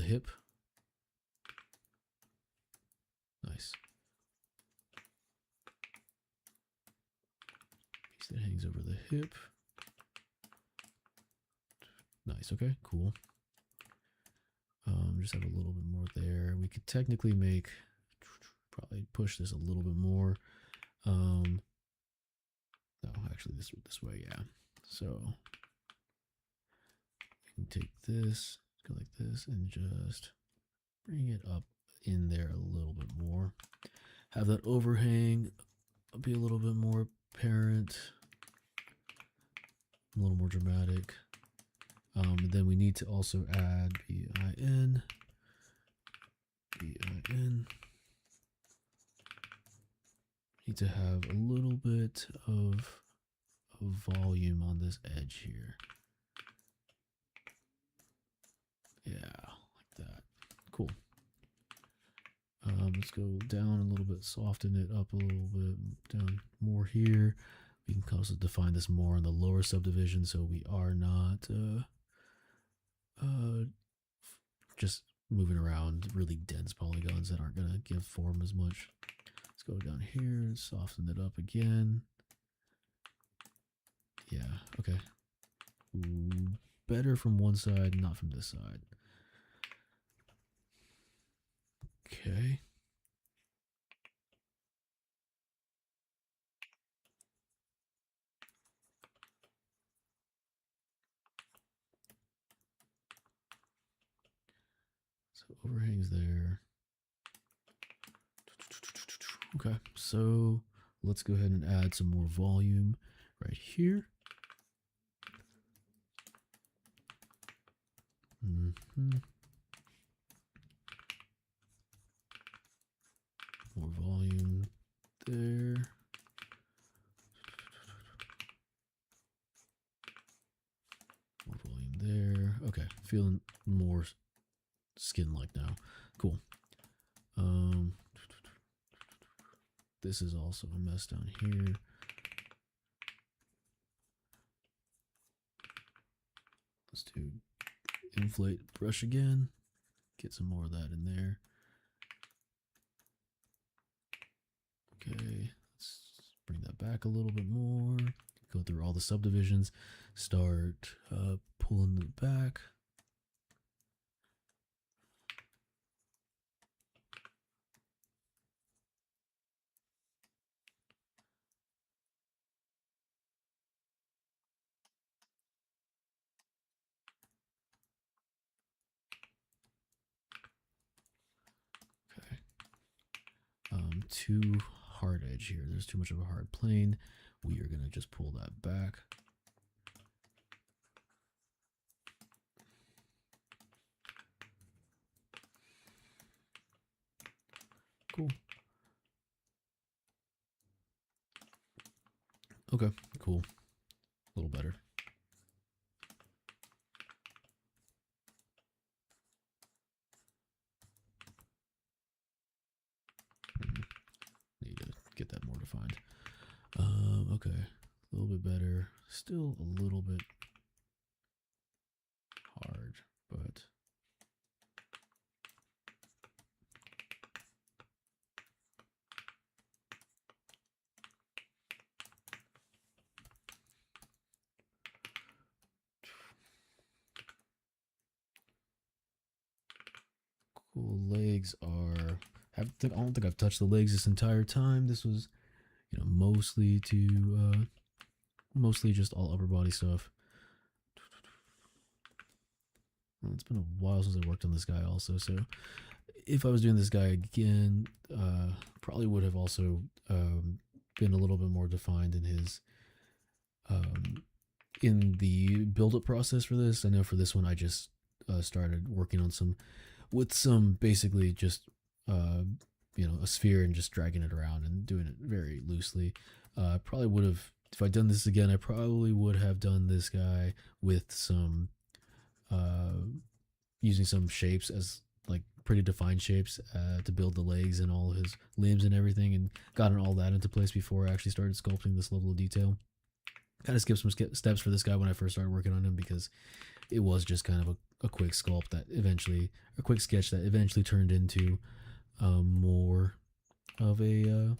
hip. Nice. Piece that hangs over the hip. Nice. Okay, cool. Just have a little bit more there. We could technically probably push this a little bit more. No, actually this way, yeah. So we can take this, go like this, and just bring it up in there a little bit more. Have that overhang be a little bit more apparent, a little more dramatic. And then we need to also add BIN. need to have a little bit of volume on this edge here. Yeah, like that. Cool. Let's go down a little bit, soften it up a little bit, down more here. We can also define this more in the lower subdivision, so we are not just moving around really dense polygons that aren't going to give form as much. Let's go down here, soften it up again. Yeah, okay. Ooh, better from one side, not from this side. Okay. So overhangs there. Okay, so let's go ahead and add some more volume right here. More volume there. More volume there. Okay, feeling more skin-like now. Cool. This is also a mess down here. Let's do inflate brush again. Get some more of that in there. Okay, let's bring that back a little bit more. Go through all the subdivisions. Start pulling it back. Too hard edge here. There's too much of a hard plane. We are going to just pull that back. Cool. Okay, cool. A little better. Need to get that more defined. Okay, a little bit better. Still a little bit hard, but cool. Legs are. I don't think I've touched the legs this entire time. This was, mostly just all upper body stuff. Well, it's been a while since I worked on this guy also, so if I was doing this guy again, probably would have also been a little bit more defined in his in the build-up process for this. I know for this one I just started working on some basically just a sphere and just dragging it around and doing it very loosely. Probably would have, if I'd done this again, I probably would have done this guy with some using some shapes as like pretty defined shapes to build the legs and all his limbs and everything, and gotten all that into place before I actually started sculpting this level of detail. Kind of skipped some steps for this guy when I first started working on him, because it was just kind of a quick sculpt that eventually, a quick sketch that eventually turned into more of a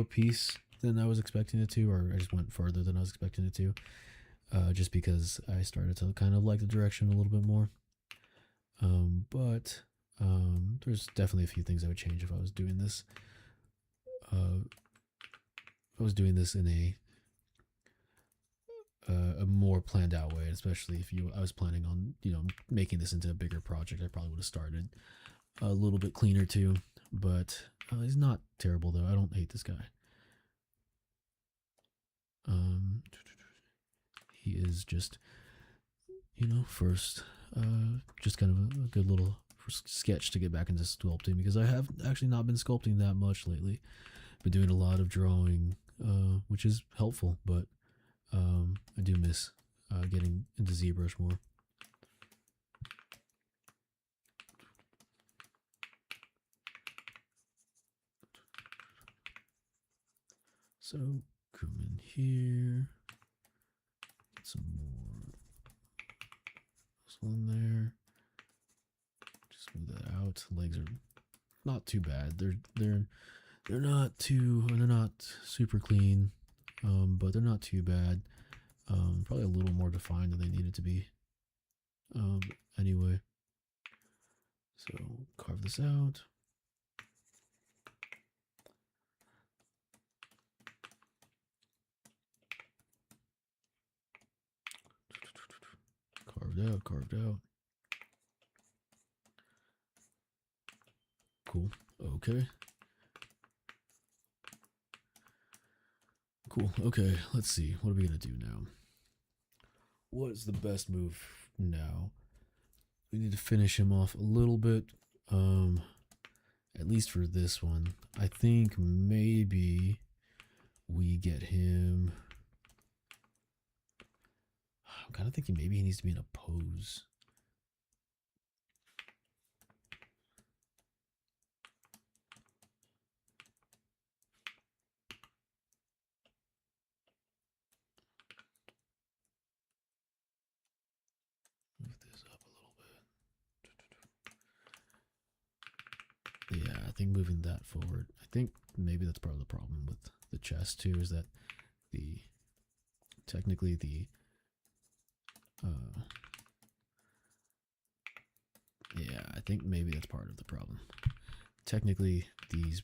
piece than I was expecting it to, or I just went further than I was expecting it to, just because I started to kind of like the direction a little bit more. But there's definitely a few things I would change if I was doing this. If I was doing this in a more planned out way, especially if I was planning on making this into a bigger project, I probably would have started a little bit cleaner too. But he's not terrible though. I don't hate this guy. He is just first just kind of a good little sketch to get back into sculpting, because I have actually not been sculpting that much lately. Been doing a lot of drawing, which is helpful, but I do miss getting into ZBrush more. So come in here, get some more this one there. Just move that out. Legs are not too bad. They're not super clean, but they're not too bad. Probably a little more defined than they needed to be. Anyway, so carve this out. Carved out. Cool. Okay. Cool. Okay, let's see. What are we gonna do now? What is the best move now? We need to finish him off a little bit. At least for this one. I think maybe we get him. I'm kind of thinking maybe he needs to be in a pose. Move this up a little bit. Yeah, I think moving that forward. I think maybe that's part of the problem with the chest too, is that technically yeah, I think maybe that's part of the problem. Technically, if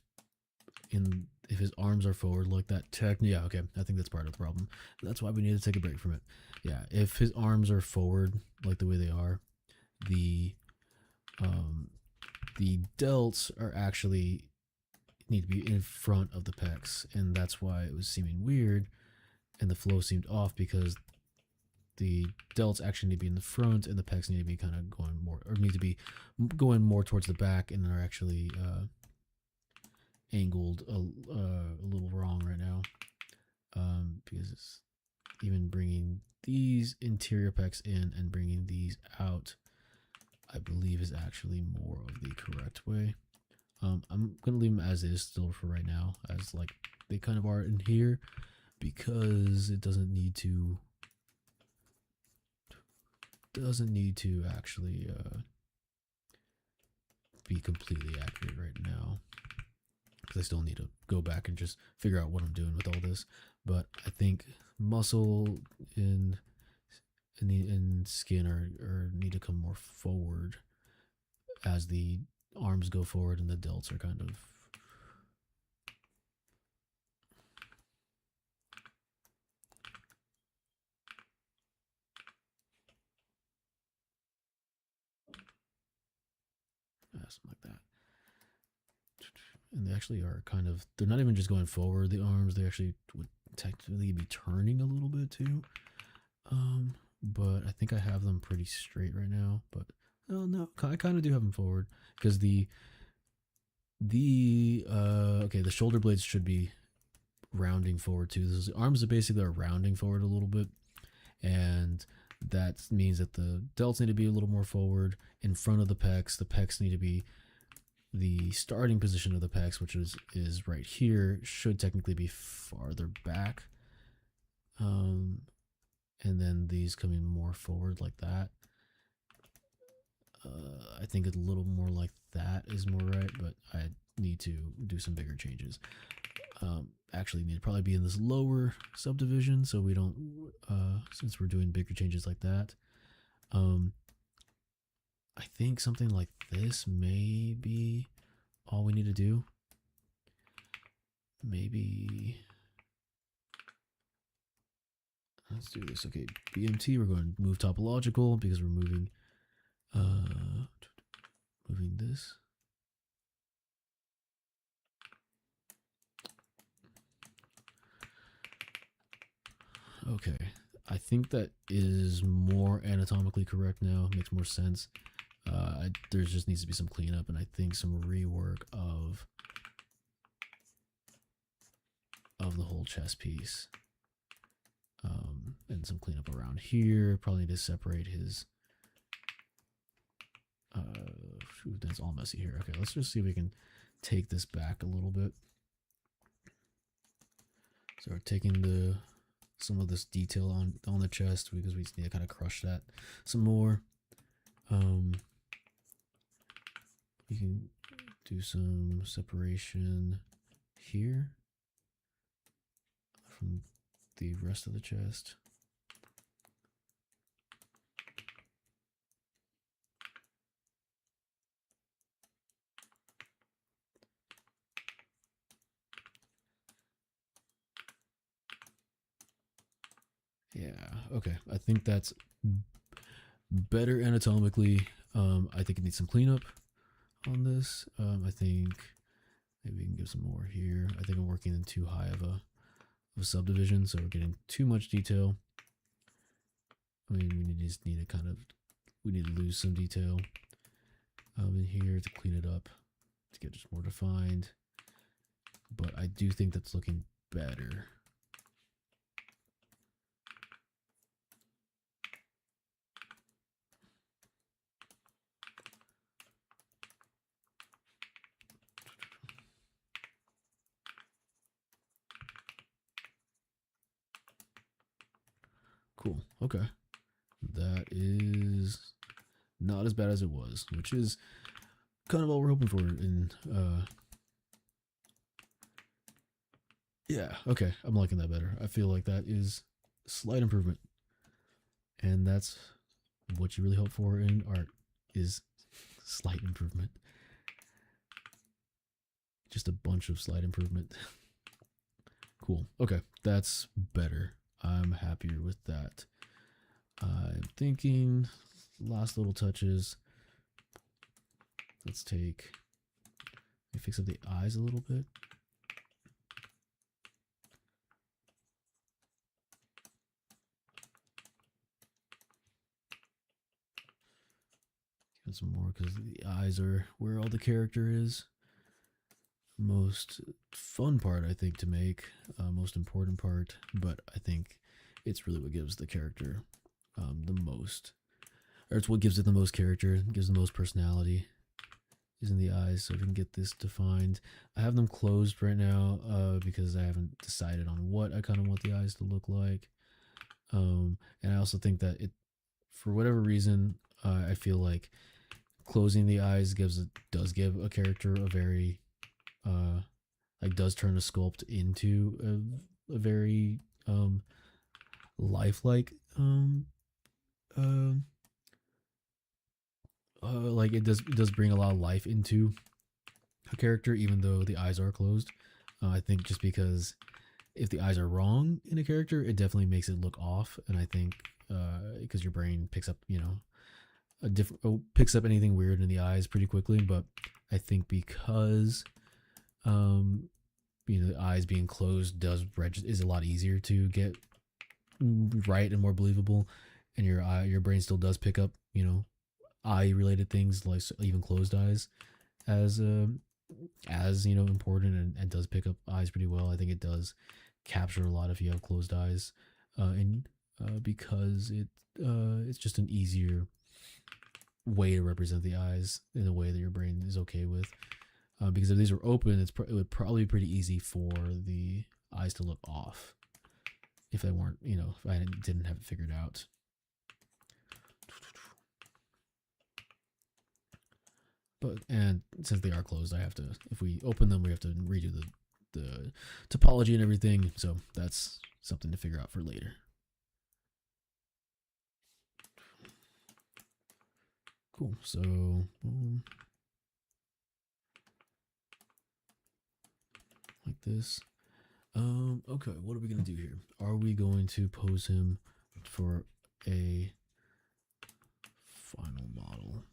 his arms are forward like that, yeah, okay, I think that's part of the problem. That's why we need to take a break from it. Yeah, if his arms are forward like the way they are, the delts are actually need to be in front of the pecs, and that's why it was seeming weird and the flow seemed off, because the delts actually need to be in the front and the pecs need to be kind of going more, or need to be going more towards the back, and they're actually angled a little wrong right now, because it's even bringing these interior pecs in and bringing these out, I believe, is actually more of the correct way. I'm gonna leave them as is still for right now, as like they kind of are in here, because it doesn't need to actually be completely accurate right now, because I still need to go back and just figure out what I'm doing with all this. But I think muscle and skin are need to come more forward as the arms go forward and the delts are kind of something like that. And they actually are kind of, they're not even just going forward, the arms, they actually would technically be turning a little bit too. But I think I have them pretty straight right now, but oh no, I kind of do have them forward, because okay, the shoulder blades should be rounding forward too. The arms are basically rounding forward a little bit, and that means that the delts need to be a little more forward in front of the pecs. The pecs need to be, the starting position of the pecs, which is right here, should technically be farther back. And then these coming more forward like that. I think a little more like that is more right, but I need to do some bigger changes. Actually need to probably be in this lower subdivision, so we don't, since we're doing bigger changes like that. I think something like this may be all we need to do. Maybe, let's do this. Okay, BMT, we're going to move topological because we're moving this. Okay, I think that is more anatomically correct now. Makes more sense. There just needs to be some cleanup, and I think some rework of the whole chest piece. And some cleanup around here. Probably need to separate his. Shoot, that's all messy here. Okay, let's just see if we can take this back a little bit. So we're taking some of this detail on the chest because we just need to kind of crush that some more. We can do some separation here from the rest of the chest. Yeah, okay. I think that's better anatomically. I think it needs some cleanup on this. I think maybe we can give some more here. I think I'm working in too high of a subdivision, so we're getting too much detail. I mean, we just need to we need to lose some detail in here to clean it up, to get just more defined. But I do think that's looking better. Cool. Okay. That is not as bad as it was, which is kind of all we're hoping for in yeah, okay. I'm liking that better. I feel like that is a slight improvement. And that's what you really hope for in art, is slight improvement. Just a bunch of slight improvement. Cool. Okay, that's better. I'm happier with that. I'm thinking last little touches. Let's fix up the eyes a little bit. Give it some more because the eyes are where all the character is. Most fun part, I think, to make, most important part, but I think it's really what gives the character the most, or it's what gives it the most character, gives the most personality, is in the eyes. So if we can get this defined, I have them closed right now because I haven't decided on what I kind of want the eyes to look like, and I also think that for whatever reason, I feel like closing the eyes does give a character a very does turn a sculpt into a very lifelike like it does bring a lot of life into a character even though the eyes are closed. I think just because if the eyes are wrong in a character, it definitely makes it look off, and I think because your brain picks up picks up anything weird in the eyes pretty quickly. But I think because the eyes being closed is a lot easier to get right and more believable, and your brain still does pick up eye related things like even closed eyes as important, and does pick up eyes pretty well. I think it does capture a lot if you have closed eyes, and because it's just an easier way to represent the eyes in a way that your brain is okay with. Because if these were open, it would probably be pretty easy for the eyes to look off if they weren't, if I didn't have it figured out. And since they are closed, if we open them, we have to redo the topology and everything. So that's something to figure out for later. Cool. So like this. Okay, what are we gonna do here? Are we going to pose him for a final model?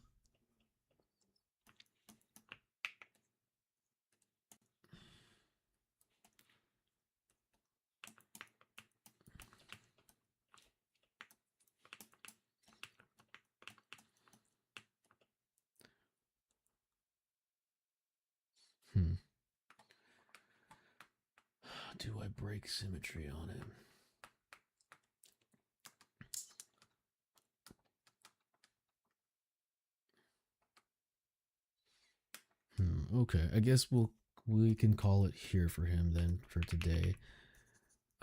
do I break symmetry on him? Okay, I guess we can call it here for him then for today.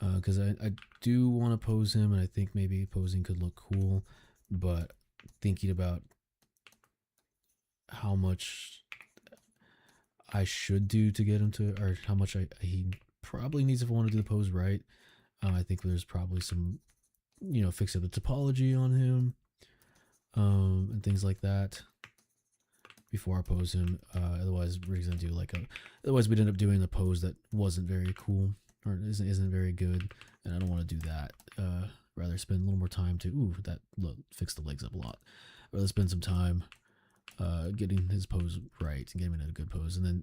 Because I do want to pose him, and I think maybe posing could look cool, but thinking about how much I should do to get him to, or how much he probably needs if I want to do the pose right. I think there's probably some, fix up the topology on him, and things like that before I pose him. Otherwise, we're gonna do otherwise we'd end up doing a pose that wasn't very cool or isn't very good, and I don't want to do that. Rather spend a little more time to fix the legs up a lot. Rather spend some time getting his pose right and getting him in a good pose, and then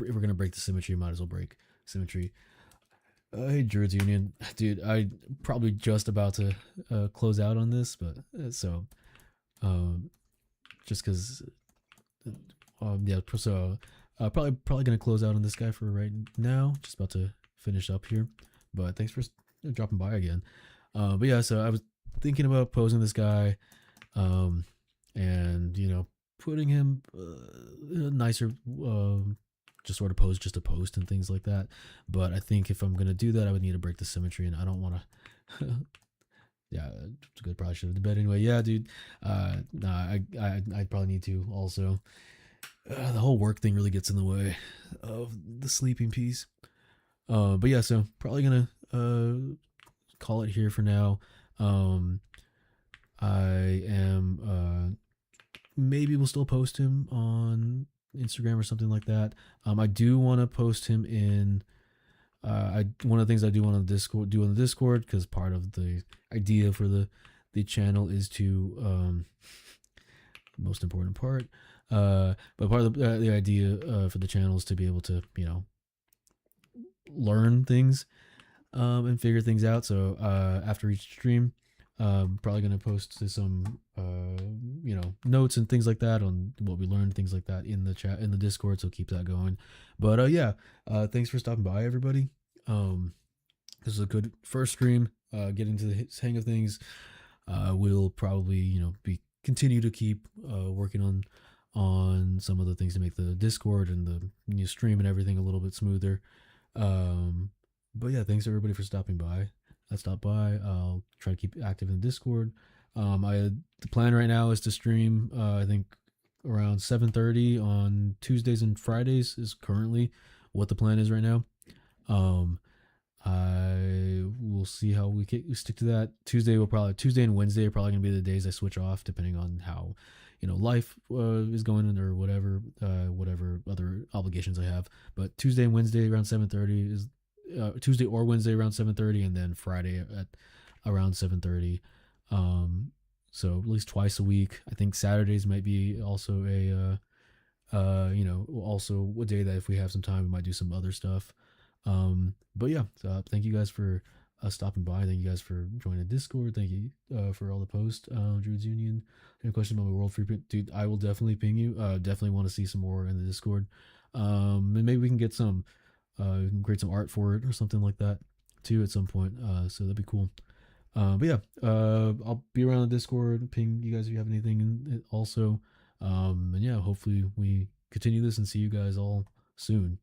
if we're gonna break the symmetry, might as well break symmetry. Hey, Druids Union, dude, I probably just about to close out on this, but just because, yeah, so probably gonna close out on this guy for right now. Just about to finish up here, but thanks for dropping by again. But yeah, so I was thinking about posing this guy, and putting him nicer, just sort of pose just a post and things like that. But I think if I'm gonna do that, I would need to break the symmetry, and I don't want to. Yeah, it's good. Probably should have bed anyway. Yeah, dude. Nah, I probably need to also. The whole work thing really gets in the way of the sleeping piece. But yeah, so probably gonna call it here for now. I am maybe we'll still post him on Instagram or something like that. I do want to post him in. One of the things I do want on the Discord, because part of the idea for the channel is to most important part. But part of the idea for the channel is to be able to learn things and figure things out. So after each stream, probably gonna post some notes and things like that on what we learned, things like that in the chat, in the Discord. So keep that going. But yeah, thanks for stopping by, everybody. This is a good first stream. Getting to the hang of things. We'll probably be continue to keep working on some of the things to make the Discord and the new stream and everything a little bit smoother. But yeah, thanks everybody for stopping by. Stop by. I'll try to keep active in the Discord. The plan right now is to stream I think around 7:30 on Tuesdays and Fridays is currently what the plan is right now. I will see how we stick to that. Tuesday and Wednesday are probably gonna be the days I switch off, depending on how life is going or whatever other obligations I have. But Tuesday and Wednesday around 7:30 is Tuesday or Wednesday around 7:30, and then Friday at around 7:30. So at least twice a week. I think Saturdays might be also also a day that if we have some time, we might do some other stuff. But yeah, thank you guys for stopping by. Thank you guys for joining the Discord. Thank you for all the posts. Druids Union. Any questions about my world freeprint? Dude, I will definitely ping you. Definitely want to see some more in the Discord. And maybe we can get some we can create some art for it or something like that too at some point. So that'd be cool. But yeah, I'll be around the Discord, ping you guys if you have anything also. And yeah, hopefully we continue this and see you guys all soon.